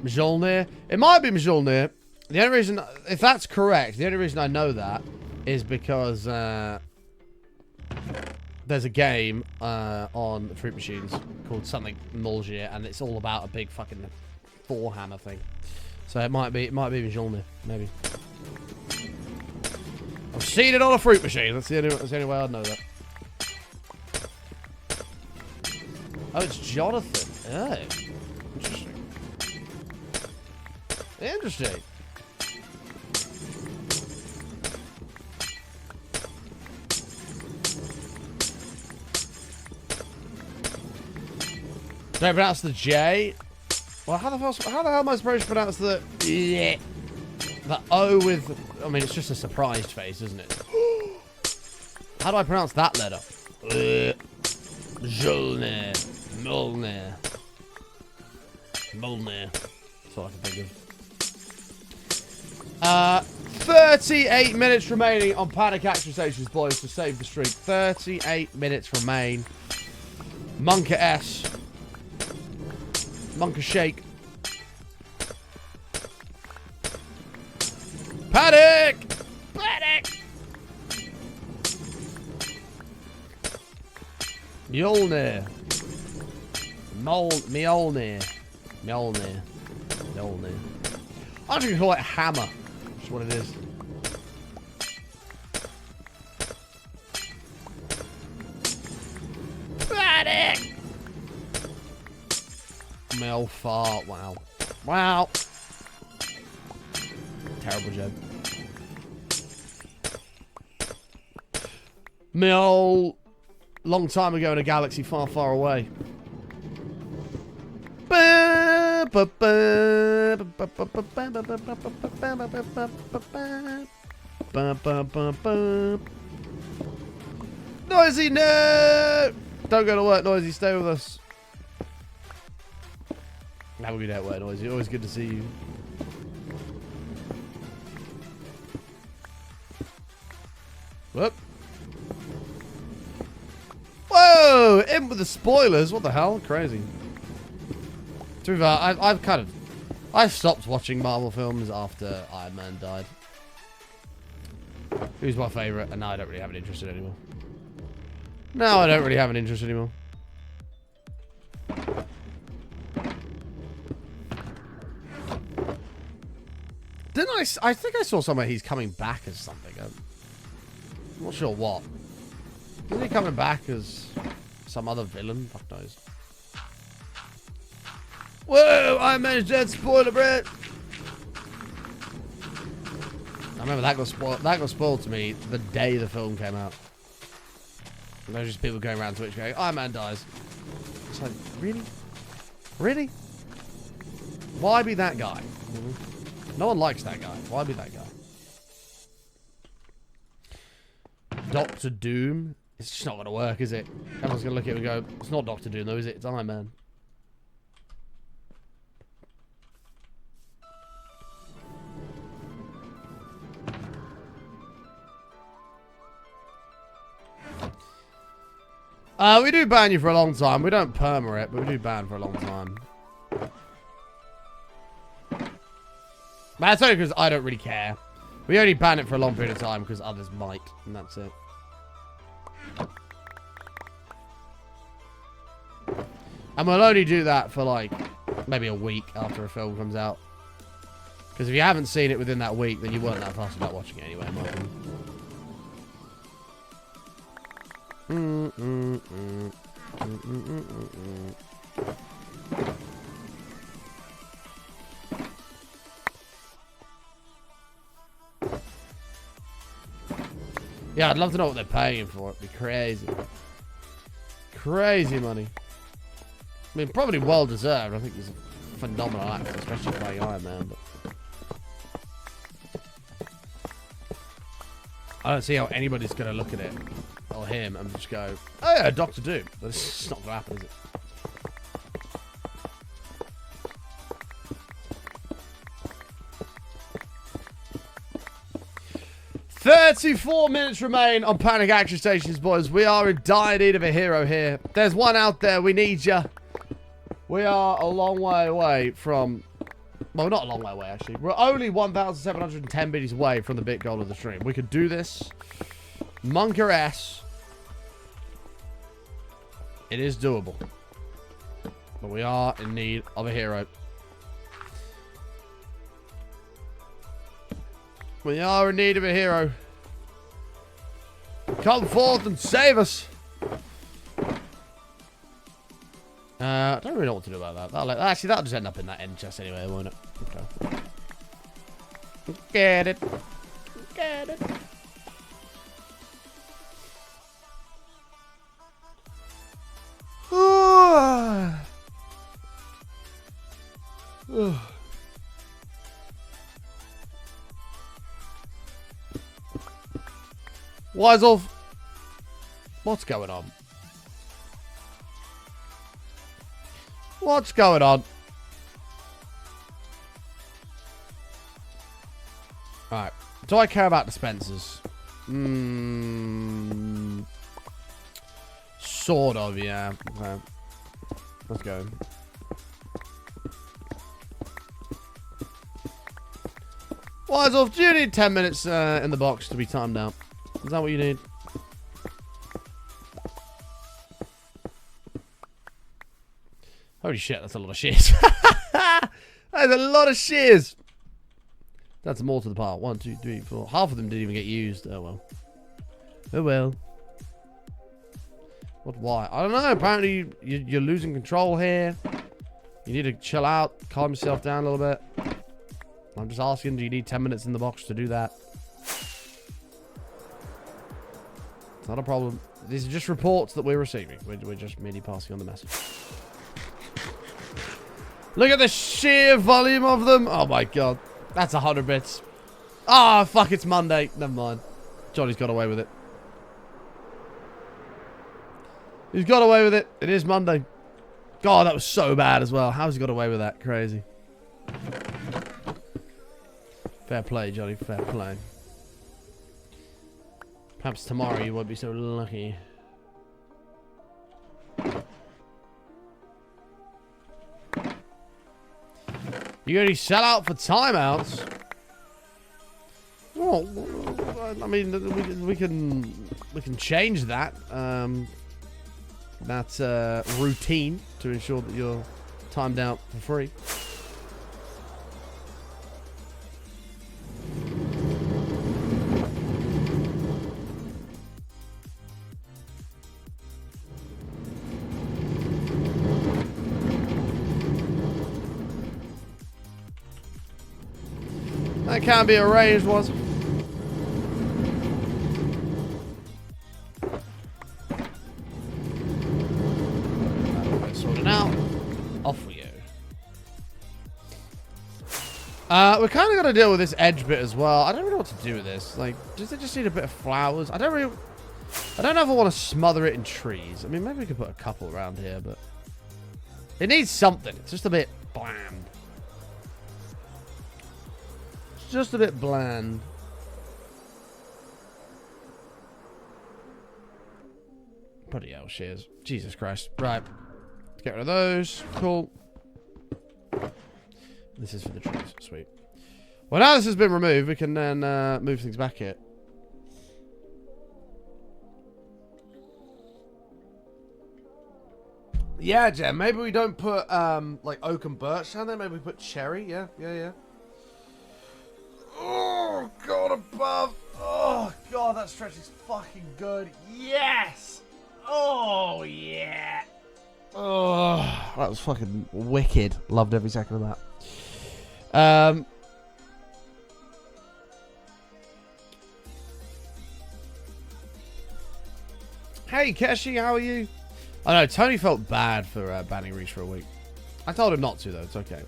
Mjolnir. It might be Mjolnir. The only reason, if that's correct, the only reason I know that is because there's a game on Fruit Machines called something Mjolnir, and it's all about a big fucking Thor hammer thing. So it might be Mjolnir, maybe. I've seen it on a Fruit Machine. That's the only way I'd know that. Oh, it's Jonathan. Oh, interesting. Interesting. Don't pronounce the J. Well, how the hell am I supposed to pronounce the O with? I mean, it's just a surprised face, isn't it? How do I pronounce that letter? Mjolnir. Mjolnir. Mjolnir. That's all I can think of. 38 minutes remaining on Panic Accusations, boys, to save the streak. 38 minutes remain. Monka S. Monka Shake. Panic! Panic! Mjolnir. Mjolnir. Mjolnir. Mjolnir. I'm just gonna call it Hammer. That's what it is. Panic! Mel fart. Wow. Wow. Terrible joke. Mel. Long time ago in a galaxy far, far away. Noisy, no! Don't go to work, Noisy. Stay with us. Have a good day at work, Noisy. Always good to see you. Whoop. Whoa! In with the spoilers. What the hell? Crazy. To be fair, I've stopped watching Marvel films after Iron Man died. He was my favourite, and now I don't really have an interest in it anymore. Now I don't really have an interest anymore. Didn't I think I saw somewhere he's coming back as something. I'm not sure what. Isn't he coming back as some other villain? Fuck knows. Whoa! Iron Man's dead. Spoiler, Brett. I remember that got spoiled. That got spoiled to me the day the film came out. And there was just people going around Twitch going, "Iron Man dies." It's like, really, really? Why be that guy? No one likes that guy. Why be that guy? Doctor Doom. It's just not going to work, is it? Everyone's going to look at it and go, it's not Doctor Doom, though, is it? It's Iron Man. We do ban you for a long time. We don't perma it, but we do ban for a long time. But that's only because I don't really care. We only ban it for a long period of time because others might, and that's it. And we'll only do that for like maybe a week after a film comes out. Because if you haven't seen it within that week, then you weren't that fussed about watching it anyway, in my opinion. Yeah, I'd love to know what they're paying for it. It'd be crazy. Crazy money. I mean, probably well deserved. I think he's a phenomenal actor, especially playing Iron Man. But I don't see how anybody's going to look at it or him and just go, oh yeah, Doctor Doom. But it's just not going to happen, is it? "34 minutes remain on Panic Action Stations, boys. We are in dire need of a hero here. There's one out there. We need you. We are a long way away from... Well, not a long way away, actually. We're only 1,710 biddies away from the big goal of the stream. We could do this. Monker S. It is doable. But we are in need of a hero. We are in need of a hero. Come forth and save us. I don't really know what to do about that. Actually, that'll just end up in that end chest anyway, won't it? Okay. Get it. Get it. Wiseolf, what's going on? What's going on? Alright. Do I care about dispensers? Sort of, yeah. Okay. Let's go. Wiseolf, do you need 10 minutes in the box to be timed out? Is that what you need? Holy shit, that's a lot of shears. That's a lot of shears. That's more to the pile. 1, 2, 3, 4. Half of them didn't even get used. Oh well. Oh well. What? Why? I don't know. Apparently you're losing control here. You need to chill out, calm yourself down a little bit. I'm just asking, do you need 10 minutes in the box to do that? It's not a problem. These are just reports that we're receiving. We're just merely passing on the message. Look at the sheer volume of them. Oh my god. That's 100 bits. Ah, oh, fuck, it's Monday. Never mind. Johnny's got away with it. He's got away with it. It is Monday. God, that was so bad as well. How's he got away with that? Crazy. Fair play, Johnny. Fair play. Perhaps tomorrow you won't be so lucky. You only sell out for timeouts? Well, I mean, we can change that. That's routine to ensure that you're timed out for free. That can be arranged, was. Sort it out. Off we go. We're kind of got to deal with this edge bit as well. I don't really know what to do with this. Like, does it just need a bit of flowers? I don't know if I want to smother it in trees. I mean, maybe we could put a couple around here, but it needs something. It's just a bit bland. Just a bit bland. Bloody hell, shears. Jesus Christ. Right. Let's get rid of those. Cool. This is for the trees. Sweet. Well, now this has been removed, we can then move things back here. Yeah, Jen. Maybe we don't put like oak and birch down there. Maybe we put cherry. Yeah, yeah, yeah. Oh, God, above. Oh, God, that stretch is fucking good. Yes. Oh, yeah. Oh, that was fucking wicked. Loved every second of that. Hey, Keshi, how are you? I know, Tony felt bad for banning Reach for a week. I told him not to, though. It's okay.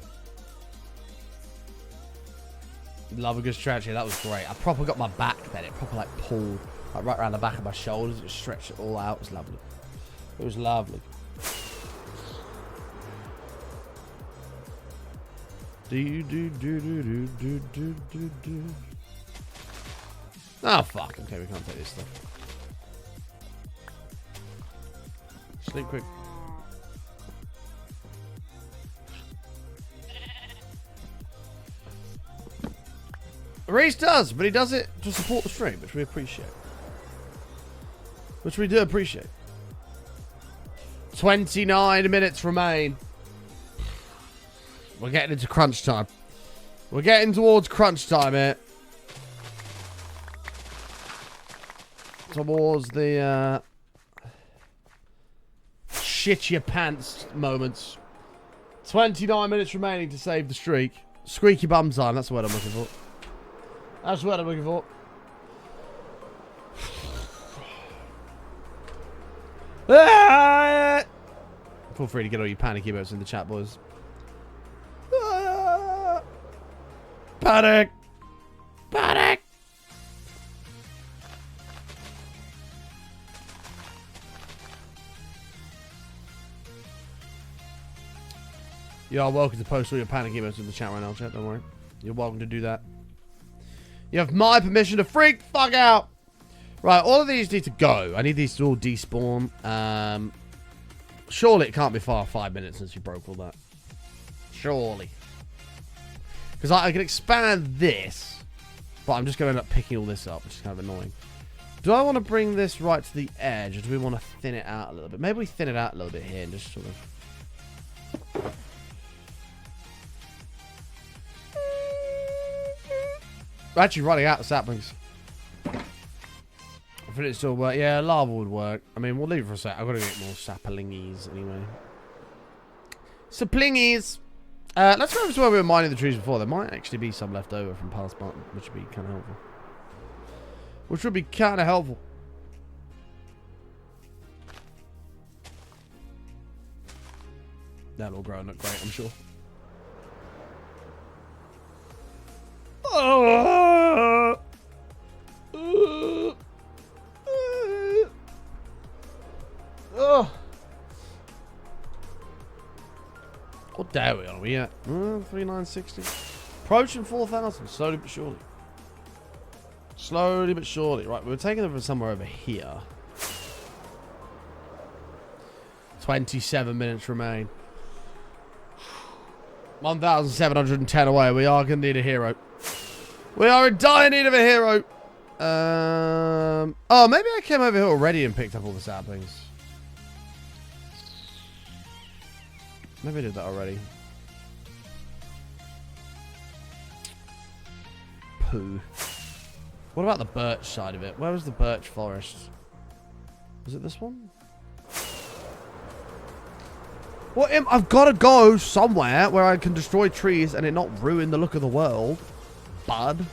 Love a good stretch here. That was great. I proper got my back then. It proper like pulled like right around the back of my shoulders. It stretched it all out. It was lovely. It was lovely. Oh fuck. Okay, we can't take this stuff. Sleep quick. Reese does, but he does it to support the stream, which we appreciate. Which we do appreciate. 29 minutes remain. We're getting into crunch time. We're getting towards crunch time here. Towards the shit your pants moments. 29 minutes remaining to save the streak. Squeaky bum time, that's the word I'm looking for. That's what I'm looking for. Feel free to get all your panic emotes in the chat, boys. Panic! Panic! You are welcome to post all your panic emotes in the chat right now, chat. Don't worry. You're welcome to do that. You have my permission to freak the fuck out. Right, all of these need to go. I need these to all despawn. Surely it can't be far 5 minutes since you broke all that. Surely. Because I can expand this, but I'm just going to end up picking all this up, which is kind of annoying. Do I want to bring this right to the edge, or do we want to thin it out a little bit? Maybe we thin it out a little bit here and just sort of... We're actually running out of saplings. I think it still work. Yeah, lava would work. I mean, we'll leave it for a sec. I've got to get more saplingies anyway. Saplingies! Let's go over to where we were mining the trees before. There might actually be some left over from past button, which would be kind of helpful. Which would be kind of helpful. That'll grow and look great, I'm sure. What day are we on? Are we at 3960? Approaching 4,000, slowly but surely. Slowly but surely. Right, we were taking them from somewhere over here. 27 minutes remain. 1,710 away. We are going to need a hero. We are in dire need of a hero. Oh, maybe I came over here already and picked up all the saplings. Maybe I did that already. Poo. What about the birch side of it? Where was the birch forest? Was it this one? Well, I've got to go somewhere where I can destroy trees and it not ruin the look of the world. Bud.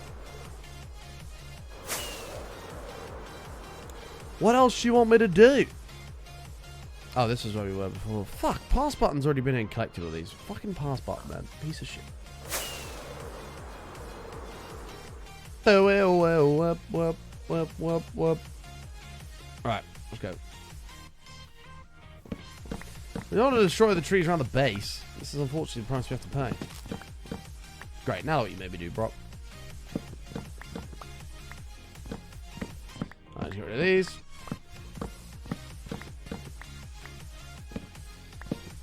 What else do you want me to do? Oh, this is where we were before. Fuck, pass button's already been in and collected all these. Fucking pass button, man. Piece of shit. Right, let's go. We don't want to destroy the trees around the base. This is unfortunately the price we have to pay. Great, now what you made me do, Brock. Alright, let's get rid of these.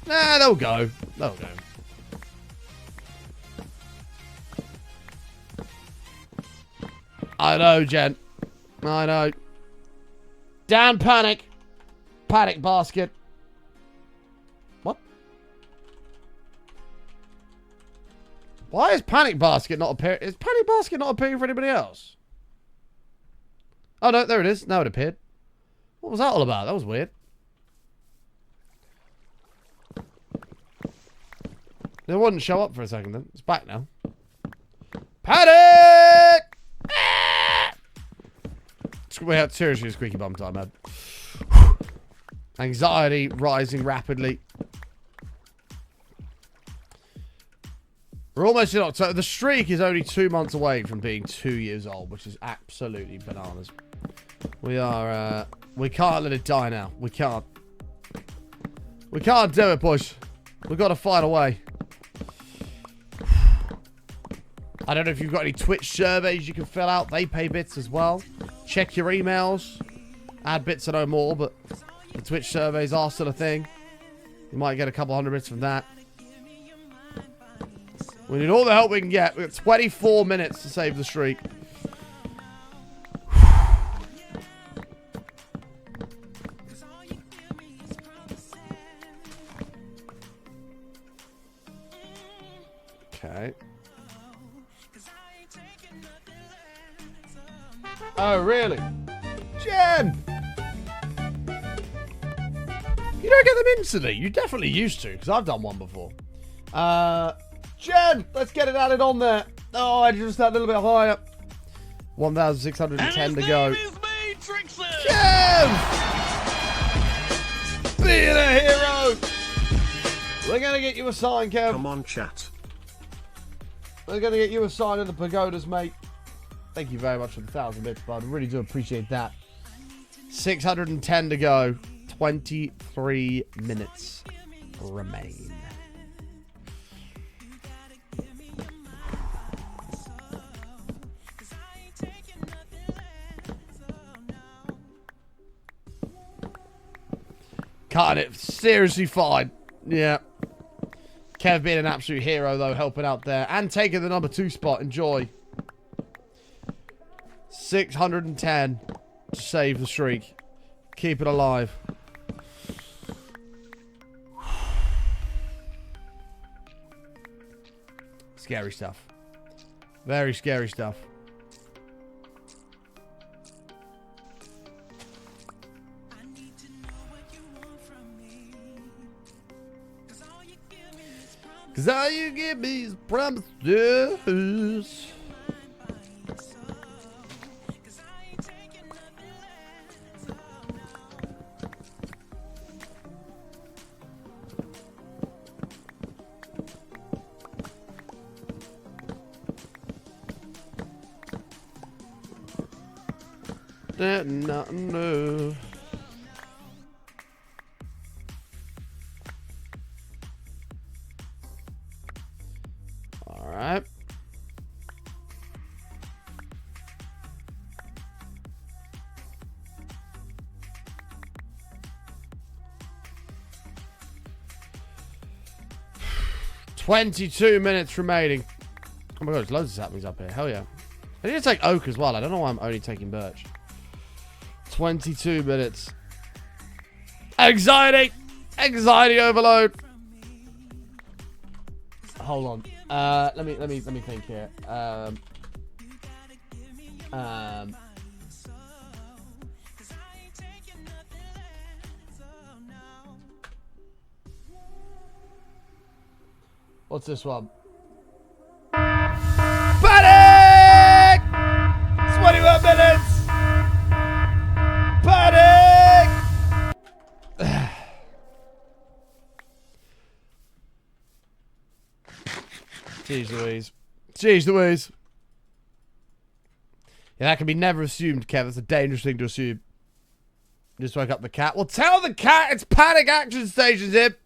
Nah, they'll go. They'll go. I know, gent. I know. Down panic. Panic basket. What? Why is panic basket not appearing? Is panic basket not appearing for anybody else? Oh, no, there it is. Now it appeared. What was that all about? That was weird. It wouldn't show up for a second then. It's back now. Panic! We had seriously squeaky bum time, man. Anxiety rising rapidly. We're almost in October. The streak is only 2 months away from being 2 years old, which is absolutely bananas. We are, we can't let it die now. We can't. We can't do it, boys. We've got to find a way. I don't know if you've got any Twitch surveys you can fill out. They pay bits as well. Check your emails. Add bits to know more, but the Twitch surveys are still a thing. You might get a couple hundred bits from that. We need all the help we can get. We've got 24 minutes to save the streak. Okay. Oh, really? Jen! You don't get them instantly. You definitely used to, because I've done one before. Jen, let's get it added on there. Oh, I just that little bit higher. 1,610 to go. Jen! Being a hero! We're going to get you a sign, Kev. Come on, chat. We're going to get you a sign of the pagodas, mate. Thank you very much for the 1,000 bits, bud. I really do appreciate that. 610 to go. 23 minutes remain. Cutting it seriously fine. Yeah. Kev being an absolute hero, though, helping out there. And taking the number 2 spot. Enjoy. 610 to save the streak. Keep it alive. Scary stuff. Very scary stuff. Cause all you give me is promises. That nothing new. All right. $22 minutes remaining. Oh my god, there's loads of saplings up here. Hell yeah. I need to take oak as well. I don't know why I'm only taking birch. 22 minutes. Anxiety! Anxiety overload! Hold on. Let me think here. What's this one? Panic! 21 minutes! Panic! Jeez Louise. Jeez Louise. Yeah, that can be never assumed, Kev. That's a dangerous thing to assume. Just woke up the cat. Well, tell the cat it's panic action station, Zip.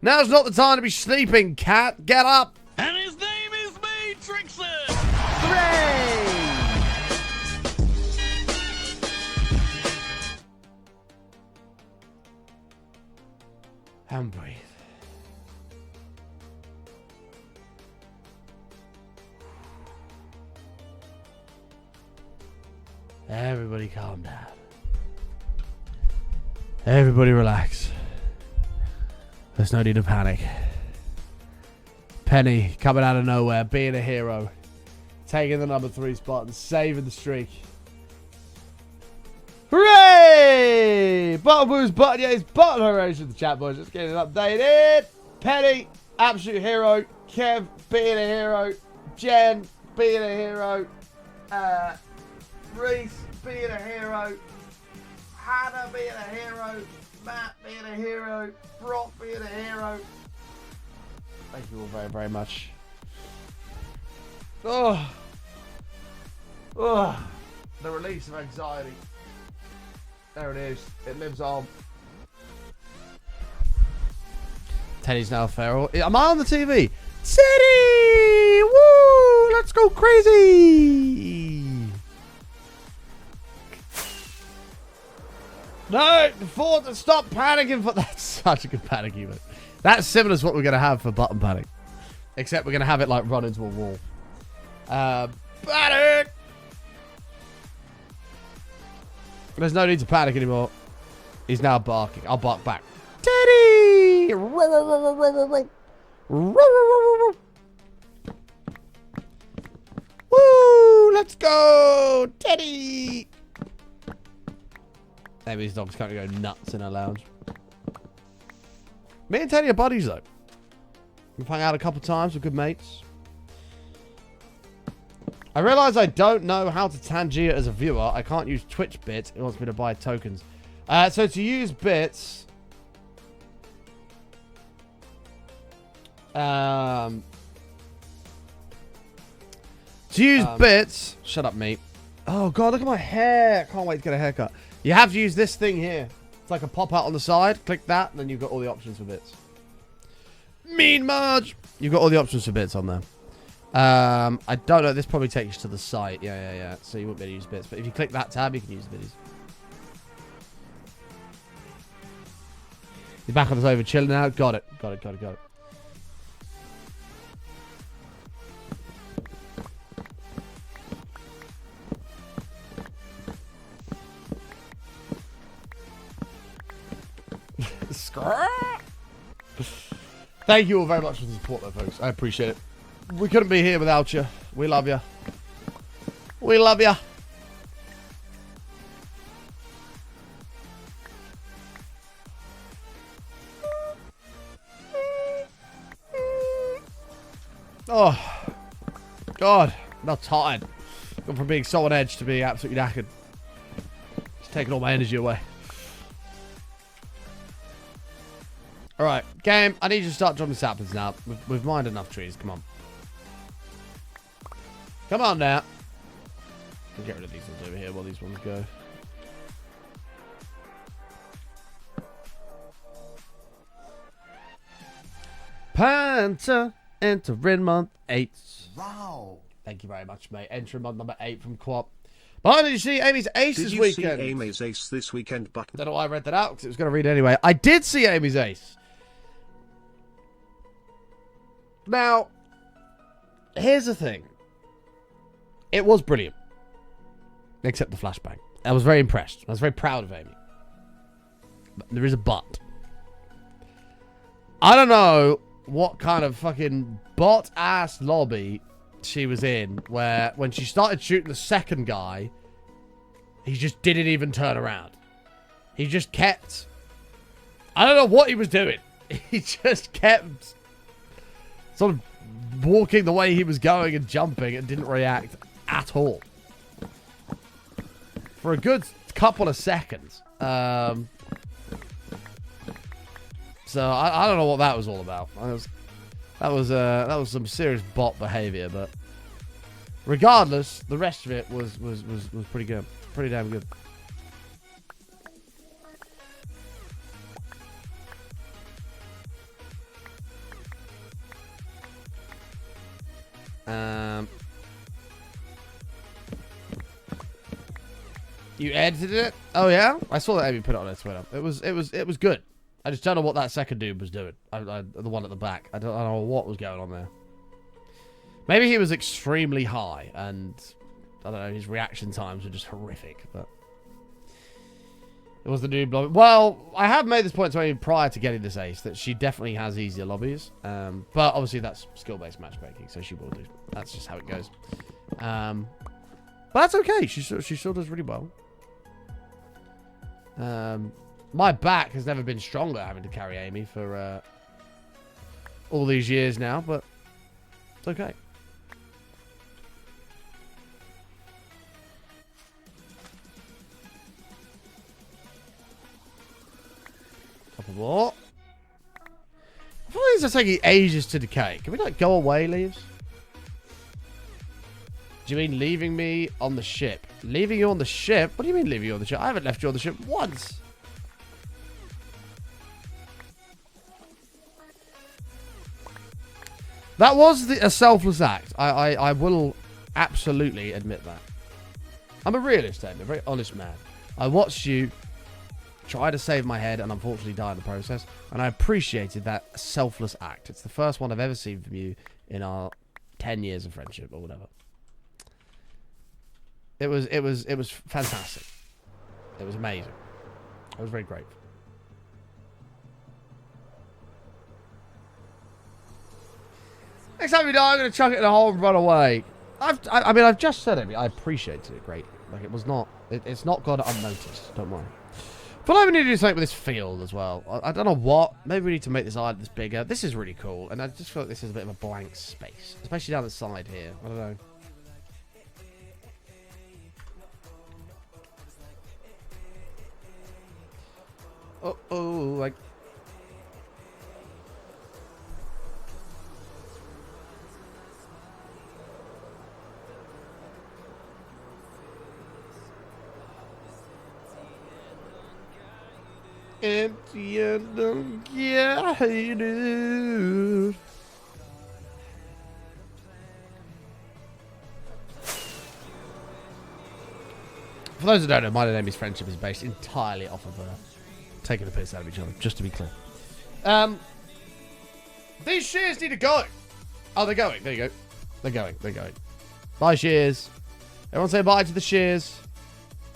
Now's not the time to be sleeping, cat. Get up. And his name is Matrixon! Hooray! And breathe. Everybody calm down. Everybody relax. There's no need to panic. Penny coming out of nowhere, being a hero. Taking the number 3 spot and saving the streak. Hooray! Button boost, button yays, button hoorays in the chat, boys. Let's get it updated. Penny, absolute hero. Kev, being a hero. Jen, being a hero. Reese, being a hero. Hannah, being a hero. Matt, being a hero. Brock, being a hero. Thank you all very, very much. Oh. Oh. The release of anxiety. There it is. It lives on. Teddy's now feral. Am I on the TV? Teddy! Woo! Let's go crazy! No! Stop panicking for... That's such a good panic emote. That's similar to what we're going to have for button panic. Except we're going to have it like run into a wall. Panic! There's no need to panic anymore. He's now barking. I'll bark back. Teddy! Woo! Let's go! Teddy! Maybe these dogs can't go nuts in a lounge. Me and Teddy are buddies though. We've hung out a couple times. We're good mates. I realise I don't know how to Tangier as a viewer. I can't use Twitch bits. It wants me to buy tokens. So to use bits... to use bits... Shut up, mate. Oh, God, look at my hair. I can't wait to get a haircut. You have to use this thing here. It's like a pop-out on the side. Click that, and then you've got all the options for bits. Mean Marge! You've got all the options for bits on there. I don't know. This probably takes you to the site. Yeah. So you won't be able to use bits. But if you click that tab, you can use videos. You're back on the sofa chilling now. Got it. Thank you all very much for the support, though, folks. I appreciate it. We couldn't be here without you. We love you. We love you. Oh, God. I'm not tired. Gone from being so on edge to being absolutely knackered. It's taking all my energy away. Alright, game. I need you to start dropping saplings now. We've mined enough trees. Come on. Come on now. I'll get rid of these ones over here while these ones go. Panther entering month 8. Wow. Thank you very much, mate. Entering month number 8 from Quap. But did you see Amy's ace this weekend? Did you see Amy's ace this weekend, but... I don't know why I read that out, because it was going to read anyway. I did see Amy's ace. Now, here's the thing. It was brilliant. Except the flashbang. I was very impressed. I was very proud of Amy. But there is a but. I don't know what kind of fucking bot-ass lobby she was in, where when she started shooting the second guy, he just didn't even turn around. He just kept... I don't know what he was doing. He just kept sort of walking the way he was going and jumping and didn't react at all. For a good couple of seconds. So I don't know what that was all about. That was some serious bot behavior, but regardless, the rest of it was pretty good. Pretty damn good. You edited it? Oh yeah, I saw that Amy put it on her Twitter. It was good. I just don't know what that second dude was doing. The one at the back. I don't know what was going on there. Maybe he was extremely high, and I don't know. His reaction times were just horrific. But it was the dude blowing. Well, I have made this point to Amy prior to getting this ace that she definitely has easier lobbies. But obviously that's skill-based matchmaking, so she will do. That's just how it goes. But that's okay. She still does really well. My back has never been stronger having to carry Amy for all these years now, but it's okay. Couple more. I feel like these are taking ages to decay. Can we like go away, leaves? Do you mean leaving me on the ship? Leaving you on the ship? What do you mean leaving you on the ship? I haven't left you on the ship once. That was a selfless act. I will absolutely admit that. I'm a realist, I'm a very honest man. I watched you try to save my head and unfortunately die in the process. And I appreciated that selfless act. It's the first one I've ever seen from you in our 10 years of friendship or whatever. It was fantastic. It was amazing. I was very grateful. Next time you die, I'm going to chuck it in a hole and run away. I mean, I've just said it. I appreciated it greatly. Like, it was not... It's not gone unnoticed. Don't worry. But I need to do something with this field as well. I don't know what. Maybe we need to make this island this bigger. This is really cool. And I just feel like this is a bit of a blank space. Especially down the side here. I don't know. Uh-oh, like... Empty and unguided. For those who don't know, my name is Friendship is based entirely off of taking the piss out of each other, just to be clear. These shears need to go. Oh, they're going. There you go. They're going. They're going. Bye, shears. Everyone say bye to the shears.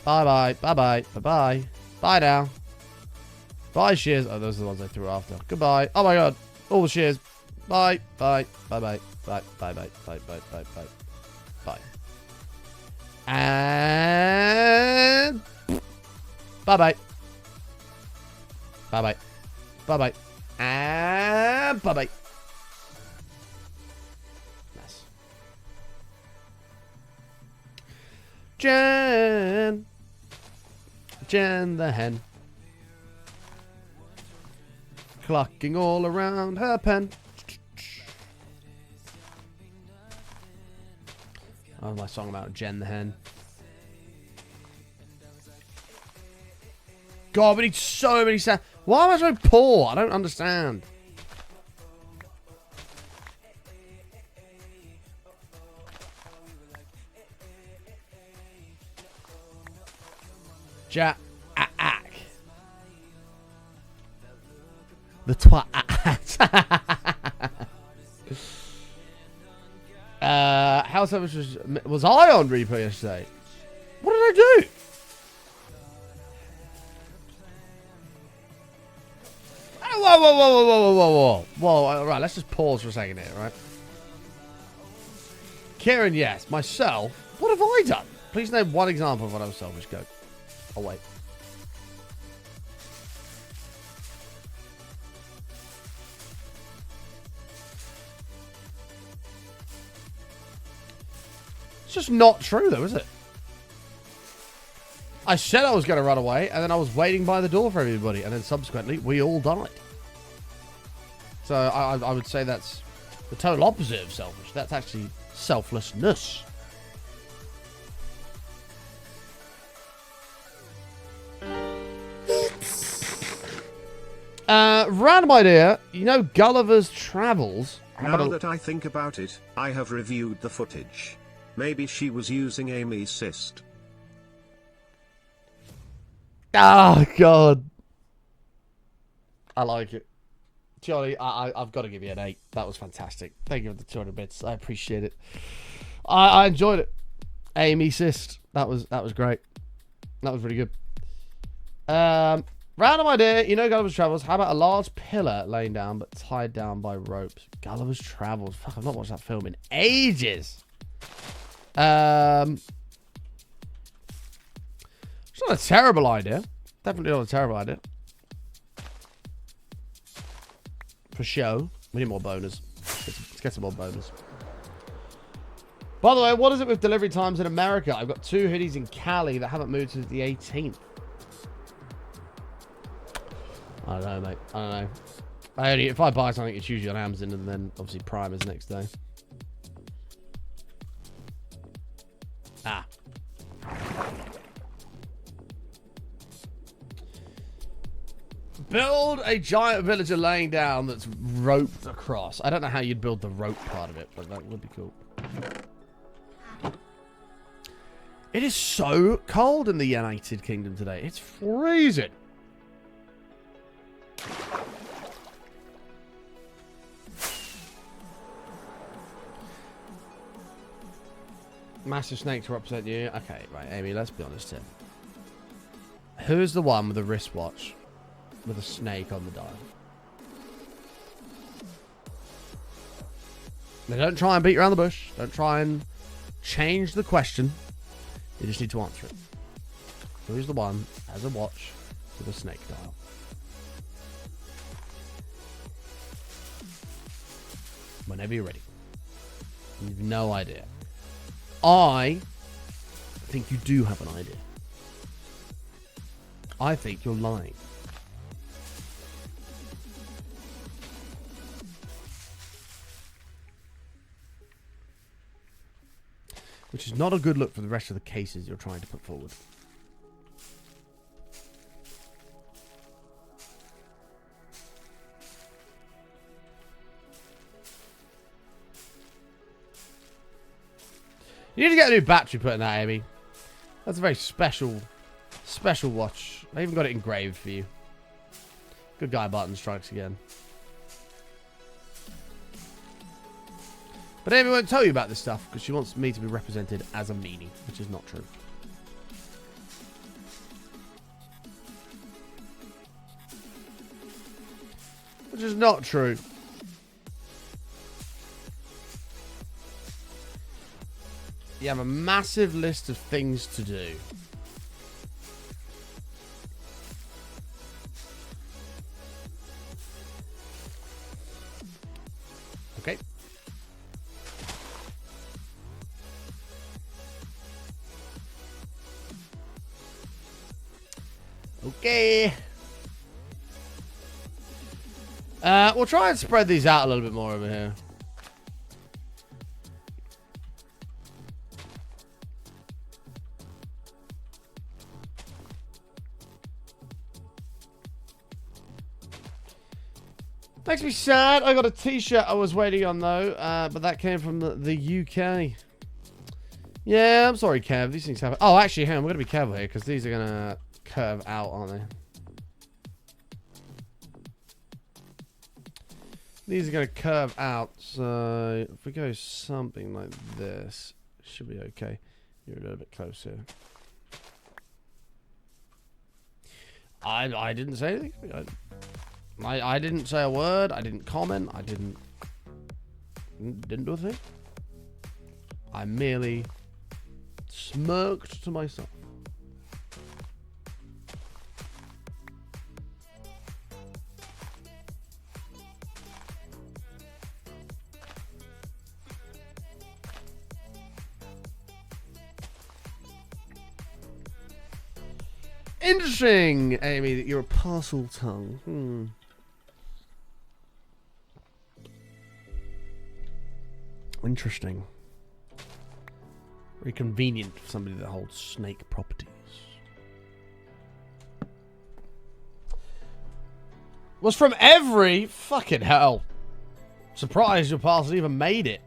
Bye-bye. Bye-bye. Bye-bye. Bye now. Bye, shears. Oh, those are the ones I threw after. Goodbye. Oh, my God. All the shears. Bye. Bye. Bye-bye. Bye. Bye-bye. Bye-bye. Bye-bye. Bye. And... Bye-bye. Bye-bye. Bye-bye. And... Bye-bye. Nice. Jen. Jen the hen. Clucking all around her pen. Oh, my song about Jen the hen. God, we need so many sounds. Why am I so poor? I don't understand. Ja-ack. The twat. How much was I on replay yesterday? What did I do? Whoa, whoa, whoa, whoa, whoa, whoa, whoa. Whoa, all right, let's just pause for a second here, right? Kieran, yes. Myself, what have I done? Please name one example of when I was selfish. Go. Oh, wait. It's just not true, though, is it? I said I was going to run away, and then I was waiting by the door for everybody, and then subsequently, we all died. So I would say that's the total opposite of selfish. That's actually selflessness. Random idea. You know Gulliver's Travels? Now that I think about it, I have reviewed the footage. Maybe she was using Amy's cyst. Oh, God. I like it. Johnny, I've got to give you an 8. That was fantastic. Thank you for the 200 bits. I appreciate it. I enjoyed it. Amy cyst. That was great. That was really good. Random idea. You know Gulliver's Travels. How about a large pillar laying down but tied down by ropes? Gulliver's Travels. Fuck, I've not watched that film in ages. It's not a terrible idea. Definitely not a terrible idea. For show. We need more boners. Let's get some more boners. By the way, what is it with delivery times in America? I've got 2 hoodies in Cali that haven't moved to the 18th. I don't know, mate. I don't know. If I buy something, it's usually on Amazon, and then obviously Prime is the next day. Ah. Build a giant villager laying down that's roped across. I don't know how you'd build the rope part of it, but that would be cool. It is so cold in the United Kingdom today. It's freezing. Massive snake to represent you. Okay, right, Amy, let's be honest here. Who's the one with the wristwatch with a snake on the dial? Now, don't try and beat around the bush. Don't try and change the question. You just need to answer it. Who's the one that has a watch with a snake dial? Whenever you're ready. You've no idea. I think you do have an idea. I think you're lying. Which is not a good look for the rest of the cases you're trying to put forward. You need to get a new battery put in that, Amy. That's a very special watch. I even got it engraved for you. Good guy button strikes again. But Amy won't tell you about this stuff because she wants me to be represented as a meanie, which is not true. Which is not true. You have a massive list of things to do. Okay. Okay. We'll try and spread these out a little bit more over here. Makes me sad. I got a t-shirt I was waiting on though, but that came from the UK. Yeah, I'm sorry, Kev. These things happen. Oh, actually, hang on. We're going to be careful here because these are going to curve out, aren't they? These are going to curve out. So if we go something like this, it should be okay. You're a little bit closer. I didn't say anything. I didn't say a word. I didn't comment. I didn't do a thing. I merely smirked to myself. Interesting, Amy, that you're a parcel tongue. Interesting. Very convenient for somebody that holds snake properties. Was from every fucking hell. Surprised your parcel even made it.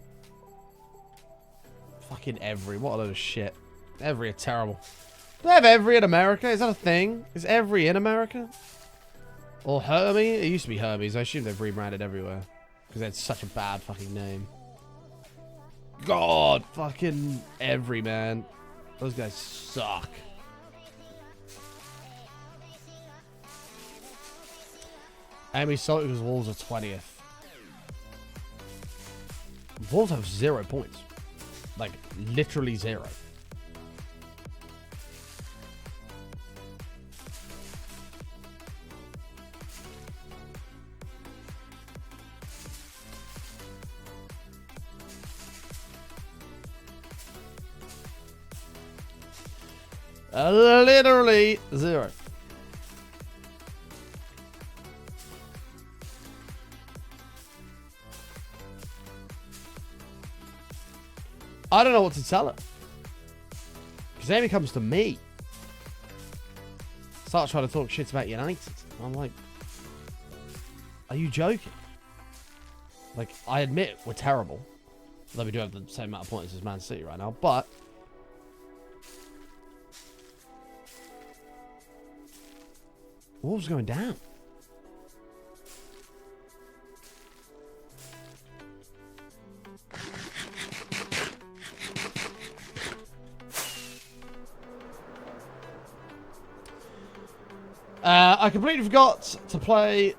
Fucking every. What a load of shit. Every are terrible. Do they have every in America? Is that a thing? Is every in America? Or Hermie? It used to be Hermes. I assume they've rebranded everywhere. Because they had such a bad fucking name. God, fucking every, man. Those guys suck. Amy Celtic's Wolves are 20th. Wolves have 0 points. Like, literally 0. Literally 0. I don't know what to tell her. Because Amy comes to me. Starts trying to talk shit about United. I'm like, are you joking? Like, I admit we're terrible. Although we do have the same amount of points as Man City right now. But Wolves going down. I completely forgot to play.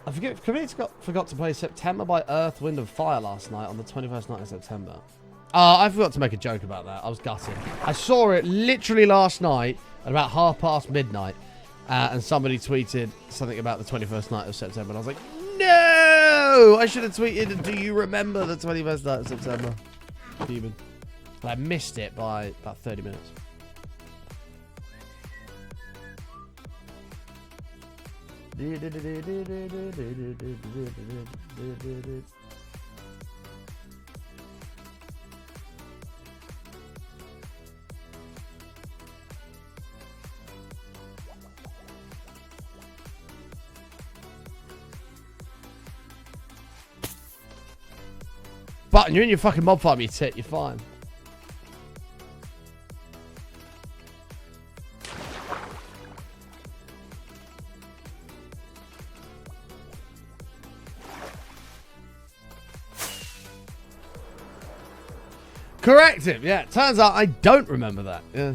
Forgot to play September by Earth, Wind and Fire last night on the 21st night of September. I forgot to make a joke about that. I was gutted. I saw it literally last night at about midnight, and somebody tweeted something about the 21st night of September, and I was like, no! I should have tweeted, do you remember the 21st night of September? Human. But I missed it by about 30 minutes. Button, you're in your fucking mob farm, you tit. You're fine. Corrective, yeah. Turns out I don't remember that. Yeah.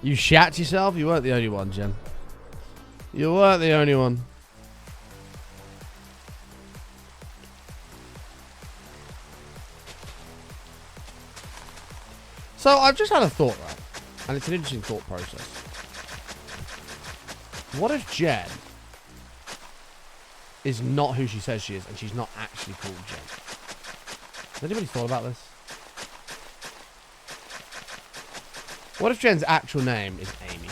You shat yourself? You weren't the only one, Jen. You weren't the only one. So I've just had a thought, right? And it's an interesting thought process. What if Jen is not who she says she is, and she's not actually called Jen? Has anybody thought about this? What if Jen's actual name is Amy?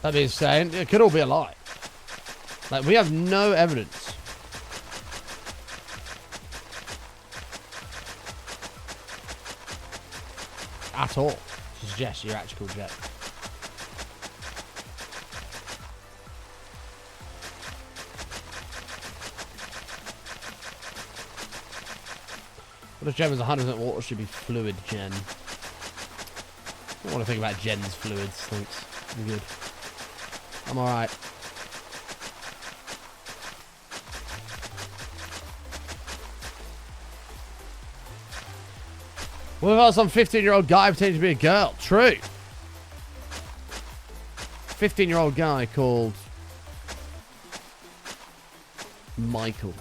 That being said, it could all be a lie. Like, we have no evidence. At all. To suggest you're actually called Jet. What if Jen was 100% water? Should be fluid Jen. I don't want to think about Jen's fluids. Thanks. I'm good. I'm alright. What about some 15-year-old guy pretending to be a girl? True. 15-year-old guy called Michael.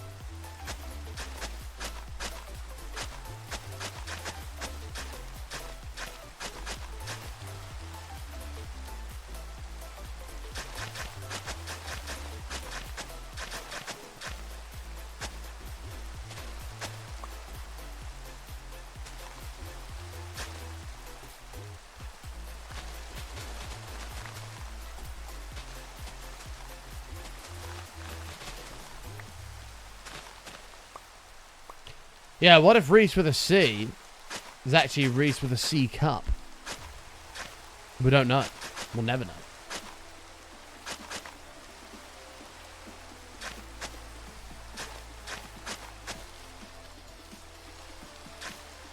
Yeah, what if Reese with a C is actually Reese with a C cup? We don't know. We'll never know.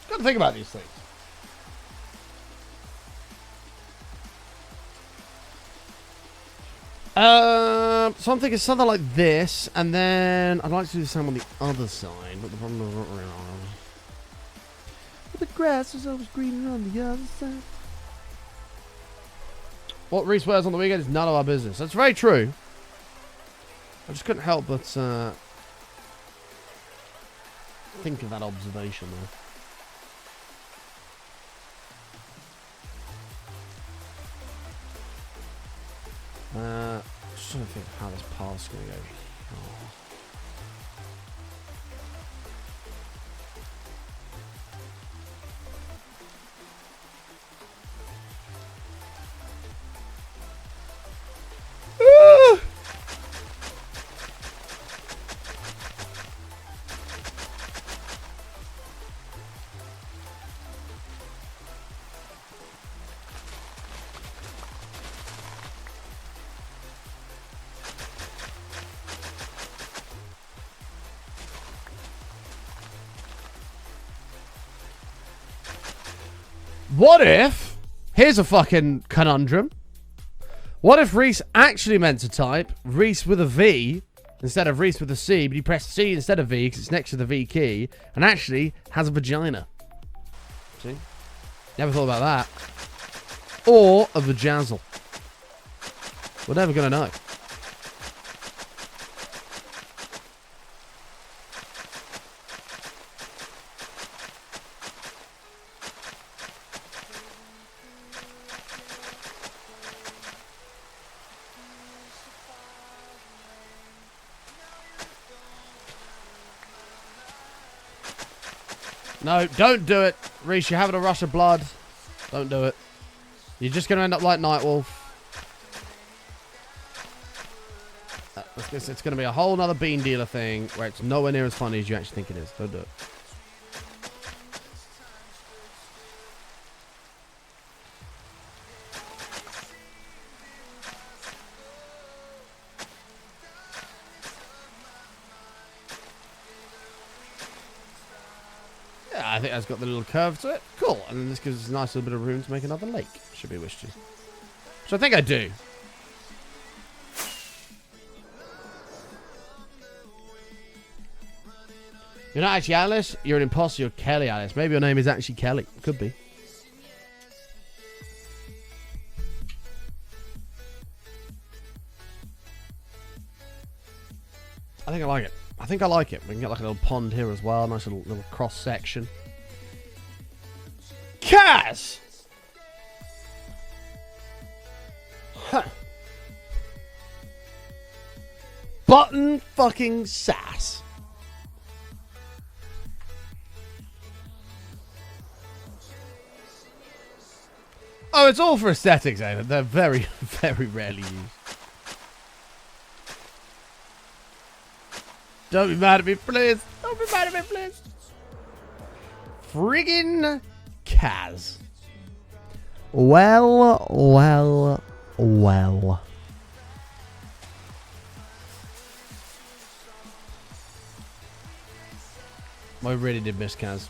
Got to think about these things. So I'm thinking something like this, and then I'd like to do the same on the other side, but the problem is the grass is always greener on the other side. What Reese wears on the weekend is none of our business. That's very true. I just couldn't help but think of that observation there. Just trying to think how this path's going to go What if, here's a fucking conundrum. What if Reese actually meant to type Reese with a V instead of Reese with a C, but he pressed C instead of V because it's next to the V key, and actually has a vagina? See? Never thought about that. Or a vajazzle. We're never going to know. No, don't do it. Reese, you're having a rush of blood. Don't do it. You're just going to end up like Nightwolf. It's going to be a whole nother bean dealer thing where it's nowhere near as funny as you actually think it is. Don't do it. I think that's got the little curve to it. Cool. And then this gives us a nice little bit of room to make another lake. Should be wished to. Which I think I do. You're not actually Alice. You're an imposter. You're Kelly Alice. Maybe your name is actually Kelly. Could be. I think I like it. I think I like it. We can get like a little pond here as well. Nice little cross section. Kaz! Huh. Button fucking sass. Oh, it's all for aesthetics, eh? They're very, very rarely used. Don't be mad at me, please. Don't be mad at me, please. Friggin' Kaz. Well, well, well. I really did miss Kaz.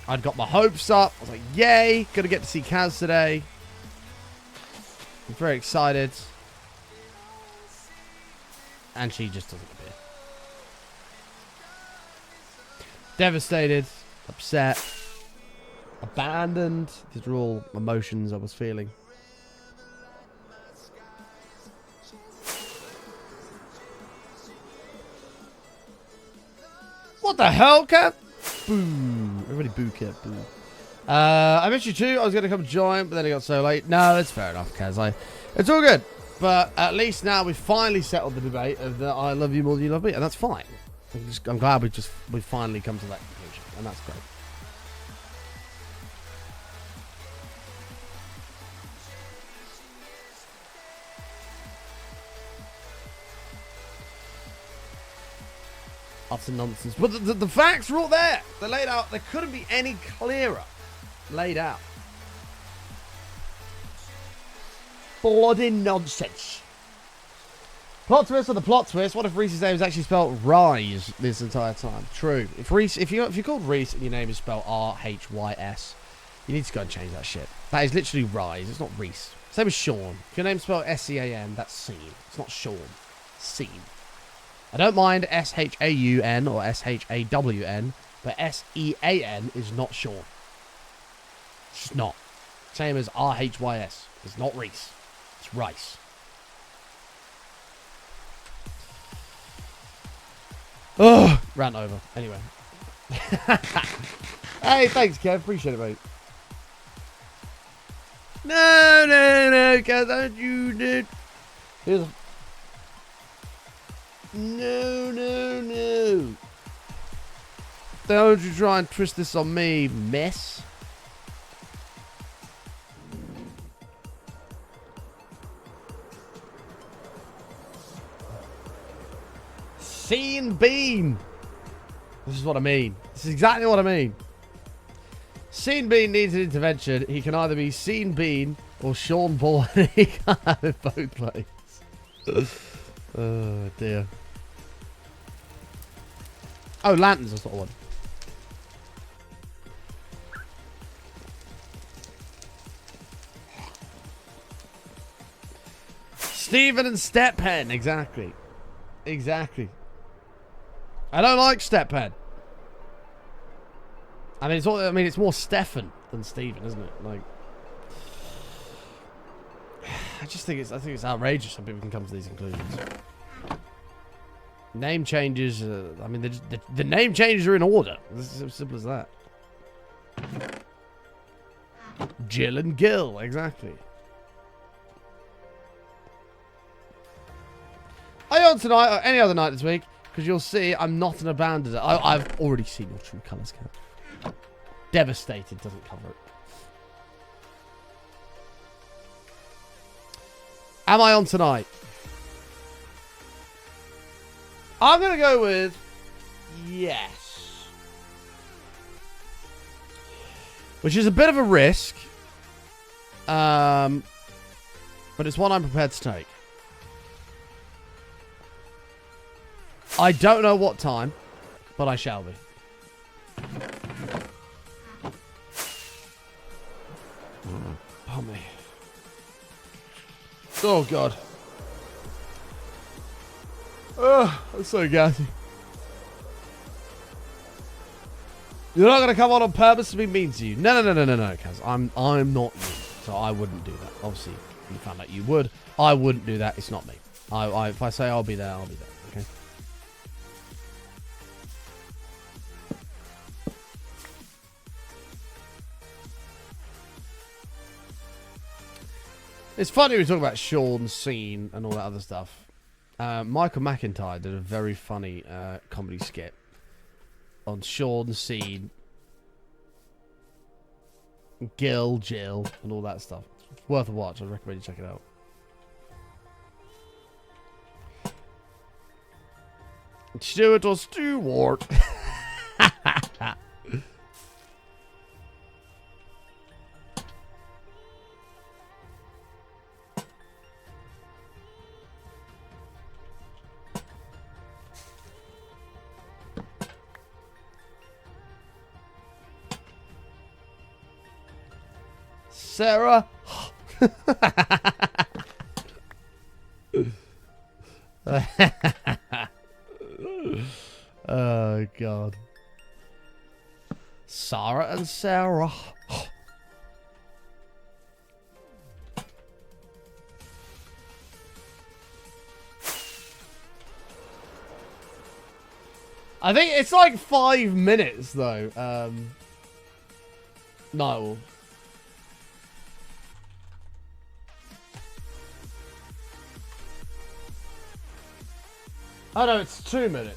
I'd got my hopes up. I was like, yay, gonna get to see Kaz today. I'm very excited. And she just doesn't appear. Devastated, upset, abandoned. These are all emotions I was feeling. What the hell, Cat? Boo. Everybody boo, Cat. Boo. I missed you too. I was going to come join, but then it got so late. No, it's fair enough, Kaz. It's all good. But at least now we've finally settled the debate of that I love you more than you love me. And that's fine. I'm glad we've finally come to that conclusion. And that's great. Utter nonsense. But the facts are all there. They're laid out. They couldn't be any clearer. Laid out. Bloody nonsense. Plot twist or the plot twist. What if Reese's name is actually spelled Rise this entire time? True. If you're called Reese and your name is spelled R-H-Y-S, you need to go and change that shit. That is literally Rise. It's not Reese. Same as Sean. If your name's spelled S-E-A-N, that's Scene. It's not Sean. Scene. I don't mind S-H-A-U-N or S-H-A-W-N, but S-E-A-N is not Sean. It's just not. Same as R-H-Y-S. It's not Reese. It's Rice. Oh, rant over. Anyway. Hey, thanks, Kev. Appreciate it, mate. No, no, no, Kaz, don't you do. Here's a... No, no, no. Don't you try and twist this on me, mess. Scene Bean. This is what I mean. This is exactly what I mean. Scene Bean needs an intervention. He can either be Scene Bean or Sean Ball. He can't have it both ways. Oh, dear. Oh, lanterns, that's what I want. Steven and Stephen, exactly. Exactly. I don't like Stephen. I mean, it's more Stefan than Steven, isn't it? Like, I think it's outrageous how people can come to these conclusions. Name changes. I mean, the name changes are in order. This is as simple as that. Jill and Gil, exactly. Are you on tonight or any other night this week? Because you'll see I'm not an abandoner. I've already seen your true colours, Cat. Devastated doesn't cover it. Am I on tonight? I'm going to go with yes. Which is a bit of a risk. But it's one I'm prepared to take. I don't know what time, but I shall be. Oh, me. Oh, God. Oh, I'm so gassy. You're not going to come on purpose to be mean to you. No, Kaz. I'm not you. So I wouldn't do that. Obviously, you found out you would. I wouldn't do that. It's not me. If I say I'll be there, I'll be there. Okay? It's funny we talk about Sean's scene and all that other stuff. Michael McIntyre did a very funny comedy skit on Sean's scene, Jill, and all that stuff. It's worth a watch. I'd recommend you check it out. Stuart or Stewart? Sarah. Oh, God. Sarah and Sarah. I think it's like 5 minutes, though. No. Oh, no, it's 2 minutes.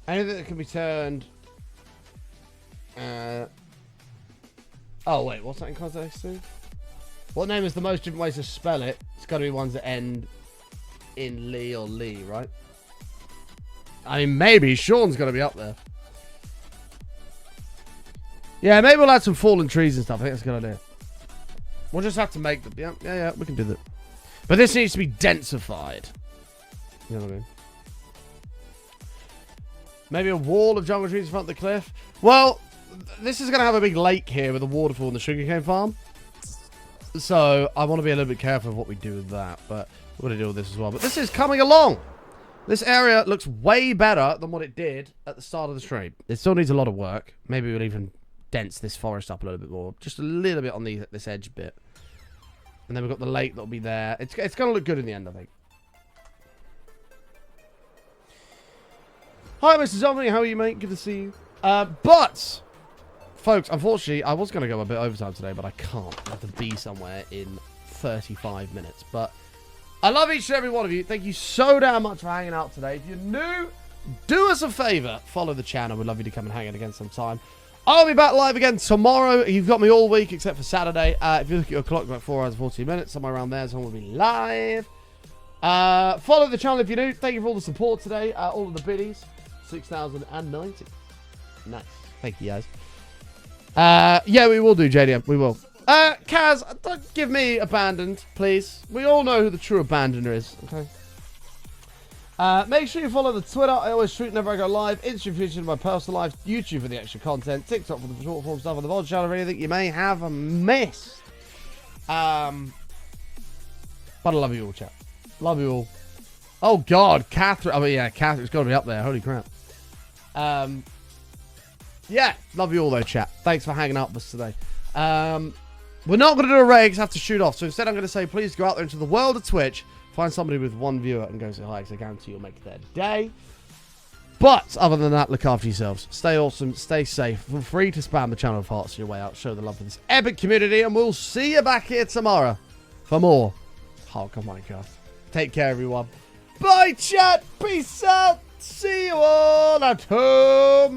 Anything that can be turned. Oh wait, what's that in context to? What name is the most different ways to spell it? It's got to be ones that end in Lee or Lee, right? I mean, maybe Sean's got to be up there. Yeah, maybe we'll add some fallen trees and stuff. I think that's a good idea. We'll just have to make them. Yeah, we can do that. But this needs to be densified. You know what I mean? Maybe a wall of jungle trees in front of the cliff. Well, this is going to have a big lake here with a waterfall and the sugarcane farm. So I want to be a little bit careful of what we do with that. But we're going to deal with this as well. But this is coming along. This area looks way better than what it did at the start of the stream. It still needs a lot of work. Maybe we'll even dense this forest up a little bit more. Just a little bit on this edge bit. And then we've got the lake that'll be there. It's going to look good in the end, I think. Hi, Mr. Zombie. How are you, mate? Good to see you. But, folks, unfortunately, I was going to go a bit overtime today, but I can't. I have to be somewhere in 35 minutes. But I love each and every one of you. Thank you so damn much for hanging out today. If you're new, do us a favor. Follow the channel. We'd love you to come and hang out again sometime. I'll be back live again tomorrow. You've got me all week except for Saturday. If you look at your clock, about 4 hours and 14 minutes. Somewhere around there, someone will be live. Follow the channel if you're new. Thank you for all the support today. All of the biddies. 6,090. Nice. Thank you, guys. Yeah, we will do, JDM. We will. Kaz, don't give me abandoned, please. We all know who the true abandoner is, okay? Make sure you follow the Twitter. I always shoot whenever I go live. Instagram featured in my personal life. YouTube for the extra content. TikTok for the short form stuff on the VOD channel for anything you may have missed. But I love you all, chat. Love you all. Oh, God. Catherine. Oh, yeah. Catherine's got to be up there. Holy crap. Yeah. Love you all, though, chat. Thanks for hanging out with us today. We're not going to do a raid because I have to shoot off. So instead, I'm going to say, please go out there into the world of Twitch. Find somebody with 1 viewer and go say hi, because I guarantee you'll make their day. But other than that, look after yourselves. Stay awesome. Stay safe. Feel free to spam the channel with hearts on your way out. Show the love for this epic community. And we'll see you back here tomorrow for more Hardcore Minecraft. Take care, everyone. Bye, chat. Peace out. See you all at tomorrow.